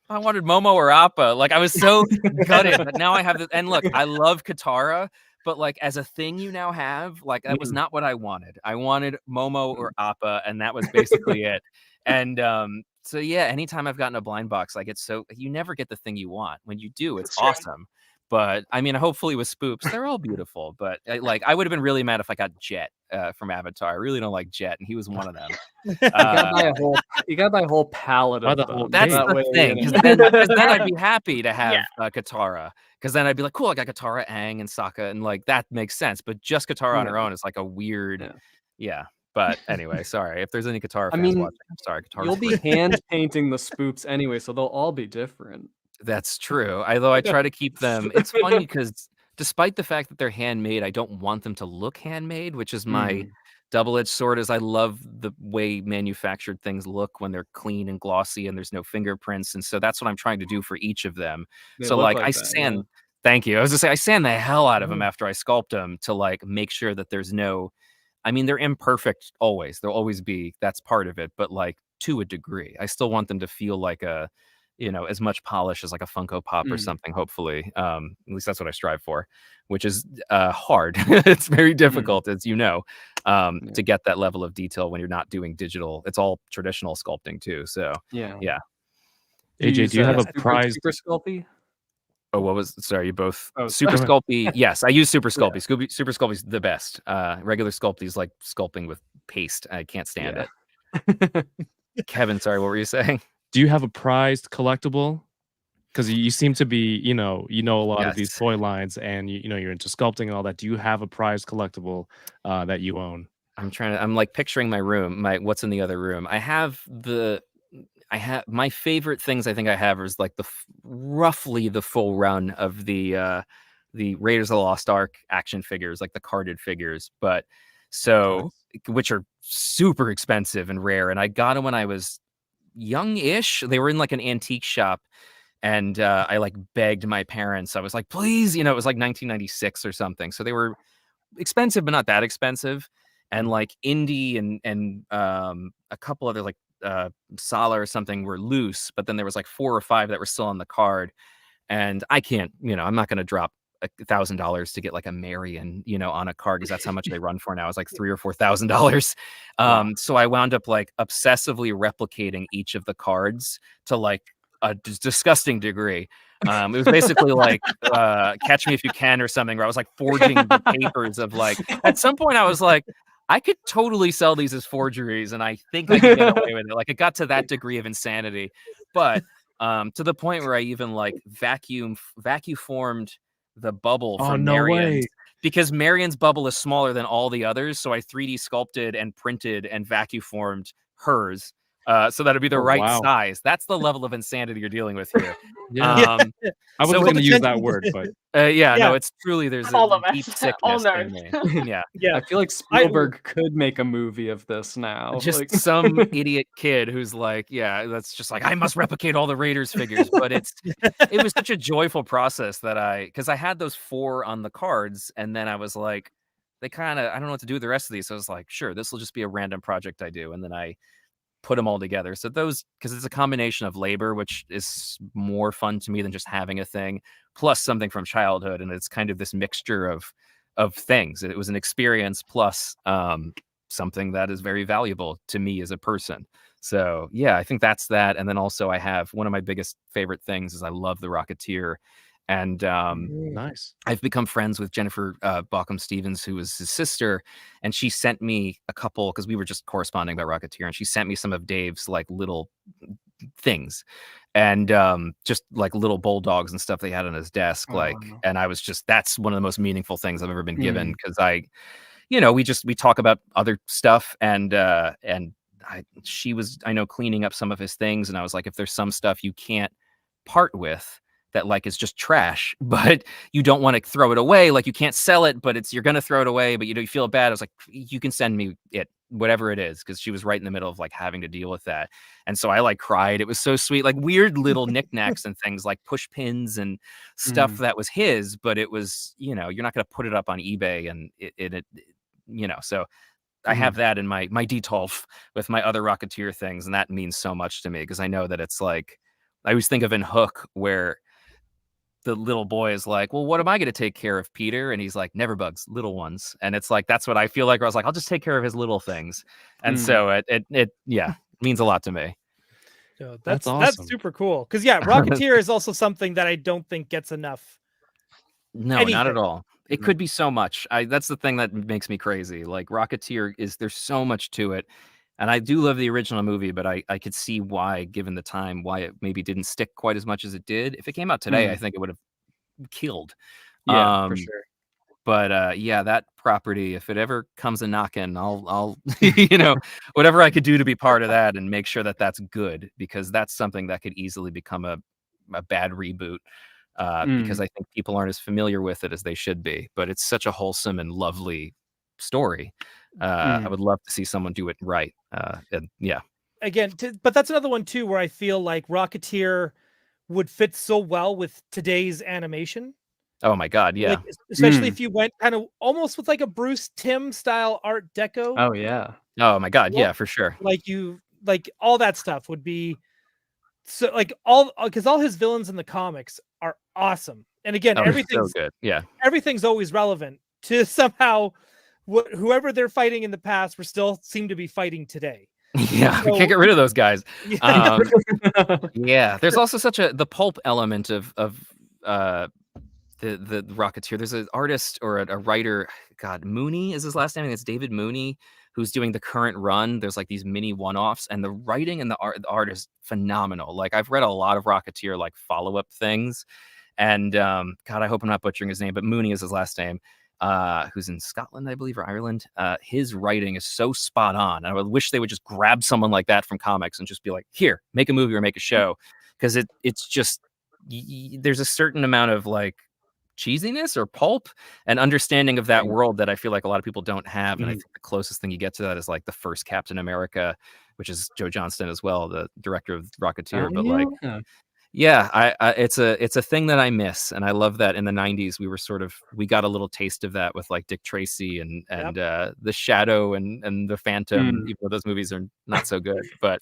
I wanted Momo or Appa. Like, I was so gutted. But now I have this. And look, I love Katara. But like as a thing you now have, like that was not what I wanted. I wanted Momo or Appa. And that was basically it. And so, yeah, anytime I've gotten a blind box, like you never get the thing you want. When you do, it's awesome. But I mean, hopefully with Spoops, they're all beautiful. But I would have been really mad if I got Jet from Avatar. I really don't like Jet, and he was one of them. You gotta buy a whole palette of them. That's the thing. Because then I'd be happy to have Katara. Because then I'd be like, cool, I got Katara, Aang, and Sokka, and like that makes sense. But just Katara on her own is like a weird, But anyway, sorry if there's any Katara fans watching. I'm sorry, Katara. You'll be hand painting the Spoops anyway, so they'll all be different. That's true. Although I try to keep them. It's funny because despite the fact that they're handmade, I don't want them to look handmade, which is my double-edged sword. Is I love the way manufactured things look when they're clean and glossy and there's no fingerprints. And so that's what I'm trying to do for each of them. So like I sand. Thank you. I was gonna say I sand the hell out of them after I sculpt them to like make sure that there's no. I mean, they're imperfect always. There'll always be. That's part of it. But like to a degree, I still want them to feel like a. As much polish as like a Funko Pop or something, hopefully. At least that's what I strive for, which is hard. It's very difficult, as you know, to get that level of detail when you're not doing digital. It's all traditional sculpting too. So yeah. AJ, do you have a prize? Super Sculpey? Oh, what was? Sorry, you both. Super Sculpey. Yes, I use Super Sculpey. Super Sculpey's the best. Regular Sculpey's like sculpting with paste. I can't stand it. Kevin, sorry, what were you saying? Do you have a prized collectible? because you seem to be, you know a lot of these Yes. toy lines, and you're into sculpting and all that. Do you have a prized collectible that you own? I'm like picturing my room, what's in the other room. I have my favorite things I think I have is like roughly the full run of the Raiders of the Lost Ark action figures, like the carded figures, but which are super expensive and rare. And I got them when I was young-ish. They were in like an antique shop, and I like begged my parents. I was like, please, it was like 1996 or something. So they were expensive, but not that expensive. And like Indy and a couple other like Sala or something were loose, but then there was like 4 or 5 that were still on the card. And I can't, I'm not going to drop $1,000 to get like a Marion, on a card, because that's how much they run for now. It's like $3,000 or $4,000. So I wound up like obsessively replicating each of the cards to like a disgusting degree. It was basically like Catch Me If You Can or something, where I was like forging the papers of like, at some point I was like, I could totally sell these as forgeries, and I think I could get away with it. Like, it got to that degree of insanity, but to the point where I even like vacuum formed the bubble from Marion's, because Marion's bubble is smaller than all the others. So I 3D sculpted and printed and vacuum formed hers. So that'd be the right size. That's the level of insanity you're dealing with here. I wasn't going to use that word, but no, it's truly, there's a deep sickness in me. I feel like Spielberg could make a movie of this now. Just like... some idiot kid who's like, that's just like, I must replicate all the Raiders figures. But it was such a joyful process because I had those 4 on the cards, and then I was like, I don't know what to do with the rest of these. So I was like, sure, this will just be a random project I do. And then I put them all together. So those, because it's a combination of labor, which is more fun to me than just having a thing, plus something from childhood, and it's kind of this mixture of things. It was an experience plus something that is very valuable to me as a person. So I think that's that. And then also I have one of my biggest favorite things is I love the Rocketeer. And nice. I've become friends with Jennifer Bauckham Stevens, who was his sister, and she sent me a couple, because we were just corresponding about Rocketeer, and she sent me some of Dave's like little things, and just like little bulldogs and stuff they had on his desk, and I was just, that's one of the most meaningful things I've ever been given, because we talk about other stuff, and she was, I know, cleaning up some of his things, and I was like, if there's some stuff you can't part with, that like is just trash, but you don't want to throw it away, like you can't sell it, but you're gonna throw it away, but you feel bad. I was like, you can send me it, whatever it is, because she was right in the middle of like having to deal with that. And so I like cried. It was so sweet, like weird little knickknacks and things like push pins and stuff that was his, but it was, you're not gonna put it up on eBay and it so I have that in my D12 with my other Rocketeer things, and that means so much to me, because I know that it's like, I always think of in Hook, where the little boy is like, well, what am I going to take care of, Peter? And he's like, never bugs, little ones. And it's like, that's what I feel like. Where I was like, I'll just take care of his little things. And so it means a lot to me. So that's awesome. That's super cool. Because Rocketeer is also something that I don't think gets enough. No, not at all. It could be so much. That's the thing that makes me crazy. Like Rocketeer there's so much to it. And I do love the original movie, but I could see why, given the time, why it maybe didn't stick quite as much as it did. If it came out today, I think it would have killed. Yeah, for sure. But that property, if it ever comes a knocking, I'll whatever I could do to be part of that and make sure that that's good, because that's something that could easily become a bad reboot. Because I think people aren't as familiar with it as they should be. But it's such a wholesome and lovely story. I would love to see someone do it right. Again, but that's another one too, where I feel like Rocketeer would fit so well with today's animation. Oh my God, yeah. Like, especially if you went kind of almost with like a Bruce Timm style Art Deco. Oh yeah. Oh my God, yeah, for sure. Like all that stuff would be so like because all his villains in the comics are awesome. And again, everything's so good. Yeah. Everything's always relevant to somehow whoever they're fighting in the past, we still seem to be fighting today. Yeah, we can't get rid of those guys. Yeah, there's also such the pulp element of the Rocketeer. There's an artist or a writer, God, Mooney is his last name. I think it's David Mooney, who's doing the current run. There's like these mini one-offs, and the writing and the art is phenomenal. Like I've read a lot of Rocketeer like follow-up things, and God, I hope I'm not butchering his name, but Mooney is his last name. Who's in Scotland, I believe, or Ireland. His writing is so spot on. I would wish they would just grab someone like that from comics and just be like, here, make a movie or make a show, because it's just there's a certain amount of like cheesiness or pulp and understanding of that world that I feel like a lot of people don't have. And I think the closest thing you get to that is like the first Captain America, which is Joe Johnston as well, the director of Rocketeer. But like, yeah, it's a thing that I miss, and I love that in the 90s we got a little taste of that with like Dick Tracy and the Shadow and the Phantom, even though those movies are not so good. But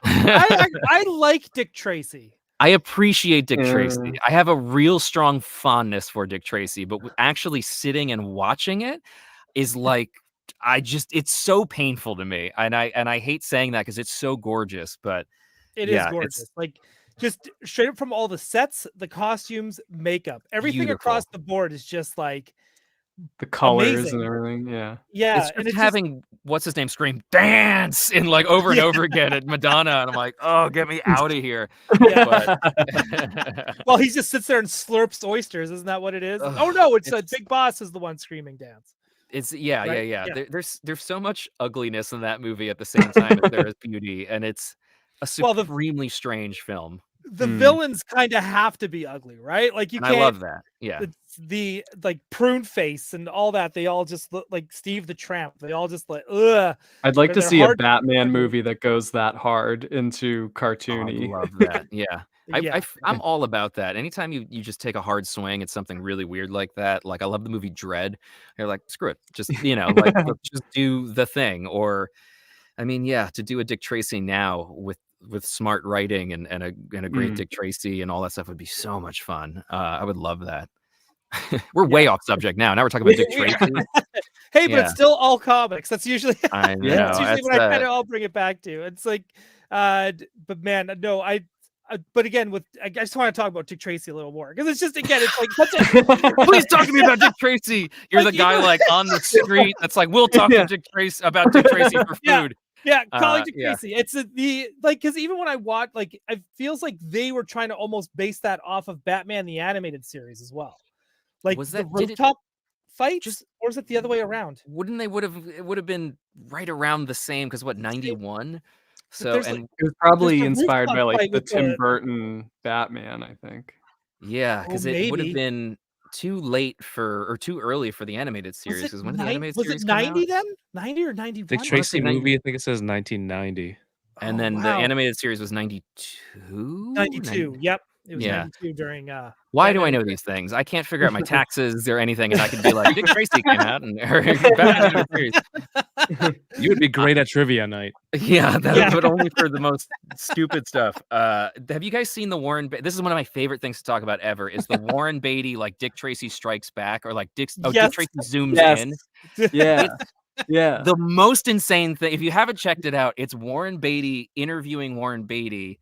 I like Dick Tracy. I appreciate Dick Tracy. I have a real strong fondness for Dick Tracy, but actually sitting and watching it is like, it's so painful to me. And I hate saying that because it's so gorgeous, but it is gorgeous. Like just straight up from all the sets, the costumes, makeup, everything beautiful. Across the board is just like the colors amazing. And everything. Yeah. Yeah. And it's having what's his name scream dance in like over and over again at Madonna. And I'm like, oh, get me out of here. Yeah. Well, he just sits there and slurps oysters. Isn't that what it is? Oh no, it's Big Boss is the one screaming dance. It's yeah. There's so much ugliness in that movie at the same time as there is beauty. And it's a supremely strange film. The villains kind of have to be ugly, right? Like you can't. I love that. Yeah. The like prune face and all that. They all just look like Steve the Tramp. They all just like ugh. I'd like to see a Batman movie that goes that hard into cartoony. I love that. Yeah. I'm all about that. Anytime you just take a hard swing at something really weird like that. Like I love the movie Dread. You're like, screw it. Just like just do the thing. Or I mean, yeah, to do a Dick Tracy now with smart writing and a great Dick Tracy and all that stuff would be so much fun. I would love that. We're way off subject now. Now we're talking about Dick Tracy. Hey, but it's still all comics. That's usually I know. That's usually what I kind of all bring it back to. It's like, but man, no, but again, I just want to talk about Dick Tracy a little more because it's just again, it's like such a please talk to me about Dick Tracy. You're like, the guy like on the street that's like, we'll talk to Dick Tracy about Dick Tracy for food. Yeah, calling Dick Tracy. It's because even when I watch, like, it feels like they were trying to almost base that off of Batman the Animated Series as well. Like, was that rooftop fights, or is it the other way around? Wouldn't they it would have been right around the same? Because what 91? So and it was probably inspired by like the Tim Burton Batman, I think. Yeah, because it would have been too late or too early for the animated series. Because when did the animated series come out? Was it 90 then? 90 or 91? Dick Tracy movie, I think it says 1990. And then the animated series was 92? 92, yep. It was 92 during why do I know these things? I can't figure out my taxes or anything, and I could be like, Dick Tracy came out and you would be great at trivia night. Yeah, but only for the most stupid stuff. Have you guys seen the Warren this is one of my favorite things to talk about ever, is the Warren Beatty like Dick Tracy Strikes Back, or like Dick Tracy zooms in. Yeah. Yeah. The most insane thing, if you haven't checked it out, it's Warren Beatty interviewing Warren Beatty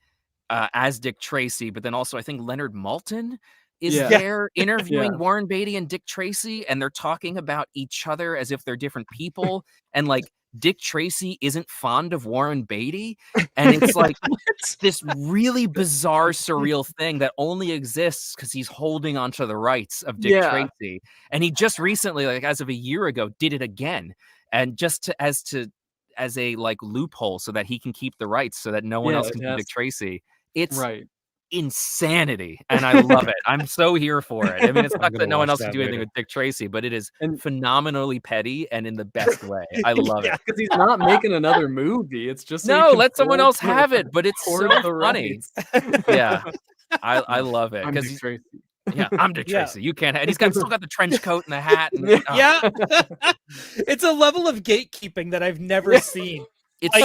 as Dick Tracy, but then also I think Leonard Maltin is there interviewing Warren Beatty and Dick Tracy, and they're talking about each other as if they're different people, and like Dick Tracy isn't fond of Warren Beatty, and it's like this really bizarre, surreal thing that only exists because he's holding onto the rights of Dick Tracy, and he just recently, like as of a year ago, did it again, and just as a like loophole so that he can keep the rights, so that no one else can do Dick Tracy. It's insanity, and I love it. I'm so here for it. I mean, it's not that no one else can do anything with Dick Tracy, but it is phenomenally petty and in the best way. I love it because he's not making another movie. It's just let someone else have it, but it's so funny. Yeah, I love it because I'm Dick Tracy. You can't. And he's still got the trench coat and the hat. And, it's a level of gatekeeping that I've never seen. It's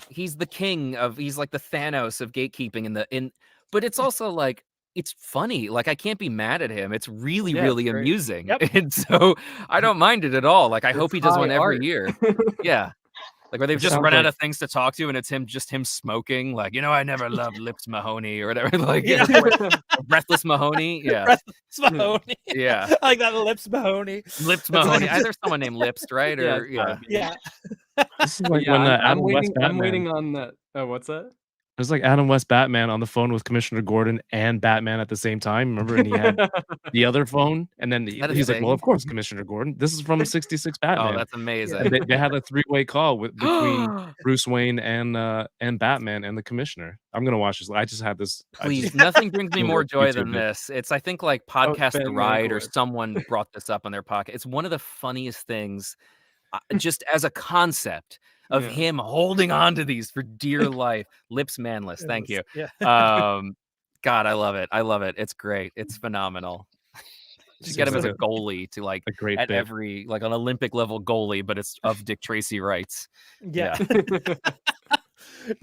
he's the king of. He's like the Thanos of gatekeeping but it's also like it's funny. Like I can't be mad at him. It's really amusing, and so I don't mind it at all. Like I hope he does one every year. Yeah. Like where they've just run out of things to talk to, and it's him smoking. Like, I never loved Lips Mahoney or whatever. Like, Breathless Mahoney. Yeah, Breathless Mahoney. Yeah, I like that. Lips Mahoney. Lips Mahoney. There's someone named Lips, right? Or yeah. This is like when I'm Adam West waiting. Batman. I'm waiting on that. Oh, what's that? It was like Adam West Batman on the phone with Commissioner Gordon and Batman at the same time. Remember? And he had the other phone. And then he's like, well, of course, Commissioner Gordon. This is from 66 Batman. Oh, that's amazing. They had a 3-way call between Bruce Wayne and Batman and the Commissioner. I'm going to watch this. I just had this. Please, nothing brings me more joy than this. It's, I think, like Podcast The Ride or someone brought this up on their podcast. It's one of the funniest things, just as a concept, of him holding on to these for dear life. Lips manless. Thank you. Yeah. God, I love it. I love it. It's great. It's phenomenal. Just get him as a goalie to like a great at bit. every like an Olympic level goalie, but it's of Dick Tracy rights. Yeah.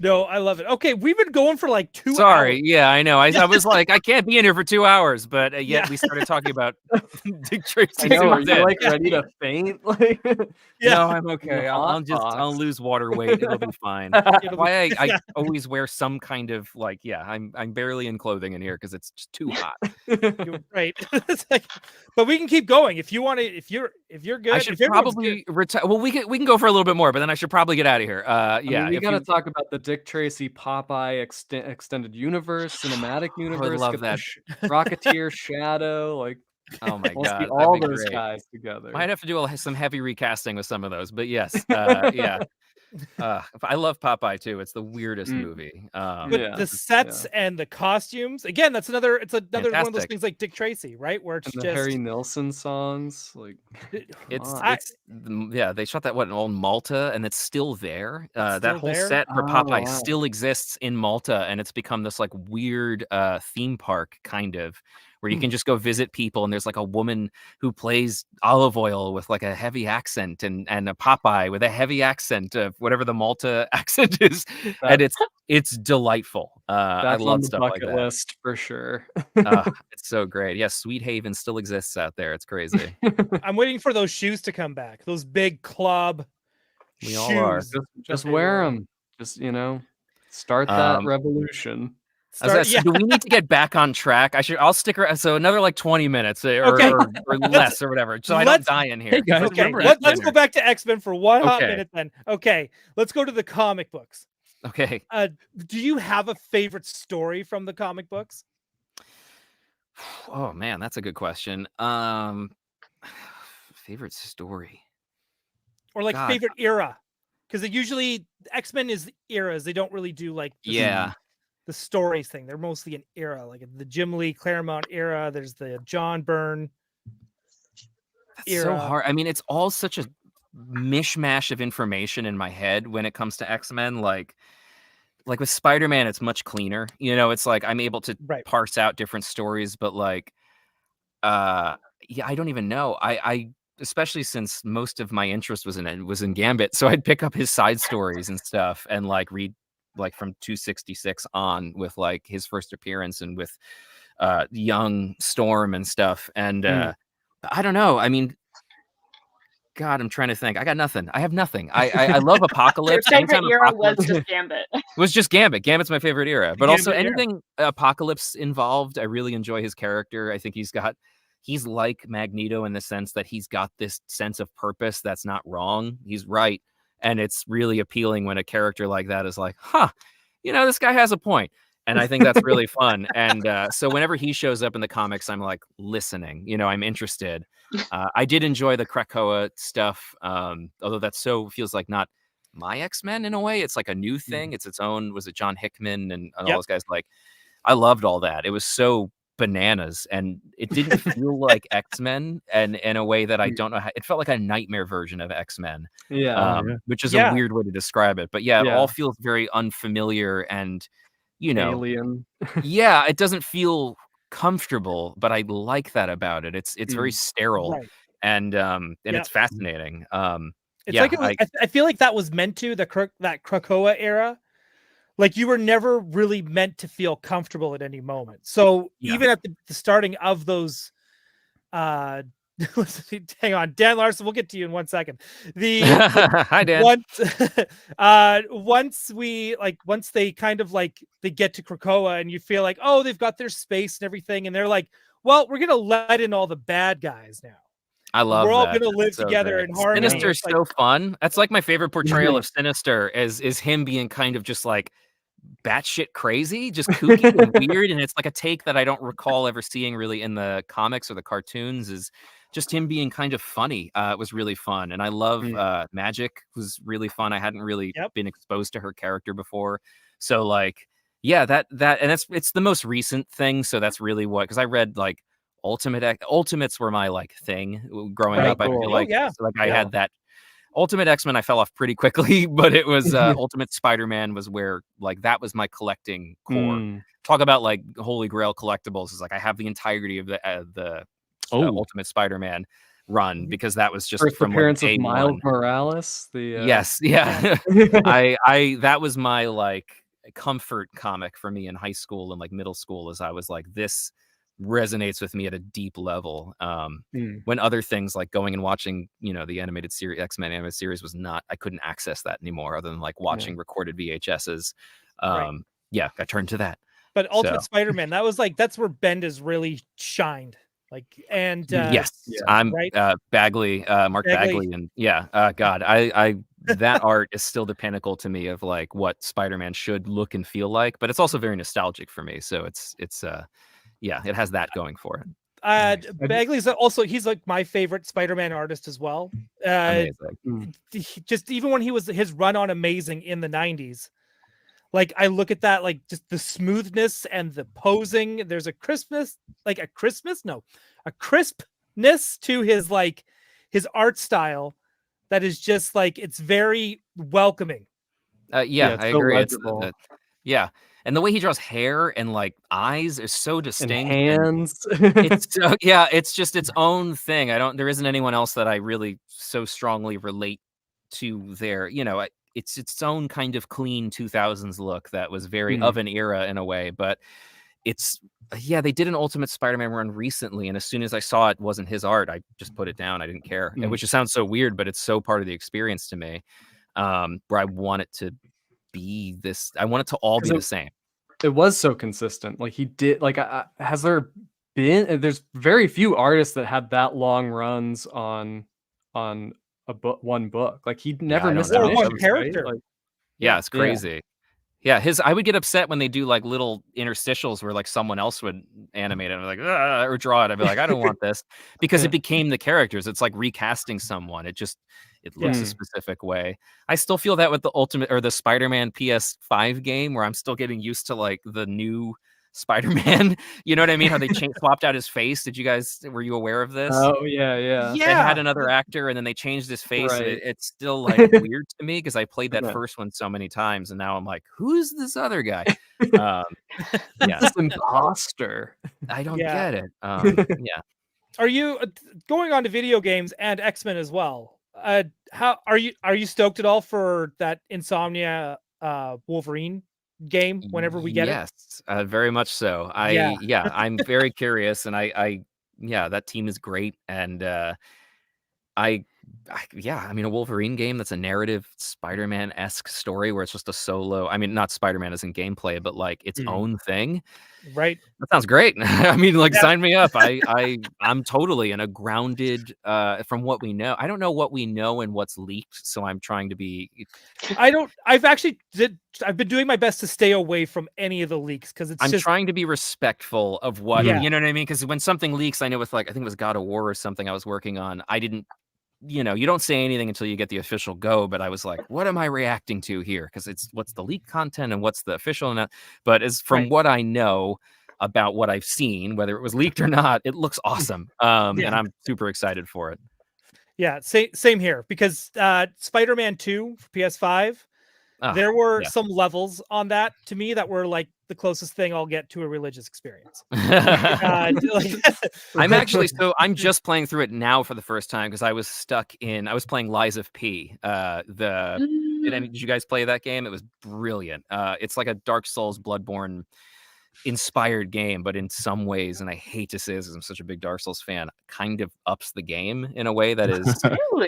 No, I love it. Okay, we've been going for like 2 hours. Sorry, yeah, I know. I was like, I can't be in here for 2 hours, but yet we started talking about Dick Tracy. Are you like ready to faint? Like, no, I'm okay. I'll lose water weight. It'll be fine. Why I always wear some kind of like, I'm barely in clothing in here because it's just too hot. You're right. But we can keep going if you want to. If you're good, I should probably retire. Well, we can go for a little bit more, but then I should probably get out of here. We gotta talk about the Dick Tracy Popeye extended universe, cinematic universe. I love that. Rocketeer Shadow, like, oh my god, all those guys together. Might have to do some heavy recasting with some of those, but yes, yeah. I love Popeye too. It's the weirdest movie. But the sets and the costumes, again, it's another fantastic. One of those things like Dick Tracy, right? Where it's and just the Harry Nilsson songs, like they shot that on Malta, and it's still there. That whole set for Popeye still exists in Malta, and it's become this like weird theme park kind of, where you can just go visit people, and there's like a woman who plays Olive Oil with like a heavy accent, and a Popeye with a heavy accent of whatever the Malta accent is, and it's delightful. I love stuff like that. List for sure. It's so great. Yeah, Sweet Haven still exists out there. It's crazy. I'm waiting for those shoes to come back. Those big club we shoes. all are. Just wear them. Just start that revolution. Do we need to get back on track? I'll stick around. So another like 20 minutes or less or whatever. So I don't die in here. Hey guys, let's go back to X-Men for one hot minute then. Okay, let's go to the comic books. Okay. Do you have a favorite story from the comic books? Oh man, that's a good question. Favorite story. Or like favorite era. Because usually X-Men is eras. They don't really do like the stories thing. They're mostly an era, like the Jim Lee Claremont era. There's the John Byrne era. So hard. I mean, it's all such a mishmash of information in my head when it comes to X-Men. Like with Spider-Man, it's much cleaner. It's like I'm able to parse out different stories, but like, I don't even know. I especially since most of my interest was in Gambit, so I'd pick up his side stories and stuff and like read like from 266 on with like his first appearance and with young Storm and stuff. And I don't know. I mean, God, I'm trying to think. I got nothing. I have nothing. I love Apocalypse. Your favorite era was just Gambit. Was just Gambit. Gambit's my favorite era. But also anything Apocalypse involved, I really enjoy his character. I think he's like Magneto in the sense that he's got this sense of purpose that's not wrong. He's right. And it's really appealing when a character like that is like, this guy has a point. And I think that's really fun. And so whenever he shows up in the comics, I'm like listening, I'm interested. I did enjoy the Krakoa stuff, although that feels like not my X-Men in a way. It's like a new thing. It's its own. Was it John Hickman and all those guys? Like, I loved all that. It was so bananas, and it didn't feel like X-Men, and in a way that I don't know how. It felt like a nightmare version of X-Men, which is a weird way to describe it. But it all feels very unfamiliar and alien. It doesn't feel comfortable, but I like that about it. It's very sterile, and it's fascinating. I feel like that was meant to that Krakoa era. Like you were never really meant to feel comfortable at any moment. So even at the starting of those hang on, Dan Larson, we'll get to you in 1 second. Hi, Dan. Once they kind of like they get to Krakoa and you feel like, oh, they've got their space and everything, and they're like, well, we're gonna let in all the bad guys now. I love we're all that. gonna live together in harmony. Sinister's so fun. That's like my favorite portrayal of Sinister is him being kind of just like batshit crazy, just kooky and weird, and it's like a take that I don't recall ever seeing really in the comics or the cartoons. Is just him being kind of funny. It was really fun, and I love Magic was really fun. I hadn't really been exposed to her character before, so like that and it's the most recent thing. So that's really what, because I read like Ultimates were my like thing growing up. Cool. I feel like I had that. Ultimate X-Men I fell off pretty quickly, but it was Ultimate Spider-Man was where like that was my collecting core. Talk about like holy grail collectibles is like I have the entirety of the Ultimate Spider-Man run, because that was just first from appearance like, of Miles Morales. Yes, yeah. I that was my like comfort comic for me in high school and like middle school, as I was like, this resonates with me at a deep level. When other things like going and watching, the animated series, X-Men animated series was not, I couldn't access that anymore other than like watching recorded VHSs. I turned to that. But Ultimate Spider-Man, that's where Bendis really shined. Like, and I'm Bagley, Mark Bagley, and God, I that art is still the pinnacle to me of like what Spider-Man should look and feel like, but it's also very nostalgic for me. So it's it has that going for it. Bagley's also, he's like my favorite Spider-Man artist as well. Just even when he was his run on Amazing in the 90s, like I look at that, like just the smoothness and the posing. There's a crispness to his like his art style that is just like, it's very welcoming. I agree. And the way he draws hair and like eyes is so distinct. And hands. It's just its own thing. There isn't anyone else that I really so strongly relate to there. It's its own kind of clean 2000s look that was very of an era in a way. But they did an Ultimate Spider-Man run recently. And as soon as I saw it wasn't his art, I just put it down. I didn't care, which just sounds so weird, but it's so part of the experience to me, where I want it to be this. I want it to all be the same. It was so consistent. Like he did, like, has there been, there's very few artists that had that long runs on a book, one book. Like he never missed one character. Right? Like, it's crazy. Yeah, I would get upset when they do like little interstitials where like someone else would animate it and like or draw it. I'd be like, I don't want this, because it became the characters. It's like recasting someone. It looks a specific way. I still feel that with the Ultimate or the Spider-Man PS5 game, where I'm still getting used to like the new Spider-Man. You know what I mean? How they swapped out his face. Were you aware of this? Oh yeah. They had another actor and then they changed his face. Right. It's still like weird to me because I played that first one so many times, and now I'm like, who's this other guy? This imposter. I don't get it. Are you going on to video games and X-Men as well? How are you stoked at all for that Insomnia Wolverine game whenever we get it? Yes, very much so. I'm very curious, and I that team is great, and I mean, a Wolverine game that's a narrative Spider-Man-esque story where it's just a solo. I mean, not Spider-Man as in gameplay, but like its own thing. Right. That sounds great. I mean, like, sign me up. I'm totally in a grounded from what we know. I don't know what we know and what's leaked, so I'm trying to be. I've been doing my best to stay away from any of the leaks because I'm trying to be respectful of what you know what I mean. Because when something leaks, I know with like I think it was God of War or something I was working on. I didn't. You don't say anything until you get the official go, but I was like, what am I reacting to here? Because it's what's the leaked content and what's the official. But as from what I know about what I've seen, whether it was leaked or not, it looks awesome. And I'm super excited for it. Yeah, same here, because Spider-Man 2 for PS5, there were some levels on that to me that were like the closest thing I'll get to a religious experience. I'm just playing through it now for the first time because I was playing Lies of P. Did you guys play that game? It was brilliant. It's like a Dark Souls Bloodborne inspired game, but in some ways, and I hate to say this because I'm such a big Dark Souls fan, kind of ups the game in a way that is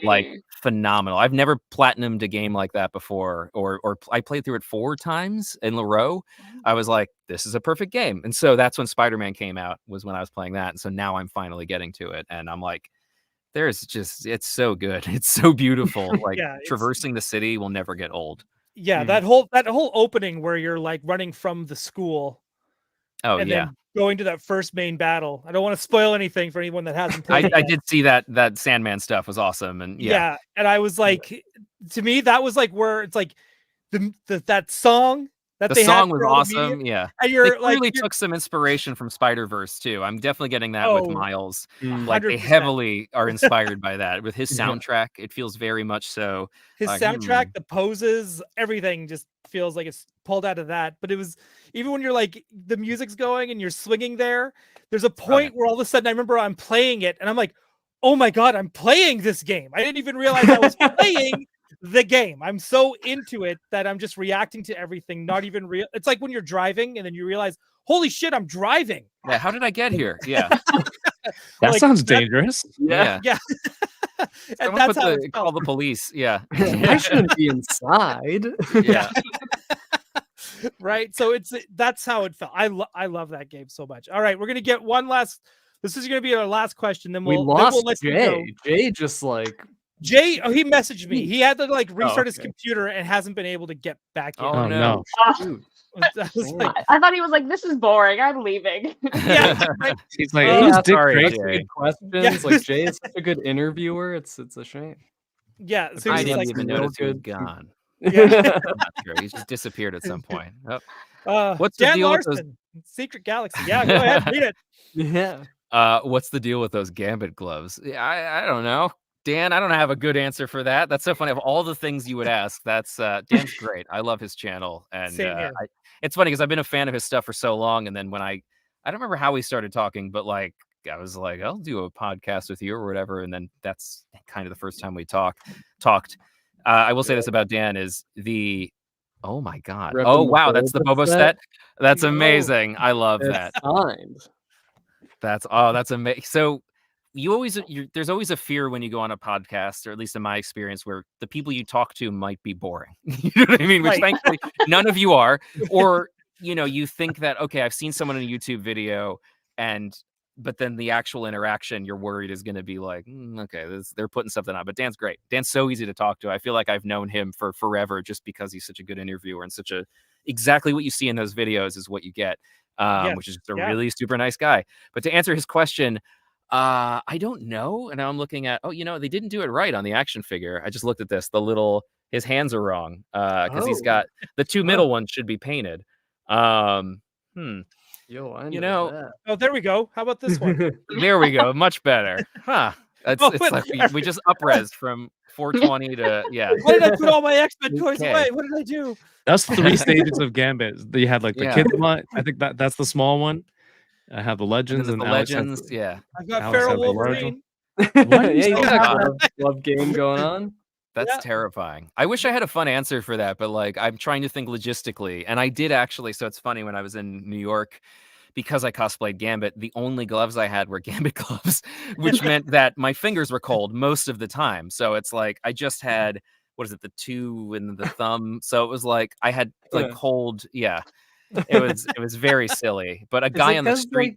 like phenomenal. I've never platinumed a game like that before, or I played through it 4 times in a row. I was like, this is a perfect game. And so that's when Spider-Man came out, was when I was playing that. And so now I'm finally getting to it. And I'm like, it's so good. It's so beautiful. Like traversing the city will never get old. Yeah, that whole opening where you're like running from the school. Oh, and yeah. then going to that first main battle. I don't want to spoil anything for anyone that hasn't played. I did see that Sandman stuff was awesome. And yeah. And I was like, to me, that was like where it's like that song. The song was awesome, yeah. And they really took some inspiration from Spider-Verse too. I'm definitely getting that with Miles. Like 100%. They heavily are inspired by that. With his soundtrack, it feels very much so. His soundtrack, the poses, everything just feels like it's pulled out of that. But it was, even when you're like, the music's going and you're swinging there's a point where all of a sudden I remember I'm playing it and I'm like, oh my God, I'm playing this game. I didn't even realize I was playing the game. I'm so into it that I'm just reacting to everything, not even real. It's like when you're driving and then you realize, holy shit, I'm driving. Yeah, how did I get here? Yeah. That sounds dangerous. Yeah. And that's how call the police. Yeah. I shouldn't be inside. Yeah. Right. So that's how it felt. I love that game so much. All right, we're gonna get one last. This is gonna be our last question. Then we'll let Jay. Jay just like. Jay, he messaged me. He had to like restart his computer and hasn't been able to get back in. Oh no! I thought he was like, "This is boring. I'm leaving." Yeah, he's like, "Who's Dick Tracy?" Good questions. Like Jay is such a good interviewer. It's a shame. Yeah, so I didn't even notice he was gone. Yeah, I'm not sure. He just disappeared at some point. What's the Dan deal Larson, with those... Secret Galaxy? Yeah, go ahead, read it. Yeah. What's the deal with those Gambit gloves? I don't know. Dan, I don't have a good answer for that. That's so funny. Of all the things you would ask, that's Dan's great. I love his channel, and it's funny because I've been a fan of his stuff for so long. And then when I don't remember how we started talking, but like I was like, I'll do a podcast with you or whatever. And then that's kind of the first time we talked. I will say this about Dan is oh my God. Oh wow, that's the Boba set. That's amazing. I love that. That's amazing. So there's always a fear when you go on a podcast, or at least in my experience, where the people you talk to might be boring. You know what I mean? Which thankfully none of you are. Or, you think that, okay, I've seen someone in a YouTube video but then the actual interaction you're worried is going to be like, okay, they're putting something on. But Dan's great. Dan's so easy to talk to. I feel like I've known him for forever just because he's such a good interviewer and exactly what you see in those videos is what you get, which is just a really super nice guy. But to answer his question, I don't know. And now I'm looking at, they didn't do it right on the action figure. I just looked at this. His hands are wrong because he's got the 2 middle ones should be painted. Yo, I know. Oh, there we go. How about this one? There we go. Much better. Huh. It's like we just up-res from 420 to Why did I put all my X-Men toys away? What did I do? That's 3 stages of Gambit. You had like the kid one. I think that's the small one. I have the Legends and the Legends. I've got Feral Wolverine. You got a love game going on. That's terrifying. I wish I had a fun answer for that, but like I'm trying to think logistically. And I did actually. So it's funny, when I was in New York, because I cosplayed Gambit, the only gloves I had were Gambit gloves, which meant that my fingers were cold most of the time. So it's like I just had, the 2 and the thumb. So it was like I had like cold. Yeah, it was very silly. But a guy on the street.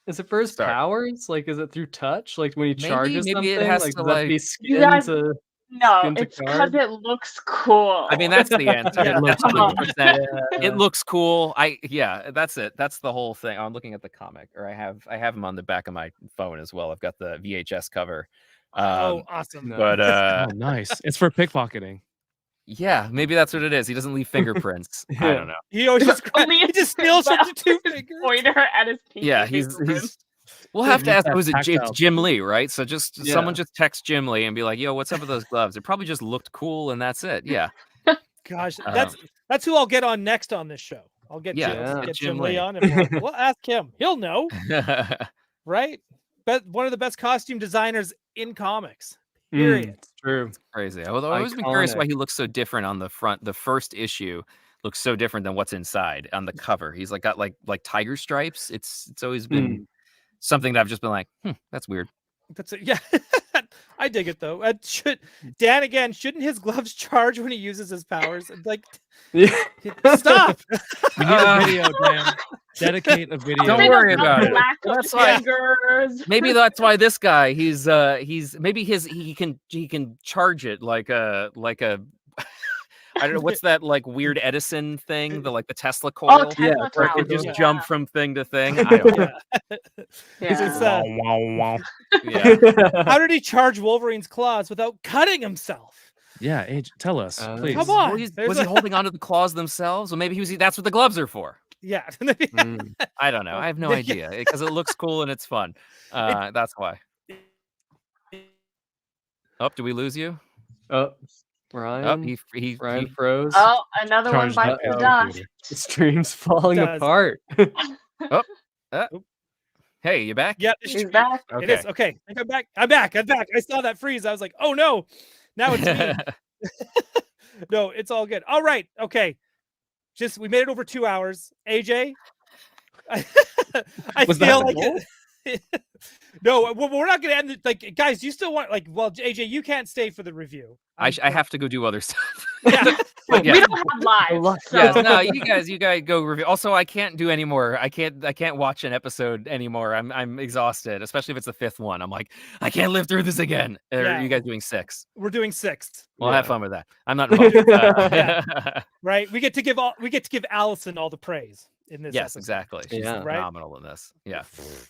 Is it for his powers? Like, is it through touch? Like when he charges something? It has like, to that be skin to... No, it's because it looks cool. I mean, that's the answer. It looks cool. That's it. That's the whole thing. I'm looking at the comic, or I have him on the back of my phone as well. I've got the VHS cover. Awesome! But nice. It's for pickpocketing. Yeah, maybe that's what it is. He doesn't leave fingerprints. I don't know. He always he just steals from the 2 fingers. Pointer at his pinky. Yeah, he's. We'll have to ask. It's Jim Lee, right? So someone just text Jim Lee and be like, "Yo, what's up with those gloves?" It probably just looked cool, and that's it. Yeah. Gosh, that's who I'll get on next on this show. I'll get Jim Lee on, and we'll ask him. He'll know, right? But one of the best costume designers in comics. Period. It's true. It's crazy. Although I've always been curious why he looks so different on the front. The first issue looks so different than what's inside on the cover. He's like got like tiger stripes. It's always been something that I've just been like, that's weird. That's it. Yeah. I dig it though. Dan again, shouldn't his gloves charge when he uses his powers? Like, stop. We need a video, Dan. Dedicate a video. Don't worry about it. That's why. Maybe that's why this guy, he's maybe he can charge it like a I don't know what's that like weird Edison thing, the Tesla coil. Oh, Tesla where it could just jump from thing to thing. I don't know. Yeah. How did he charge Wolverine's claws without cutting himself? Yeah, tell us, please. Come on. Was he holding onto the claws themselves? Well, maybe that's what the gloves are for. Yeah. I don't know. I have no idea because it looks cool and it's fun. That's why. Oh, do we lose you? Ryan, he froze. Oh, another one bites the dust. The stream's falling apart. Hey, you back? Yeah, he's back. Okay. It is. Okay, I'm back. I'm back. I saw that freeze. I was like, oh no, now it's me. No, it's all good. All right. Okay. We made it over 2 hours. AJ, I feel like it. No, we're not going to end it. Like, guys, you still want AJ, you can't stay for the review. I have to go do other stuff. Yeah. We don't have lives. So. Yes, no, you guys go review. Also, I can't do anymore. I can't watch an episode anymore. I'm exhausted, especially if it's the 5th one. I'm like, I can't live through this again. Are you guys doing 6? We're doing 6. Well, have fun with that. I'm not involved. Right. We get to give Allison all the praise in this. Yes, episode. Exactly. She's phenomenal in this. Yeah.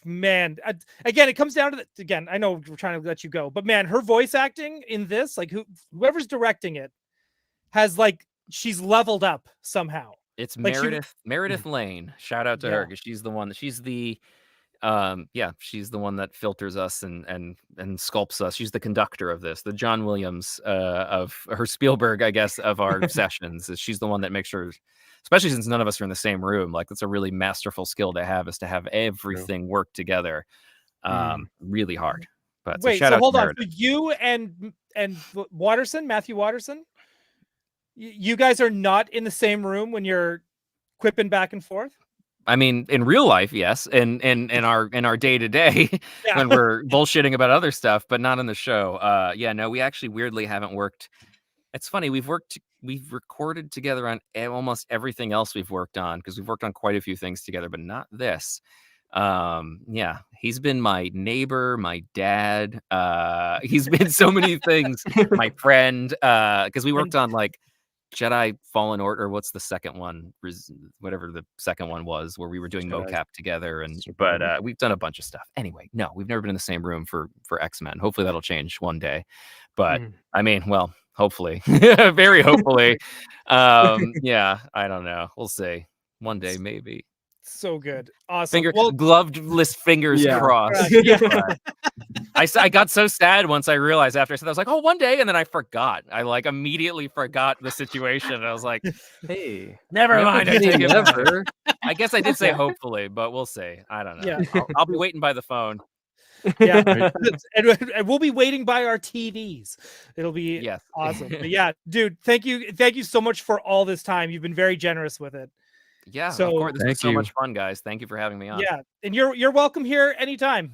Man, again, it comes down to again, I know we're trying to let you go, but man, her voice acting in this, like whoever's directing it has she's leveled up somehow. It's Meredith Lane. Shout out to her because she's the one she's the one that filters us and sculpts us. She's the conductor of this, the John Williams of her Spielberg, I guess, of our sessions. She's the one that makes sure, especially since none of us are in the same room. Like, that's a really masterful skill to have, is to have everything work together. Really hard. But wait, so hold on. So you and Matthew Watterson, you guys are not in the same room when you're quipping back and forth? I mean, in real life, yes, in our day to day when we're bullshitting about other stuff, but not in the show. No, we actually weirdly haven't worked. It's funny, we've recorded together on almost everything else we've worked on, because we've worked on quite a few things together, but not this. He's been my neighbor, my dad. He's been so many things. My friend, because we worked on Jedi Fallen Order, or what's the second one, whatever the second one was, where we were doing mocap together, but we've done a bunch of stuff. Anyway, no, we've never been in the same room for X-Men. Hopefully that'll change one day, but I mean, well, hopefully, very hopefully. I don't know, we'll see one day, maybe. So good. Awesome. Gloveless fingers crossed. I got so sad once I realized after I said that. I was like, oh, one day, and then I forgot. I immediately forgot the situation. I was like, hey, never mind. I guess I did say hopefully, but we'll see. I don't know. Yeah. I'll be waiting by the phone. Yeah, and we'll be waiting by our TVs. It'll be awesome. But yeah, dude, thank you so much for all this time. You've been very generous with it. Yeah, so, of course. This was so much fun, guys. Thank you for having me on. Yeah, and you're welcome here anytime.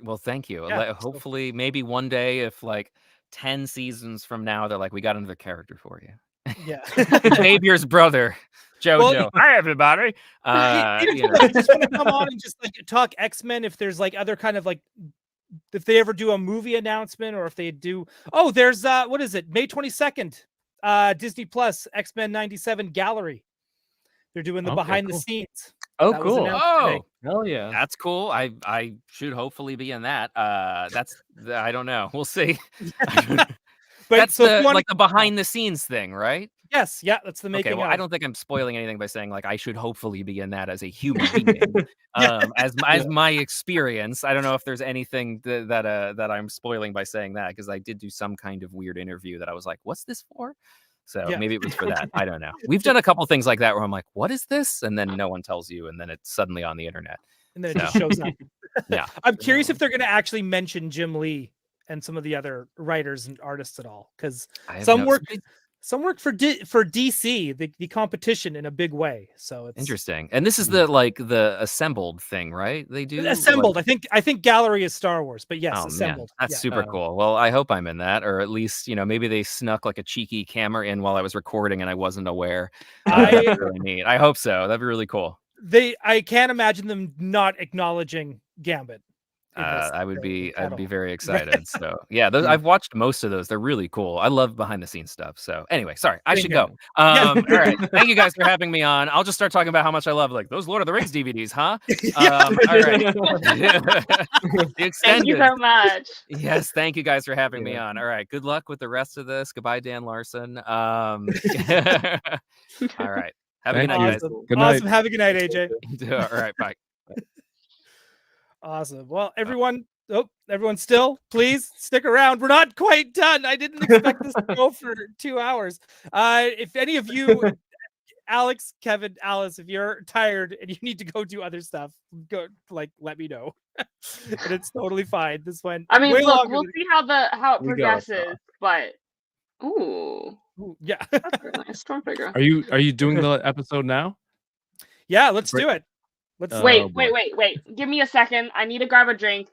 Well, thank you. Yeah, hopefully, maybe one day, if 10 seasons from now, they're like, we got another character for you. Yeah, Xavier's brother, Jojo. Well, hi, everybody. I just want to come on and just talk X-Men. If there's other kind of if they ever do a movie announcement, or if they do. Oh, there's what is it? May 22nd, Disney Plus X-Men 97 Gallery. They're doing the behind the scenes. Oh, cool. Oh, hell yeah. That's cool. I should hopefully be in that. I don't know. We'll see. But that's the behind the scenes thing, right? Yes. Yeah. That's the making. Okay, well, I don't think I'm spoiling anything by saying I should hopefully be in that as a human being. As my experience, I don't know if there's anything that I'm spoiling by saying that, because I did do some kind of weird interview that I was like, what's this for? So maybe it was for that. I don't know. We've done a couple things like that where I'm like, what is this? And then no one tells you, and then it's suddenly on the internet. And then it just shows up. Yeah. I'm curious if they're going to actually mention Jim Lee and some of the other writers and artists at all, because some work some work for DC, the competition in a big way. So it's interesting. And this is the assembled thing, right? They do assembled. I think gallery is Star Wars, but yes, assembled. Man, that's super cool. Well, I hope I'm in that, or at least maybe they snuck like a cheeky camera in while I was recording and I wasn't aware. That'd be really neat. I hope so. That'd be really cool. I can't imagine them not acknowledging Gambit. I'd be very excited. So yeah, I've watched most of those. They're really cool. I love behind the scenes stuff. So anyway, sorry, I should go. All right, thank you guys for having me on. I'll just start talking about how much I love like those Lord of the Rings DVDs, huh? All right. Thank you so much. Yes, thank you guys for having me on. All right, good luck with the rest of this. Goodbye, Dan Larson. All right, have a good night, guys. Good night. Awesome. Have a good night, AJ. All right, bye. Awesome. Well, everyone still, please stick around. We're not quite done. I didn't expect this to go for 2 hours. If any of you, Alex, Kevin, Alice, if you're tired and you need to go do other stuff, let me know. And it's totally fine. This went. I mean, look, we'll see how it progresses, but ooh, yeah. That's very nice. Storm figure. Are you doing the episode now? Yeah, let's do it. Wait. Give me a second. I need to grab a drink.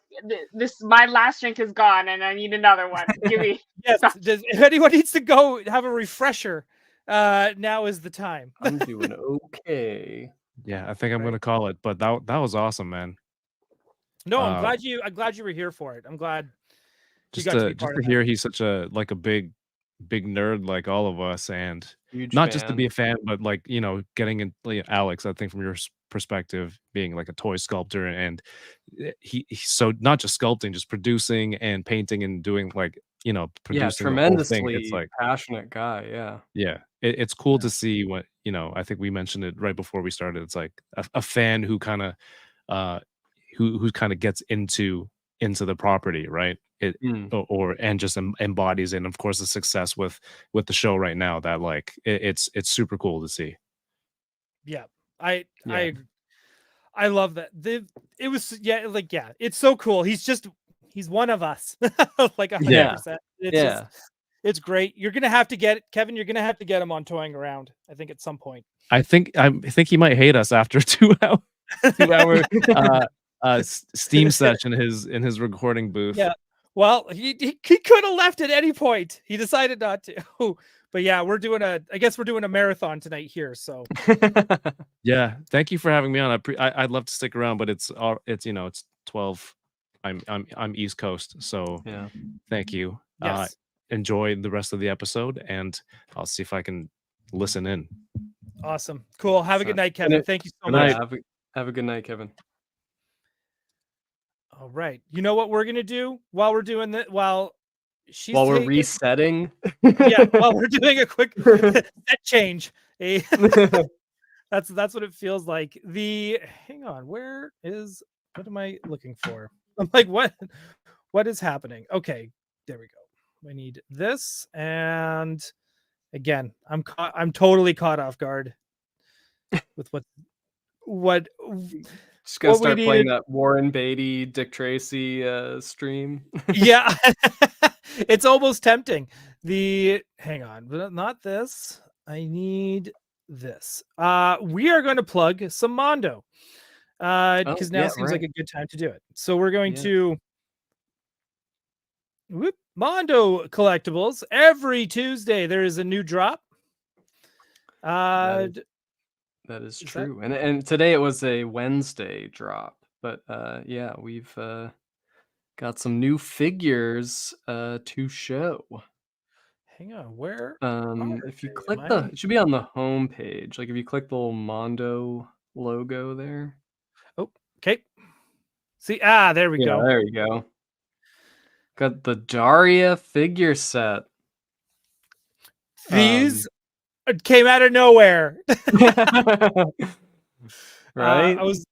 My last drink is gone, and I need another one. Give me. Yes. If anyone needs to go have a refresher, now is the time. I'm doing okay. Yeah, I think I'm gonna call it. But that was awesome, man. No, I'm glad you were here for it. I'm glad. Just to hear he's such a big nerd like all of us, and not just to be a fan, but getting in. Alex, I think from your perspective, being like a toy sculptor, and he's so not just sculpting, just producing and painting and doing producing tremendously the whole thing. It's like passionate guy. It's cool to see what I think we mentioned it right before we started. It's like a fan who kind of who kind of gets into the property, right? And just embodies it. And of course the success with the show right now, that it's super cool to see. I love that. It's so cool. He's one of us. 100%. It's great. You're gonna have to get Kevin. You're gonna have to get him on Toying Around, I think, at some point. I think he might hate us after 2 hour 2 hour Steam session in his recording booth. Yeah. Well, he could have left at any point. He decided not to. But yeah, we're doing a marathon tonight here. So yeah, thank you for having me on. I'd love to stick around, but it's 12. I'm East Coast, so yeah. Thank you. Yes. Enjoy the rest of the episode, and I'll see if I can listen in. Awesome, cool. Have a good night, Kevin. Thank you so much. Have a good night, Kevin. All right. You know what we're gonna do while we're doing that? While we're resetting. Yeah, while we're doing a quick set change. That's what it feels like. Hang on, what am I looking for? I'm like, what is happening? Okay, there we go. I need this, and again, I'm totally caught off guard with what. Just gotta start playing that Warren Beatty, Dick Tracy stream. Yeah, it's almost tempting. Hang on, not this. I need this. We are going to plug some Mondo because now seems like a good time to do it. So we're going to Mondo collectibles. Every Tuesday there is a new drop. That is true. And today it was a Wednesday drop. But we've got some new figures to show. Hang on, where? If you click it should be on the home page. Like if you click the little Mondo logo there. Oh, okay. See, there we go. There you go. Got the Daria figure set. These came out of nowhere. Right? I was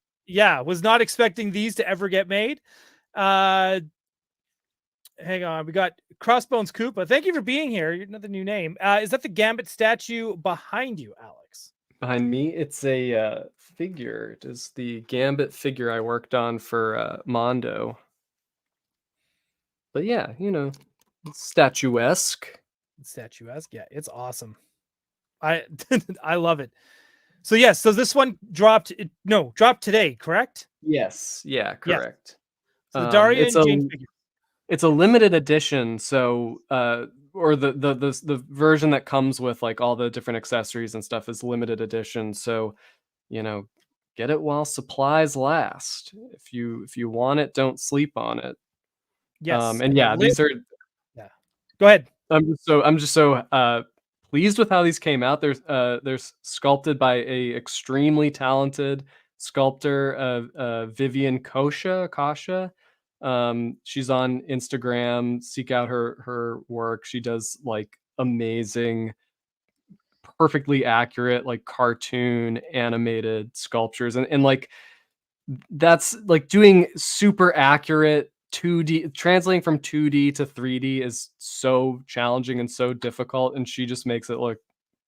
not expecting these to ever get made. Hang on, we got Crossbones Koopa. Thank you for being here. You're another new name. Is that the Gambit statue behind you, Alex? Behind me, it's a figure. It is the Gambit figure I worked on for Mondo. But yeah, it's statuesque. statuesque. Yeah, it's awesome. I I love it. So yes, so this one dropped today, correct? Yes. Yeah, correct. Yes. So the Daria and Jane figure. It's a limited edition, so or the version that comes with like all the different accessories and stuff is limited edition. So, get it while supplies last. If you want it, don't sleep on it. Yes. And yeah, these are. Yeah. Go ahead. I'm just so pleased with how these came out. They're sculpted by a extremely talented sculptor, Vivian Kasha. She's on Instagram. Seek out her work. She does like amazing, perfectly accurate, like cartoon animated sculptures, and like that's like doing super accurate 2D, translating from 2D to 3D is so challenging and so difficult, and she just makes it look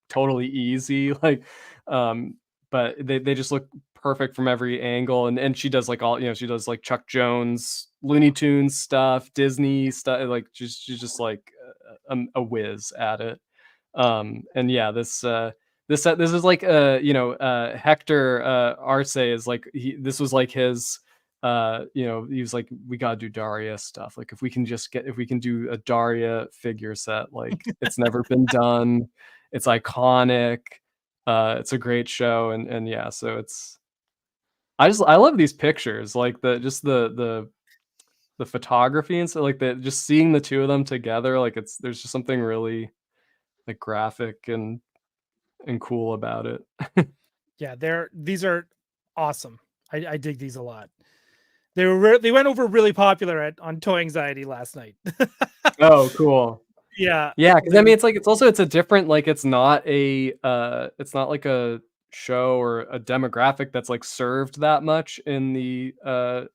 totally easy. Like, but they just look perfect from every angle, and she does like all, she does like Chuck Jones, Looney Tunes stuff, Disney stuff, like she's just like a whiz at it. And yeah, this is like Hector Arce is like this was like his he was like, we gotta do Daria stuff. Like if we can do a Daria figure set, like it's never been done. It's iconic. It's a great show, and yeah, so I love these pictures, like the photography and so like just seeing the two of them together, like there's just something really like graphic and cool about it. Yeah, these are awesome. I dig these a lot. They went over really popular on Toy Anxiety last night. Oh, cool. Yeah, because I mean, it's a different, like it's not like a show or a demographic that's like served that much in the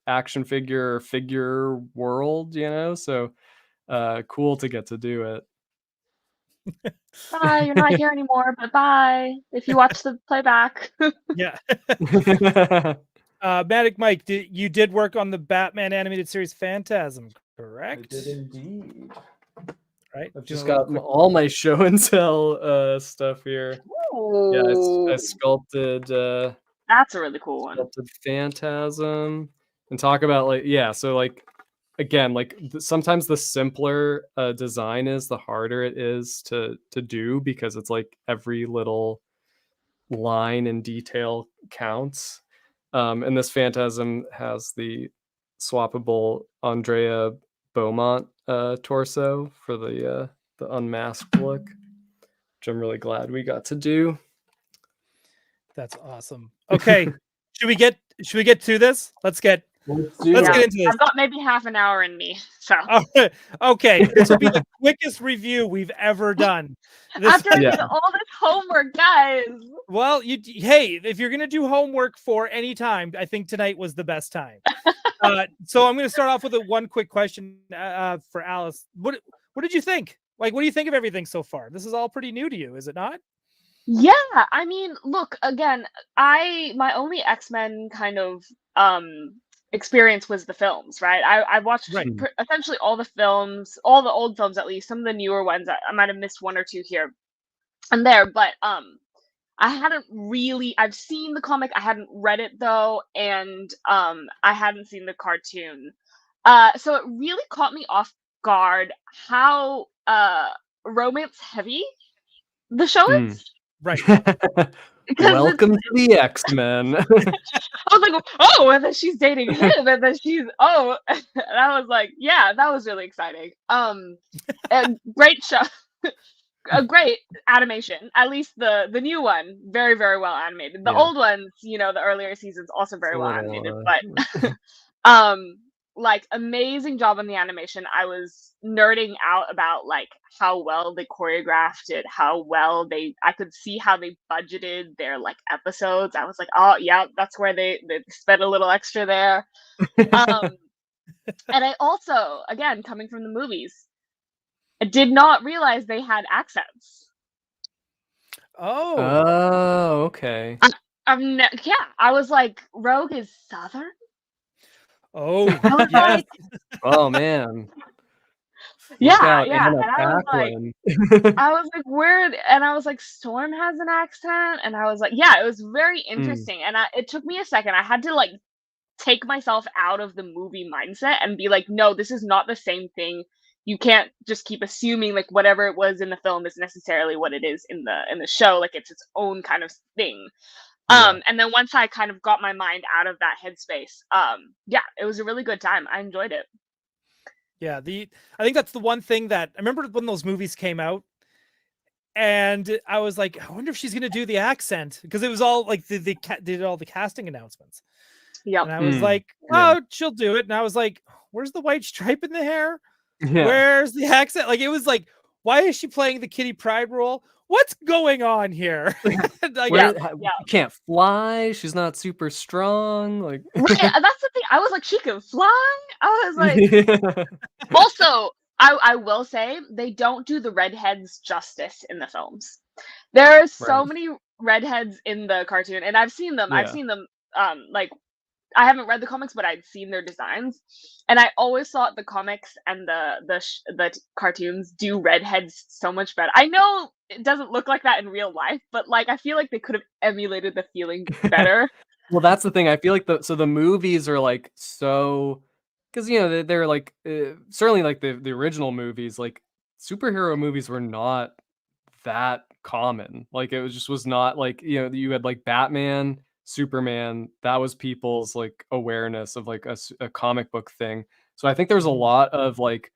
action figure world, so cool to get to do it. Bye, you're not here anymore, but bye if you watch the playback. Yeah. Matic Mike, you did work on the Batman animated series Phantasm, correct? I did indeed. Right. I've just got all my show and tell stuff here. Ooh. Yeah, I sculpted. That's a really cool one. Sculpted Phantasm, and talk about like so like again, like sometimes the simpler design is, the harder it is to do, because it's like every little line and detail counts. And this Phantasm has the swappable Andrea Beaumont torso for the unmasked look, which I'm really glad we got to do. That's awesome. Okay, should we get to this? Let's get into this. I've got maybe half an hour in me. So okay, this will be the quickest review we've ever done. After I did all this homework, guys. Well, hey, if you're gonna do homework for any time, I think tonight was the best time. So I'm gonna start off with one quick question for Alice. What did you think? Like, what do you think of everything so far? This is all pretty new to you, is it not? Yeah, I mean, look, again, my only X-Men kind of experience was the films, right? I watched essentially all the films, all the old films at least. Some of the newer ones, I might have missed one or two here and there, but I've seen the comic, I hadn't read it though, and I hadn't seen the cartoon. So it really caught me off guard how romance heavy the show is. Right. Welcome to the X-Men. I was like, oh, and then she's dating him, and then she's and I was like, yeah, that was really exciting. And great show. A great animation, at least the new one, very, very well animated. The old ones, the earlier seasons, also very well animated, but like amazing job on the animation. I was nerding out about like how well they choreographed it, how well I could see how they budgeted their like episodes. I was like, oh yeah, that's where they spent a little extra there. And I also, again, coming from the movies, I did not realize they had accents. Oh, okay. I was like, Rogue is Southern? Oh, I was like, oh man. Yeah, yeah. And I was like, weird. And I was like, Storm has an accent. And I was like, yeah, it was very interesting. And it took me a second. I had to like take myself out of the movie mindset and be like, no, this is not the same thing. You can't just keep assuming like whatever it was in the film is necessarily what it is in the show. Like it's its own kind of thing. And then once I kind of got my mind out of that headspace, yeah, it was a really good time. I enjoyed it. Yeah, I think that's the one thing that I remember when those movies came out, and I was like, I wonder if she's gonna do the accent, because it was all like they did all the casting announcements. Yeah, and I was like, oh, she'll do it, and I was like, where's the white stripe in the hair? Yeah. Where's the accent? Like it was like, why is she playing the Kitty Pryde role? What's going on here? Like, you can't fly. She's not super strong. Like right, that's the thing. I was like, she can fly. I was like, also, I will say they don't do the redheads justice in the films. There are so many redheads in the cartoon, and I've seen them. I've seen them. Like I haven't read the comics, but I'd seen their designs, and I always thought the comics and the cartoons do redheads so much better. I know it doesn't look like that in real life, but like I feel like they could have emulated the feeling better. Well, that's the thing. I feel like the movies are like so, because you know they're like certainly like the original movies, like superhero movies were not that common. Like it was not like, you know, you had like Batman, Superman, that was people's like awareness of like a comic book thing. So I think there's a lot of like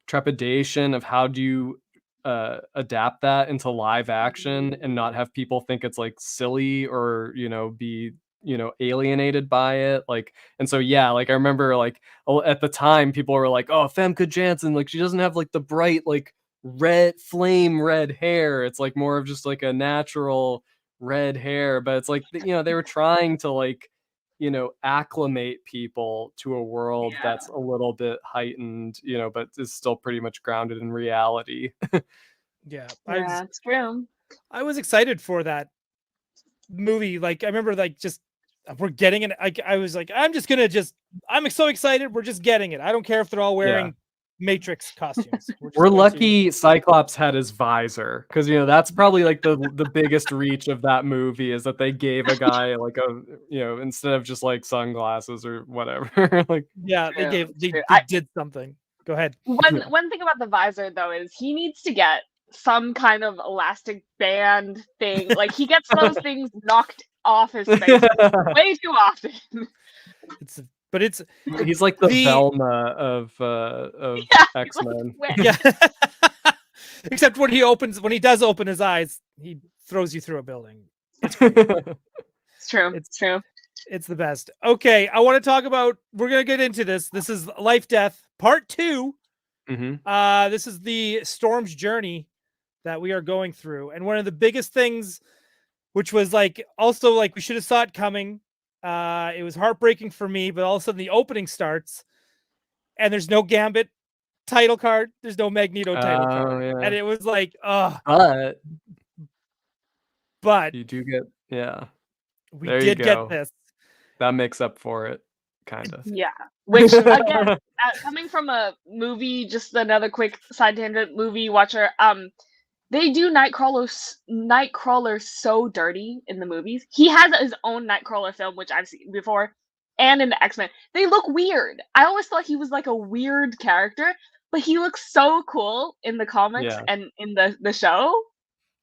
trepidation of how do you adapt that into live action and not have people think it's like silly or, you know, be, you know, alienated by it. Like, and so yeah, like I remember like at the time people were like, oh, Femke Janssen, like she doesn't have like the bright like flame red hair. It's like more of just like a natural red hair. But it's like, you know, they were trying to like, you know, acclimate people to a world that's a little bit heightened, you know, but is still pretty much grounded in reality. Yeah, that's true. I was excited for that movie. Like I remember like just we're getting it. I was like, I'm so excited. We're just getting it. I don't care if they're all wearing Matrix costumes. We're lucky Cyclops had his visor, because you know that's probably like the biggest reach of that movie is that they gave a guy like a, you know, instead of just like sunglasses or whatever. Like they did something. Go ahead. One thing about the visor though is he needs to get some kind of elastic band thing. Like he gets those things knocked off his face way too often. He's like the Velma of X-Men. Yeah. Except when he does open his eyes, he throws you through a building. It's true. It's true. It's the best. Okay, I want to talk about, we're going to get into this. This is Life Death Part 2. Mm-hmm. This is the Storm's journey that we are going through. And one of the biggest things, which was like, also like we should have saw it coming. It was heartbreaking for me, but all of a sudden the opening starts and there's no Gambit title card. There's no Magneto title card. Yeah. And it was like, but you do get, we did get this. That makes up for it, kind of. Yeah. Which again, coming from a movie, just another quick side tangent, movie watcher, they do Nightcrawler so dirty in the movies. He has his own Nightcrawler film, which I've seen before, and in the X-Men. They look weird. I always thought he was like a weird character, but he looks so cool in the comics and in the show.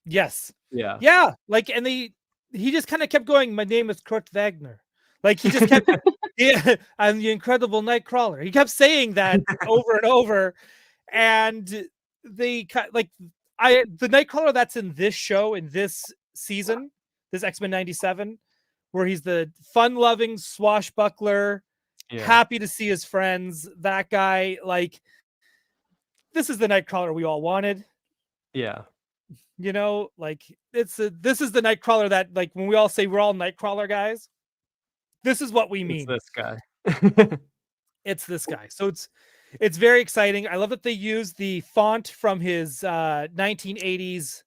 Yes. Yeah. Yeah. Like, and he just kind of kept going, my name is Kurt Wagner. Like he just kept, I'm the Incredible Nightcrawler. He kept saying that over and over. And they like, the Nightcrawler that's in this show, in this season, this X-Men 97, where he's the fun-loving swashbuckler, happy to see his friends, that guy, like, this is the Nightcrawler we all wanted. Yeah. You know, like, this is the Nightcrawler that, like, when we all say we're all Nightcrawler guys, this is what we mean. It's this guy. It's this guy. So it's very exciting. I love that they use the font from his 1980s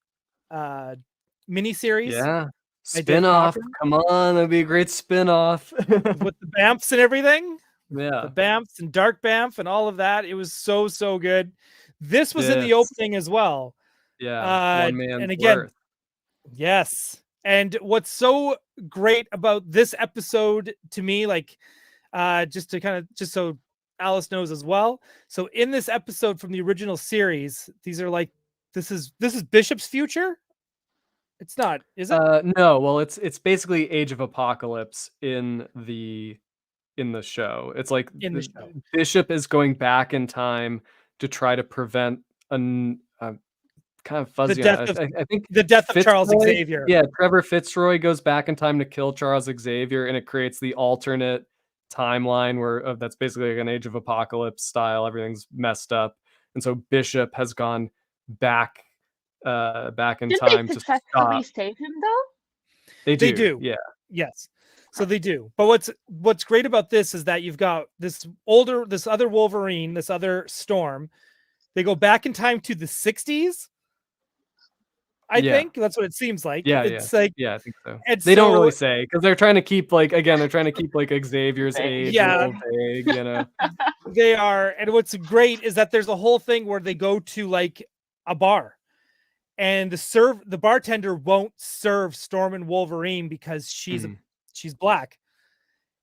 miniseries. Yeah. Spin-off. Come on, that'd be a great spin-off. With the Bamfs and everything. Yeah. The Bamfs and Dark Bamf and all of that. It was so good. This was in the opening as well. Yeah, one man's and again, worth. Yes. And what's so great about this episode to me, like, just so Alice knows as well. So in this episode from the original series, these are like, this is Bishop's future. It's not, is it? No. Well, it's basically Age of Apocalypse in the show. It's like in the show. Bishop is going back in time to try to prevent kind of fuzzy. I think the death of Charles Xavier. Yeah, Trevor Fitzroy goes back in time to kill Charles Xavier, and it creates the alternate timeline where that's basically like an Age of Apocalypse style. Everything's messed up, and so Bishop has gone back in time they to successfully stop. save him though? They do. Yeah. Yes. So they do. But what's great about this is that you've got this other Wolverine, this other Storm. They go back in time to the 60s. I think that's what it seems like. It's like, I think so. They don't really say, because they're trying to keep like Xavier's age a little vague, you know. They are, and what's great is that there's a whole thing where they go to like a bar, and the bartender won't serve Storm and Wolverine because she's black,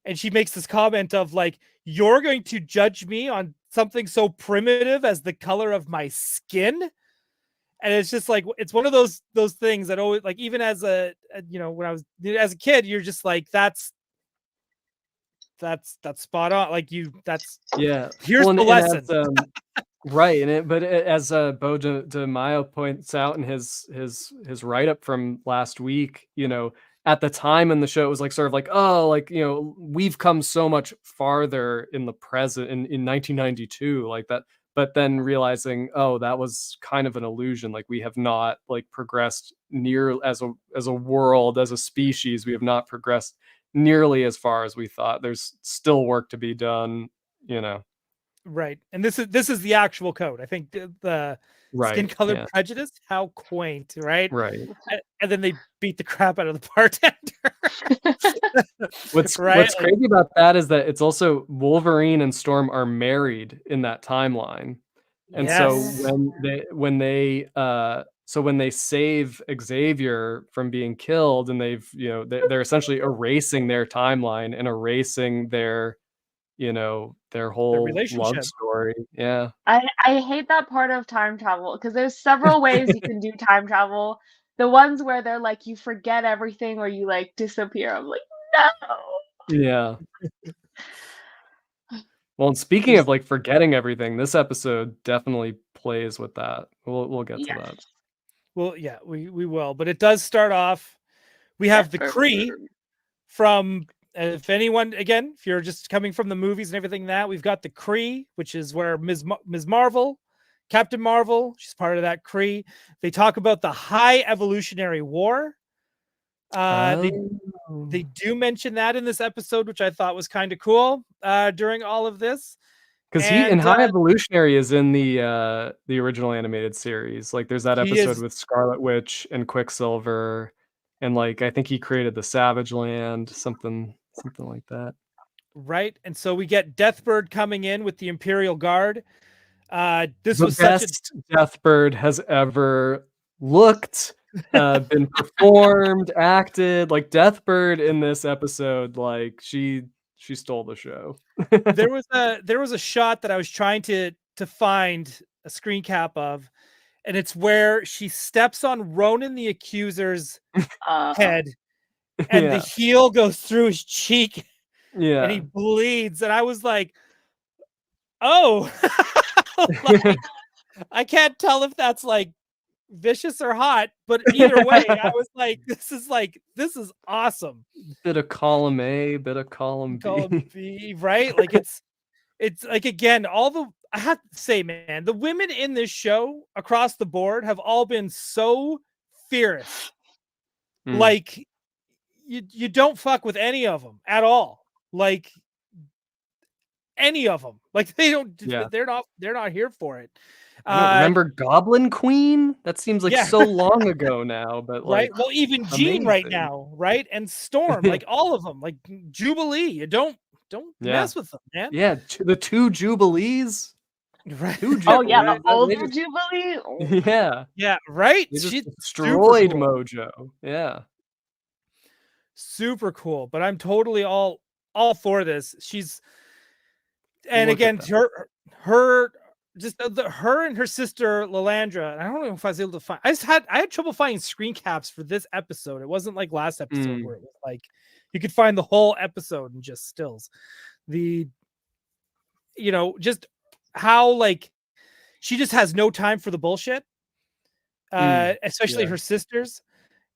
and she makes this comment of like, "You're going to judge me on something so primitive as the color of my skin." And it's just like, it's one of those things that always, like, even as when I was as a kid, you're just like, that's spot on. Like here's the lesson. Right. But as Bo de Mayo points out in his write-up from last week, you know, at the time in the show, it was like sort of like, oh, like, you know, we've come so much farther in the present in 1992, like that. But then realizing, oh, that was kind of an illusion. Like we have not like progressed near as a world, as a species, we have not progressed nearly as far as we thought. There's still work to be done, you know. Right. And this is the actual code. I think the skin color prejudice, how quaint, right? Right. And then they beat the crap out of the bartender. What's crazy about that is that it's also Wolverine and Storm are married in that timeline. And so when they save Xavier from being killed, and they're essentially erasing their timeline and erasing their whole love story. Yeah. I hate that part of time travel, because there's several ways you can do time travel. The ones where they're like, you forget everything or you like disappear. I'm like, no. Yeah. Well, and speaking of like forgetting everything, this episode definitely plays with that. We'll get to that. Well, yeah, we will. But it does start off. We have the Kree from. If anyone, again, if you're just coming from the movies and everything we've got the Kree, which is where Ms. Marvel, Captain Marvel, she's part of that Kree. They talk about the High Evolutionary War. They do mention that in this episode, which I thought was kind of cool during all of this. Because High Evolutionary is in the original animated series. Like there's that episode with Scarlet Witch and Quicksilver, and like I think he created the Savage Land, something like that. Right. And so we get Deathbird coming in with the Imperial Guard. This was best Deathbird has ever looked, been performed, acted. Like Deathbird in this episode, like she stole the show. there was a shot that I was trying to find a screen cap of, and it's where she steps on Ronan the Accuser's head, and the heel goes through his cheek, and he bleeds. And I was like, oh, like, I can't tell if that's like vicious or hot, but either way, I was like, this is awesome. Bit of column A, bit of column B, right? Like it's like, again, I have to say, man, the women in this show across the board have all been so fierce. Like you don't fuck with any of them at all. Like any of them. Like they don't. Yeah. They're not here for it. Remember Goblin Queen? That seems like so long ago now, but like, right. Well, even Jean right now, right, and Storm, like all of them, like Jubilee. You don't mess with them, man. Yeah, the two Jubilees. Right. Oh yeah, the older Jubilee. Oh. Yeah. Yeah, right? They just She's destroyed cool. Mojo. Yeah. Super cool. But I'm totally all for this. She's and Look at again, that. her just her and her sister Lalandra. I don't know if I was able to find. I had trouble finding screen caps for this episode. It wasn't like last episode where it was like you could find the whole episode and just stills. Just how like she just has no time for the bullshit. Especially her sisters,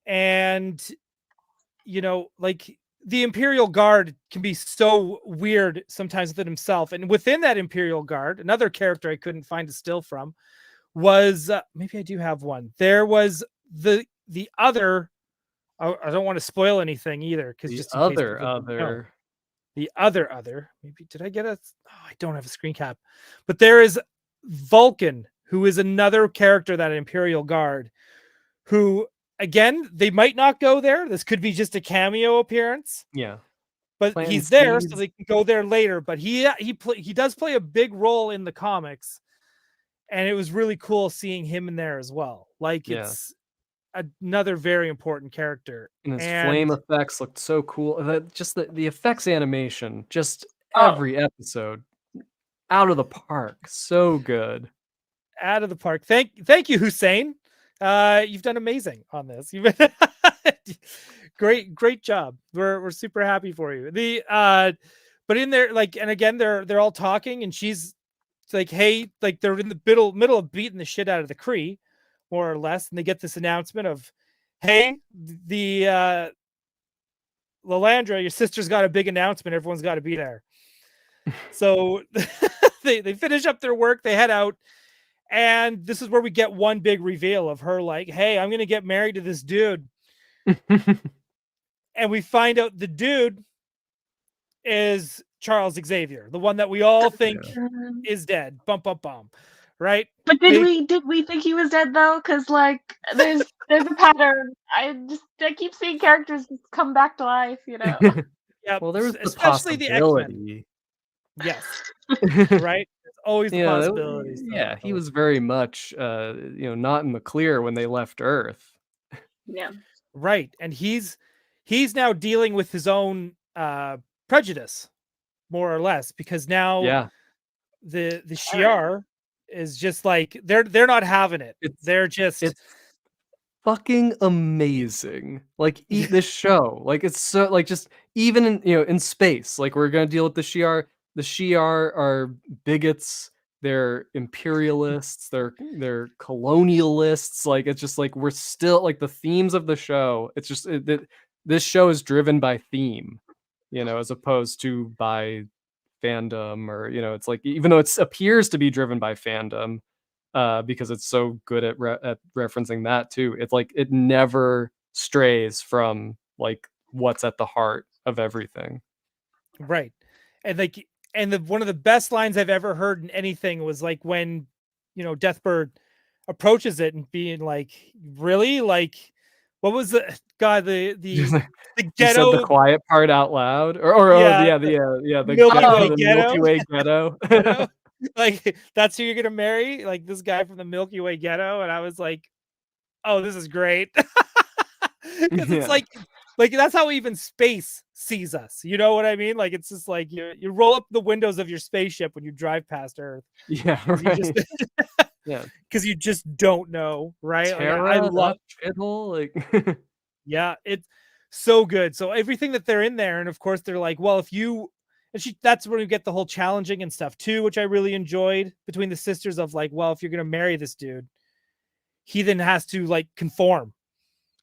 and like the Imperial Guard can be so weird sometimes within himself. And within that Imperial Guard, another character I couldn't find a still from was maybe I do have one. There was the other. I don't want to spoil anything either because just in case the other. Maybe did I get a? Oh, I don't have a screen cap, but there is Vulcan, who is another character that Imperial Guard, who. Again, they might not go there. This could be just a cameo appearance. Yeah, but he's there, so they can go there later. But he does play a big role in the comics, and it was really cool seeing him in there as well. Like it's another very important character. And his flame effects looked so cool. Just the effects animation, just every episode, out of the park. So good. Out of the park. Thank you, Hussein. You've done amazing on this. You've been great job. We're super happy for you. But in there, like, and again, they're all talking, and she's like, hey, like they're in the middle of beating the shit out of the Kree, more or less, and they get this announcement of, hey, the Lalandra, your sister's got a big announcement. Everyone's got to be there. So they finish up their work, they head out. And this is where we get one big reveal of her like, hey, I'm going to get married to this dude. And we find out the dude is Charles Xavier, the one that we all think is dead. Bum, bum, bum. Right? But did we think he was dead though? Because like there's a pattern. I keep seeing characters just come back to life, Yeah. Well, there was especially the X-Men. Yes. Right? Always the possibilities. Yeah, he was very much not in the clear when they left Earth. Yeah. Right. And he's now dealing with his own prejudice, more or less, because now the Shi'ar is just like they're not having it. It's fucking amazing. Like this show. Like it's so like just even in space, like we're gonna deal with the Shi'ar. The Shi'ar are bigots, they're imperialists, they're colonialists. Like it's just like we're still like the themes of the show. It's just this show is driven by theme, as opposed to by fandom or it's like even though it appears to be driven by fandom, because it's so good at referencing that too. It's like it never strays from like what's at the heart of everything. Right, and like. And one of the best lines I've ever heard in anything was like when, Deathbird approaches it and being like, really? Like, what was the ghetto? You said the quiet part out loud? The Milky Way ghetto. Like, that's who you're going to marry? Like this guy from the Milky Way ghetto? And I was like, oh, this is great. Because it's like that's how even space sees us. You know what I mean? Like it's just like you roll up the windows of your spaceship when you drive past Earth. Yeah, right. Because you just don't know, right? Terra, like, I love Chittle, like yeah, it's so good. So everything that they're in there, and of course they're like, well, if you that's where you get the whole challenging and stuff too, which I really enjoyed between the sisters of like, well, if you're gonna marry this dude, he then has to like conform.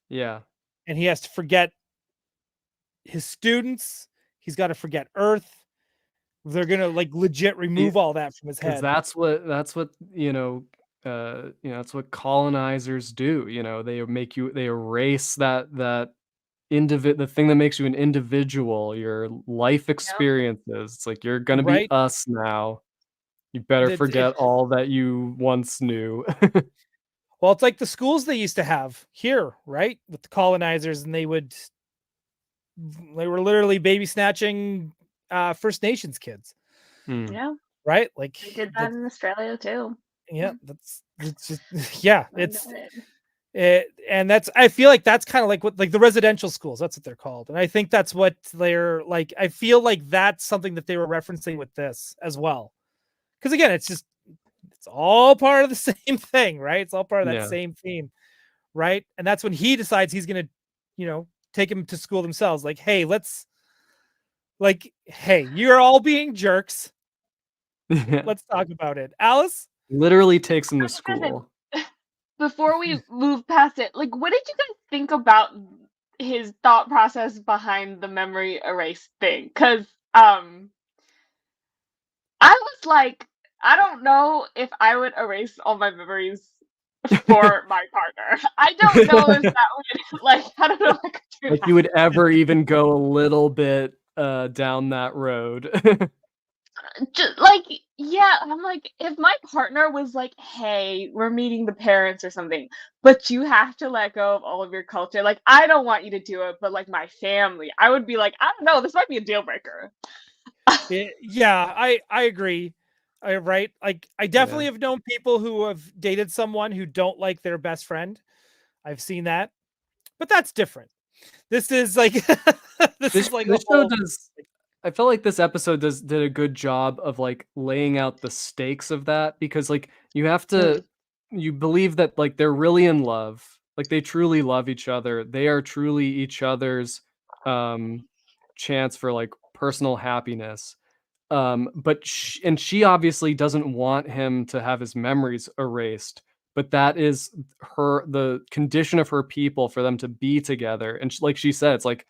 Yeah. And he has to forget his students. He's got to forget Earth. They're gonna like legit remove all that from his head. That's what that's what colonizers do. They erase the thing that makes you an individual, your life experiences. It's like you're gonna be us now. You better forget all that you once knew. Well, it's like the schools they used to have here, right? With the colonizers, and they were literally baby snatching First Nations kids. Yeah. right? Like they did that in Australia too. Yeah, it's just yeah, and that's I feel like that's kind of like what like the residential schools, that's what they're called. And I think that's what they're like. I feel like that's something that they were referencing with this as well. Because again, it's all part of the same thing, right? It's all part of that same theme, right? And that's when he decides he's gonna, take him to school themselves. Like, hey, you're all being jerks. Let's talk about it. Alice? Literally takes him to school. Before we move past it, like, what did you guys think about his thought process behind the memory erase thing? Because I was like, I don't know if I would erase all my memories for my partner. I don't know if that would I don't know if I could do like that. you would ever even go a little bit down that road. Just I'm like, if my partner was like, hey, we're meeting the parents or something, but you have to let go of all of your culture, like, I don't want you to do it, but like my family, I would be like, I don't know, this might be a deal breaker. Yeah, I agree. Right? Like, I definitely have known people who have dated someone who don't like their best friend. I've seen that, but that's different. This is like this show does. I felt like this episode did a good job of like laying out the stakes of that, because like you have to you believe that like they're really in love, like they truly love each other. They are truly each other's chance for like personal happiness. But she obviously doesn't want him to have his memories erased, but that is the condition of her people for them to be together. And like she said, it's like,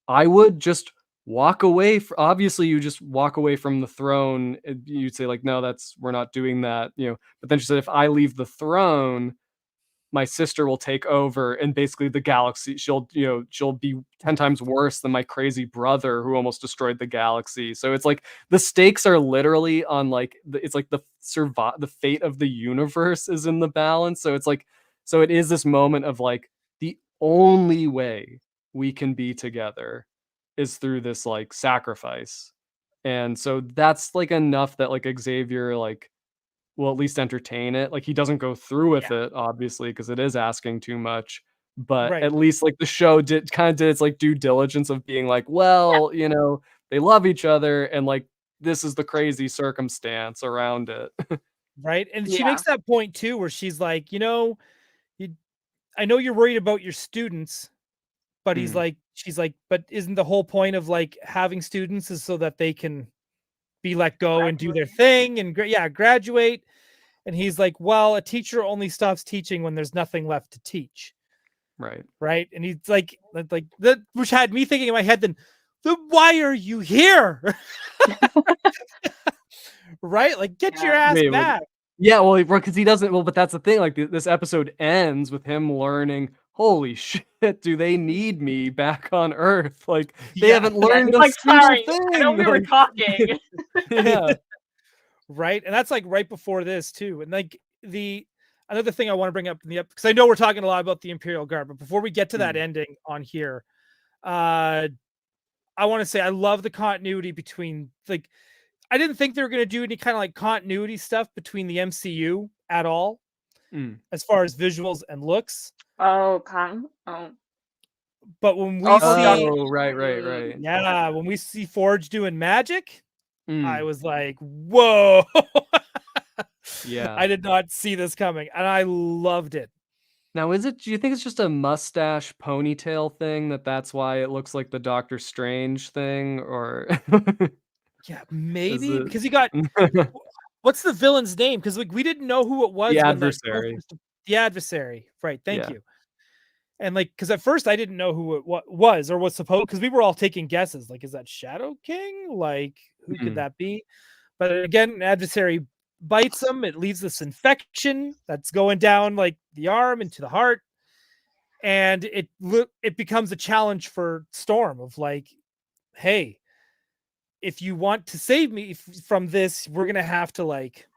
I would just walk away. Obviously, you just walk away from the throne. You'd say like, no, we're not doing that, But then she said, if I leave the throne, my sister will take over, and basically the galaxy, she'll be 10 times worse than my crazy brother who almost destroyed the galaxy. So it's like the stakes are literally on like it's like the fate of the universe is in the balance. So it's like, so it is this moment of like, the only way we can be together is through this like sacrifice. And so that's like enough that like Xavier like will at least entertain it. Like he doesn't go through with it, obviously, because it is asking too much. But at least like the show did its like due diligence of being like, well, they love each other, and like this is the crazy circumstance around it. Right. And she makes that point too, where she's like, I know you're worried about your students, but she's like, but isn't the whole point of like having students is so that they can be let go and do their thing and graduate? And he's like, well, a teacher only stops teaching when there's nothing left to teach. Right. And he's like that, which had me thinking in my head, then why are you here? Right? Like, get your ass back. Yeah, well, because he doesn't. Well, but that's the thing. Like, this episode ends with him learning, holy shit, do they need me back on Earth? Like, they haven't learned a single thing. I know we were talking. Yeah. Right. And that's like right before this too. And like another thing I want to bring up in the because I know we're talking a lot about the Imperial Guard, but before we get to that ending on here, I want to say I love the continuity between like, I didn't think they were going to do any kind of like continuity stuff between the MCU at all, as far as visuals and looks. But when we see, right. Yeah, when we see Forge doing magic, I was like, whoa. Yeah. I did not see this coming, and I loved it. Now, do you think it's just a mustache ponytail thing that's why it looks like the Doctor Strange thing, or? Yeah, maybe because he got what's the villain's name? Because like we didn't know who it was. The Adversary. The Adversary, right? Thank you. And like, because at first I didn't know who it was or was supposed, because we were all taking guesses. Like, is that Shadow King? Like, who could that be? But again, an Adversary bites him. It leaves this infection that's going down like the arm into the heart, and it becomes a challenge for Storm of like, hey, if you want to save me from this, we're gonna have to like,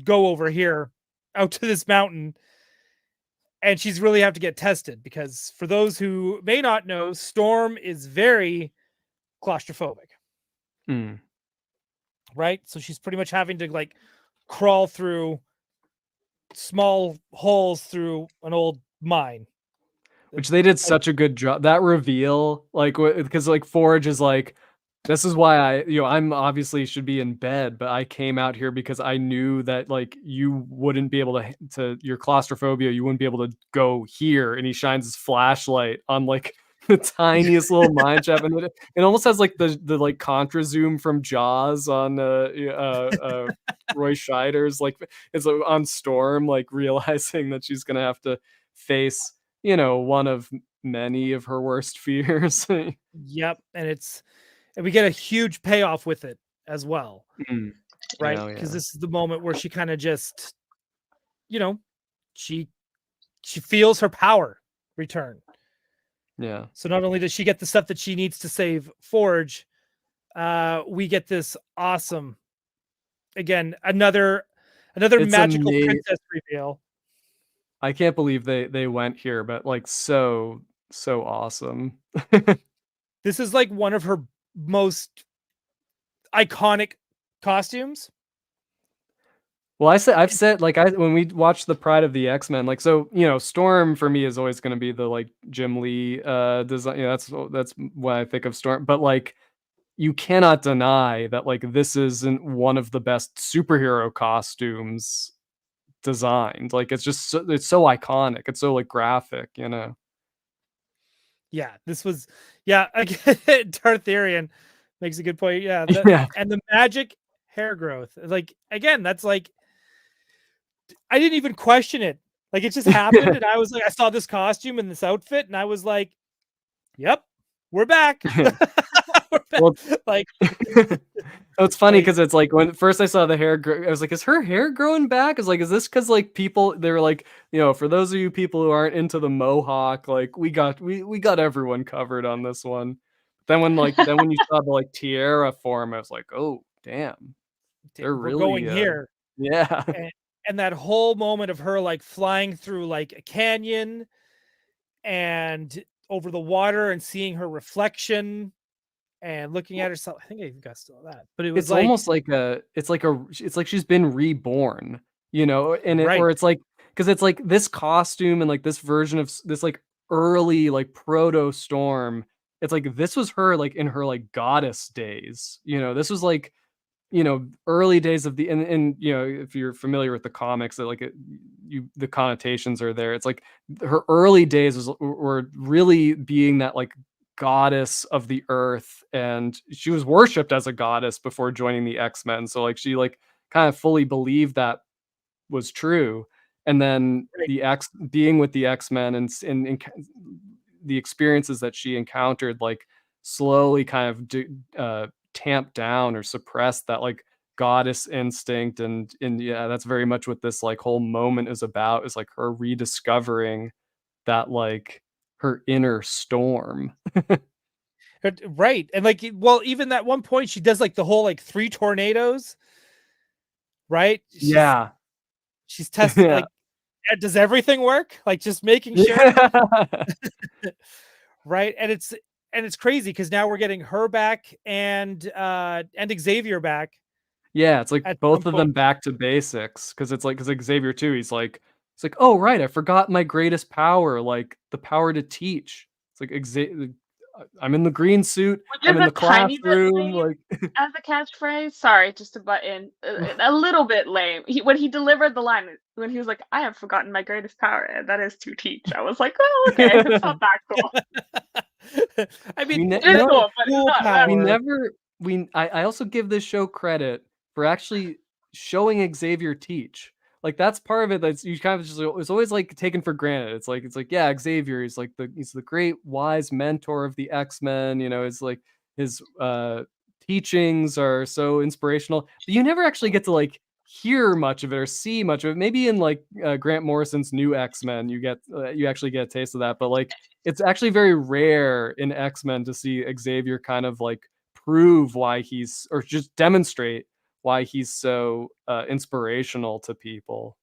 go over here out to this mountain. And she's really have to get tested, because for those who may not know, Storm is very claustrophobic. right? So she's pretty much having to like crawl through small holes through an old mine. Which they did such a good job. That reveal, like, because like Forge is like, this is why I'm obviously should be in bed, but I came out here because I knew that like you wouldn't be able to your claustrophobia, you wouldn't be able to go here. And he shines his flashlight on like the tiniest little mine shaft, and it almost has like the like contra zoom from Jaws on Roy Scheider's, like it's on Storm, like realizing that she's gonna have to face one of many of her worst fears. Yep, and we get a huge payoff with it as well, right? Because this is the moment where she kind of just, she feels her power return. Yeah. So not only does she get the stuff that she needs to save Forge, we get this awesome, again, another magical princess reveal. I can't believe they went here, but like so awesome. This is like one of her most iconic costumes. Well, I've said like when we watched the Pride of the X-Men, like, so Storm for me is always going to be the like Jim Lee design. That's what I think of Storm. But like, you cannot deny that like this isn't one of the best superhero costumes designed. Like, it's just it's so iconic. It's so like graphic, Yeah, this was again, Tartharian makes a good point. Yeah, and the magic hair growth. Like, again, that's like, I didn't even question it. Like, it just happened, and I was like, I saw this costume and this outfit, and I was like, "Yep, we're back." We're back. Well, like, it's funny because it's like when first I saw the hair, I was like, "Is her hair growing back?" Is is this because like people they were like, for those of you people who aren't into the mohawk, like we got everyone covered on this one. Then when you saw the like tiara form, I was like, "Oh damn, they're really going here." Yeah. And that whole moment of her like flying through like a canyon and over the water and seeing her reflection and looking at herself. I think I got still that, but it was it's almost like it's like she's been reborn, and right. or it's like, because it's like this costume and like this version of this like early like proto Storm. It's like this was her like in her like goddess days. This was like early days of the and if you're familiar with the comics, that like the connotations are there. It's like her early days were really being that like goddess of the earth, and she was worshipped as a goddess before joining the X-Men. So like she like kind of fully believed that was true, and then being with the X-Men and the experiences that she encountered like slowly kind of tamp down or suppress that like goddess instinct, and that's very much what this like whole moment is about, is like her rediscovering that like her inner Storm. Right. And like, well, even that one point she does like the whole like 3 tornadoes, right? She's testing like, does everything work? Like, just making sure. Right. And it's crazy because now we're getting her back and Xavier back. Yeah, it's like both of them back to basics, because it's like, because Xavier too, it's like, oh right, I forgot my greatest power, like the power to teach. It's like I'm in the green suit. I'm in the classroom. Like, as a catchphrase, sorry, just to butt in, a little bit lame. When he delivered the line, when he was like, "I have forgotten my greatest power, and that is to teach." I was like, "Oh, okay, it's not that cool." I mean, it's cool, but it's not. I also give this show credit for actually showing Xavier teach. Like, that's part of it. That's, you kind of just, it's always like taken for granted. It's like yeah, Xavier is like he's the great wise mentor of the X-Men. It's like his teachings are so inspirational, but you never actually get to like hear much of it or see much of it. Maybe in like Grant Morrison's New X-Men, you actually get a taste of that, but like it's actually very rare in X-Men to see Xavier kind of like prove why he's, or just demonstrate why he's so inspirational to people.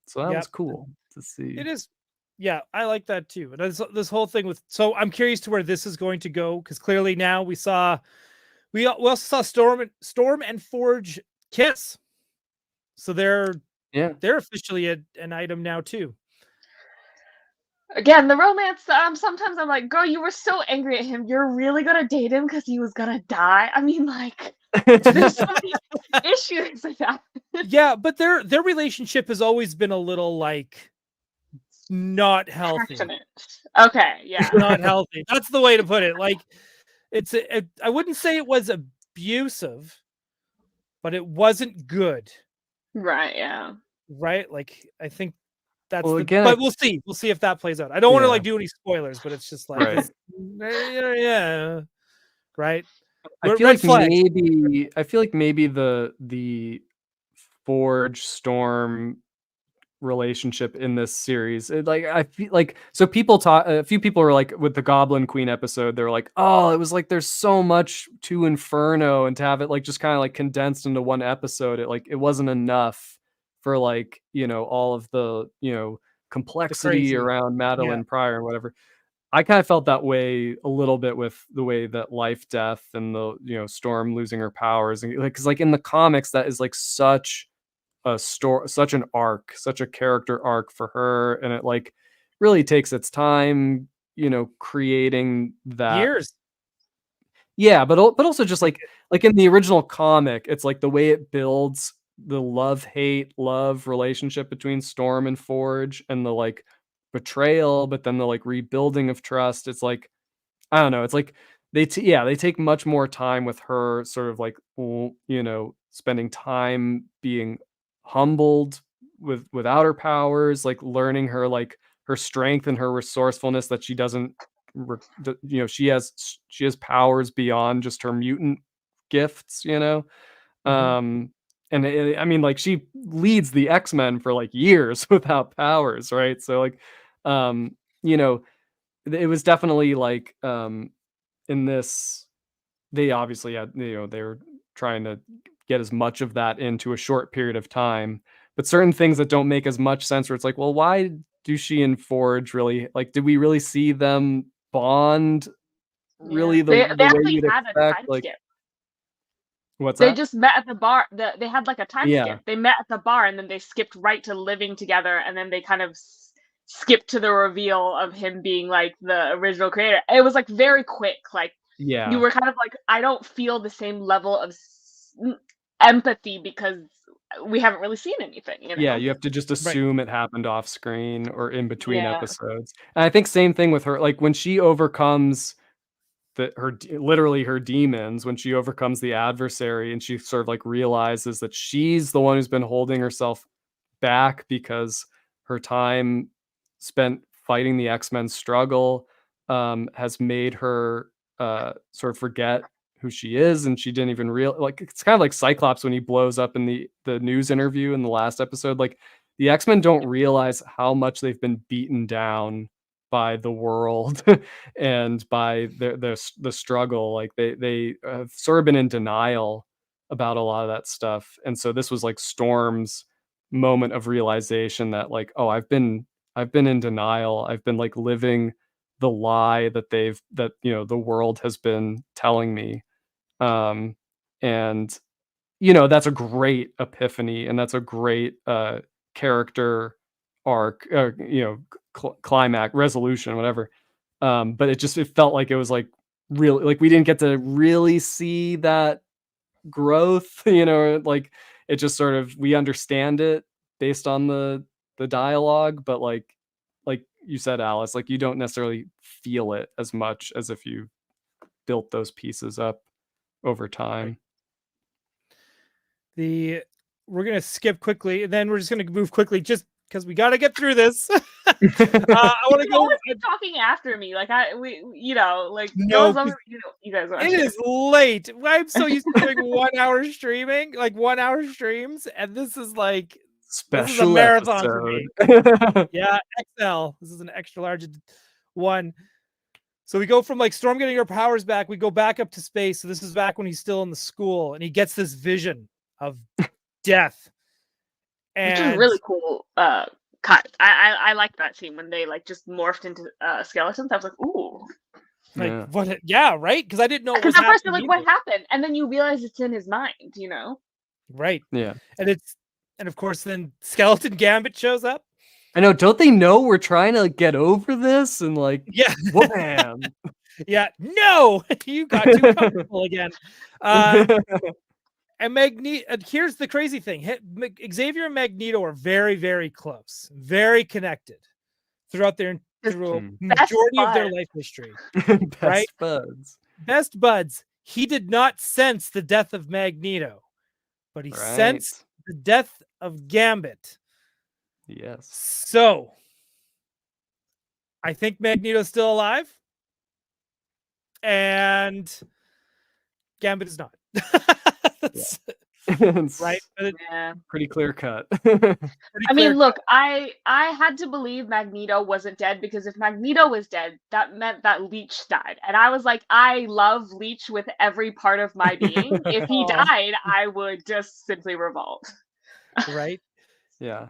So that was cool to see. It is. Yeah, I like that too. And this whole thing with, so I'm curious to where this is going to go, because clearly now we saw We also saw Storm and Forge kiss, so they're officially an item now too. Again, the romance. Sometimes I'm like, girl, you were so angry at him. You're really gonna date him because he was gonna die. I mean, like, there's so many issues with that. Yeah, but their relationship has always been a little like not healthy. Passionate. Okay, yeah, not healthy. That's the way to put it. Like, I wouldn't say it was abusive, but it wasn't good. Right. Yeah. Right. Like, I think. That's again, but we'll see. We'll see if that plays out. I don't want to like do any spoilers, but it's just like, yeah, right. I feel like maybe the Forge Storm relationship in this series, I feel like, so people a few people were like, with the Goblin Queen episode, they're like, oh, it was like there's so much to Inferno, and to have it like just kind of like condensed into one episode, it wasn't enough for like, all of the complexity around Madeline Pryor and whatever. I kind of felt that way a little bit with the way that Life, Death, and the Storm losing her powers, and like, because like in the comics, that is like such a story, such an arc, such a character arc for her, and it like really takes its time, creating that years. Yeah, but also just like in the original comic, it's like the way it builds the love relationship between Storm and Forge, and the like betrayal, but then the like rebuilding of trust. It's like, I don't know, it's like they take much more time with her, sort of like, spending time being humbled without her powers, like learning her, like her strength and her resourcefulness, that she doesn't she has powers beyond just her mutant gifts, and I mean, like, she leads the X-Men for like years without powers, right? So like, it was definitely like, in this, they obviously had, they were trying to get as much of that into a short period of time, but certain things that don't make as much sense, where it's like, well, why do she and Forge really, like, did we really see them bond really the way you'd expect? Like, what's they that? just met at the bar. They had like a time Yeah. skip. They met at the bar, and then they skipped right to living together, and then they kind of skipped to the reveal of him being like the original creator. It was like very quick. Like, Yeah, you were kind of like, I don't feel the same level of empathy because we haven't really seen anything. Yeah, you have to just assume it happened off screen or in between episodes. And I think same thing with her, like when she overcomes literally her demons, when she overcomes the adversary, and she sort of like realizes that she's the one who's been holding herself back because her time spent fighting the X-Men struggle has made her sort of forget who she is, and she didn't even like, it's kind of like Cyclops when he blows up in the news interview in the last episode. Like, the X-Men don't realize how much they've been beaten down by the world and by the struggle. Like, they have sort of been in denial about a lot of that stuff, and so this was like Storm's moment of realization that, like, oh, I've been in denial. I've been like living the lie that the world has been telling me. And that's a great epiphany, and that's a great character arc, climax, resolution, whatever. But it felt like it was like really, like, we didn't get to really see that growth, like, it just sort of, we understand it based on the dialogue, but like you said, Alice, like, you don't necessarily feel it as much as if you built those pieces up over time. We're gonna skip quickly, and then we're just gonna move quickly, just because we got to get through this. I want to go. Talking after me, like no, you guys. It is late. I'm so used to doing 1 hour streaming, like 1 hour streams, and this is like special. This is a marathon for me. Yeah, XL. This is an extra large one. So we go from like Storm getting her powers back. We go back up to space. So this is back when he's still in the school, and he gets this vision of death. Which is really cool. Cut. I like that scene when they like just morphed into skeletons. I was like, ooh. Like what? Yeah, right. Because I didn't know. Because at first you're like, what happened? And then you realize it's in his mind. Right. Yeah. And of course, then Skeleton Gambit shows up. I know. Don't they know we're trying to get over this? And like, yeah, wham. Yeah. No, you got too comfortable again. And here's the crazy thing: Xavier and Magneto are very, very close, very connected throughout their majority of their life history. Best buds. Best buds. He did not sense the death of Magneto, but he sensed the death of Gambit. Yes. So I think Magneto's still alive, and Gambit is not. Right? Pretty clear cut. I mean, look, I had to believe Magneto wasn't dead, because if Magneto was dead, that meant that Leech died. And I was like, I love Leech with every part of my being. If he died, I would just simply revolt. Right? Yeah.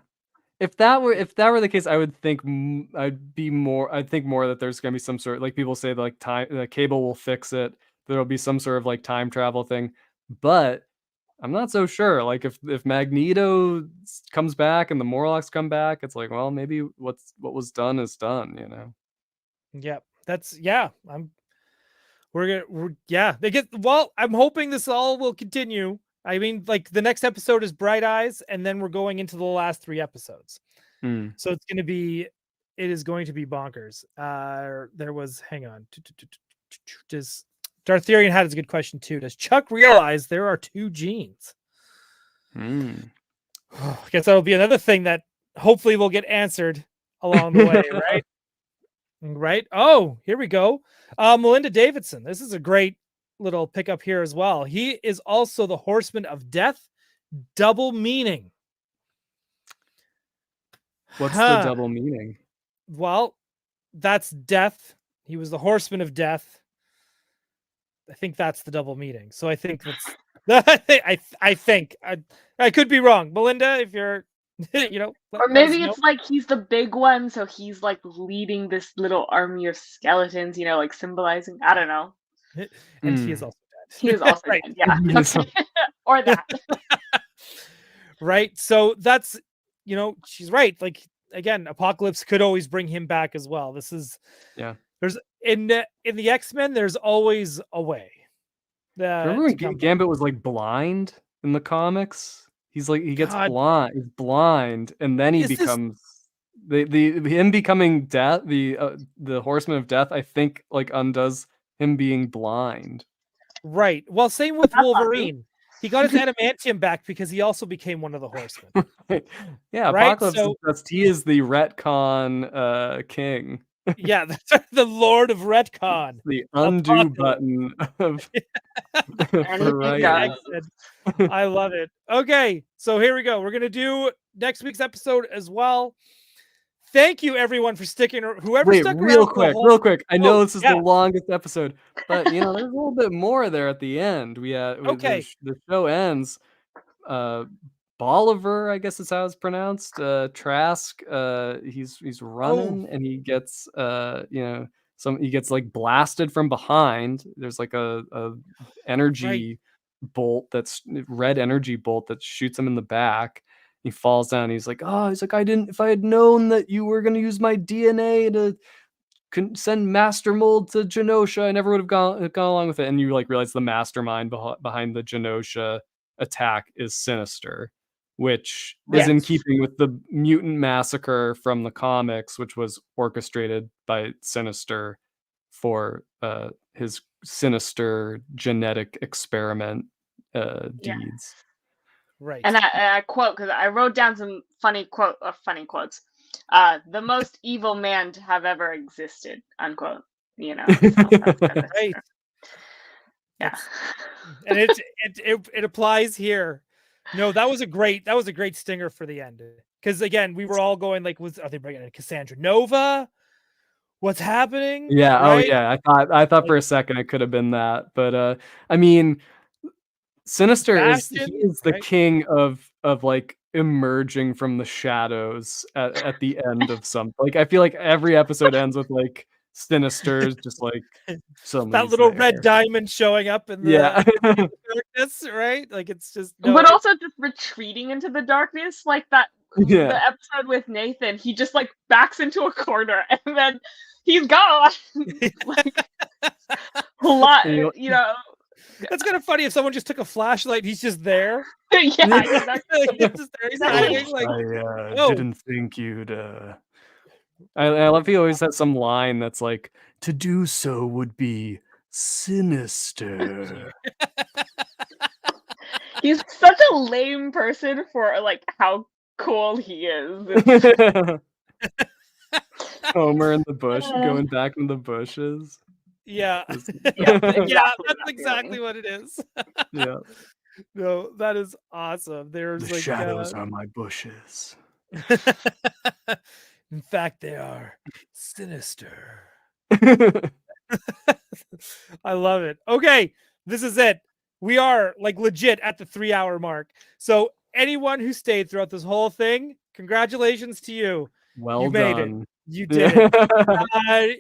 If that were the case, I would think I'd think more that there's gonna be some sort, like people say, like Cable will fix it. There'll be some sort of like time travel thing, but I'm not so sure. Like if Magneto comes back and the Morlocks come back, it's like, well, maybe what was done is done, Yep. I'm hoping this all will continue. I mean, like the next episode is Bright Eyes, and then we're going into the last 3 episodes. So it is going to be bonkers. Dartherian had a good question too. Does Chuck realize there are 2 genes? I guess that'll be another thing that hopefully will get answered along the way, right? Right. Oh, here we go. Melinda Davidson. This is a great little pickup here as well. He is also the Horseman of Death, double meaning. What's the double meaning? Well, that's death. He was the Horseman of Death. I think that's the double meaning. So I think that's I think I could be wrong. Melinda, if you're or maybe it's like he's the big one, so he's like leading this little army of skeletons, like symbolizing, I don't know. And he is also dead. He is also right. dead, yeah. Or that. Right. So that's she's right. Like again, Apocalypse could always bring him back as well. This is there's in the X-Men, there's always a way. Remember when Gambit was like blind in the comics? He's like, he gets blind. He's blind, and then he becomes him becoming death. The Horseman of Death, I think, like undoes him being blind. Right. Well, same with Wolverine. He got his adamantium back because he also became one of the Horsemen. Yeah, right? Apocalypse. He is the retcon king. Yeah, that's the Lord of Retcon. The undo button of I love it. Okay, so here we go. We're gonna do next week's episode as well. Thank you everyone for sticking. Whoever stuck real quick. I know this is the longest episode, but there's a little bit more there at the end. The show ends. Bolivar, I guess is how it's pronounced. Trask, he's running and he gets he gets like blasted from behind. There's like a energy bolt, that's red energy bolt that shoots him in the back. He falls down. He's like, if I had known that you were going to use my DNA to send Master Mold to Genosha, I never would have gone along with it. And you like realize the mastermind behind the Genosha attack is Sinister, which is in keeping with the mutant massacre from the comics, which was orchestrated by Sinister for his sinister genetic experiment deeds. Right. And I quote, because I wrote down some funny quotes. The most evil man to have ever existed, unquote. Right. Yeah. And it applies here. No, that was a great stinger for the end. Because again, we were all going like, are they bringing in Cassandra Nova? What's happening? Yeah. Right? Oh yeah. I thought for a second it could have been that, but I mean, Sinister is the king of like emerging from the shadows at the end of something. Like I feel like every episode ends with like Sinister's just like that little red diamond showing up in the darkness, right? Like it's just but also just retreating into the darkness, like that the episode with Nathan, he just like backs into a corner and then he's gone. Like a lot, you know. That's kind of funny if someone just took a flashlight. He's just there. Yeah, exactly. He's just there. He's hiding, like, I didn't think you'd. I love he always has some line that's like, "To do so would be sinister." He's such a lame person for like how cool he is. Homer in the bush, going back in the bushes. Yeah. That's exactly what it is. Yeah. No, that is awesome. There's the shadows are my bushes. In fact, they are sinister. I love it. Okay, this is it. We are like legit at the 3-hour mark. So anyone who stayed throughout this whole thing, congratulations to you. Well you done. Made it. You did it.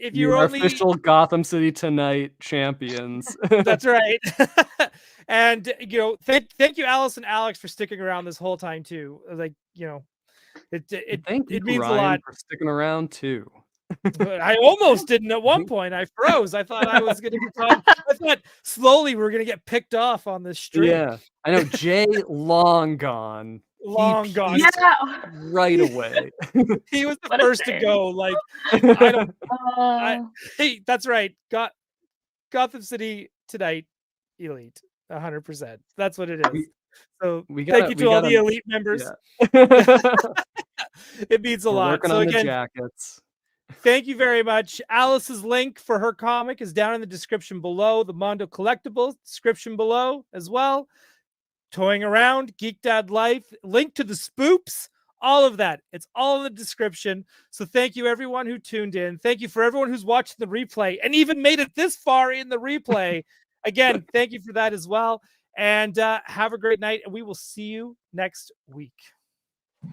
If you're only official Gotham City Tonight champions. That's right. And you know, thank you, Alice and Alex, for sticking around this whole time too. Like, you know, it means Ryan, a lot for sticking around too. I almost didn't at one point. I froze. I thought I was gonna get I thought slowly we were gonna get picked off on this stream. Yeah, I know. Jay long gone. Long gone. Yeah. Right away. He was the first to go. Like, I don't. Hey, that's right. Gotham City Tonight Elite, 100%. That's what it is. So thank you to all the elite members. Yeah. It means a lot. Working so on again, the jackets. Thank you very much. Alice's link for her comic is down in the description below. The Mondo Collectibles description below as well. Toying Around, Geek Dad Life, link to the Spoops, all of that. It's all in the description. So thank you everyone who tuned in. Thank you for everyone who's watching the replay and even made it this far in the replay. Again, thank you for that as well. And have a great night, and we will see you next week.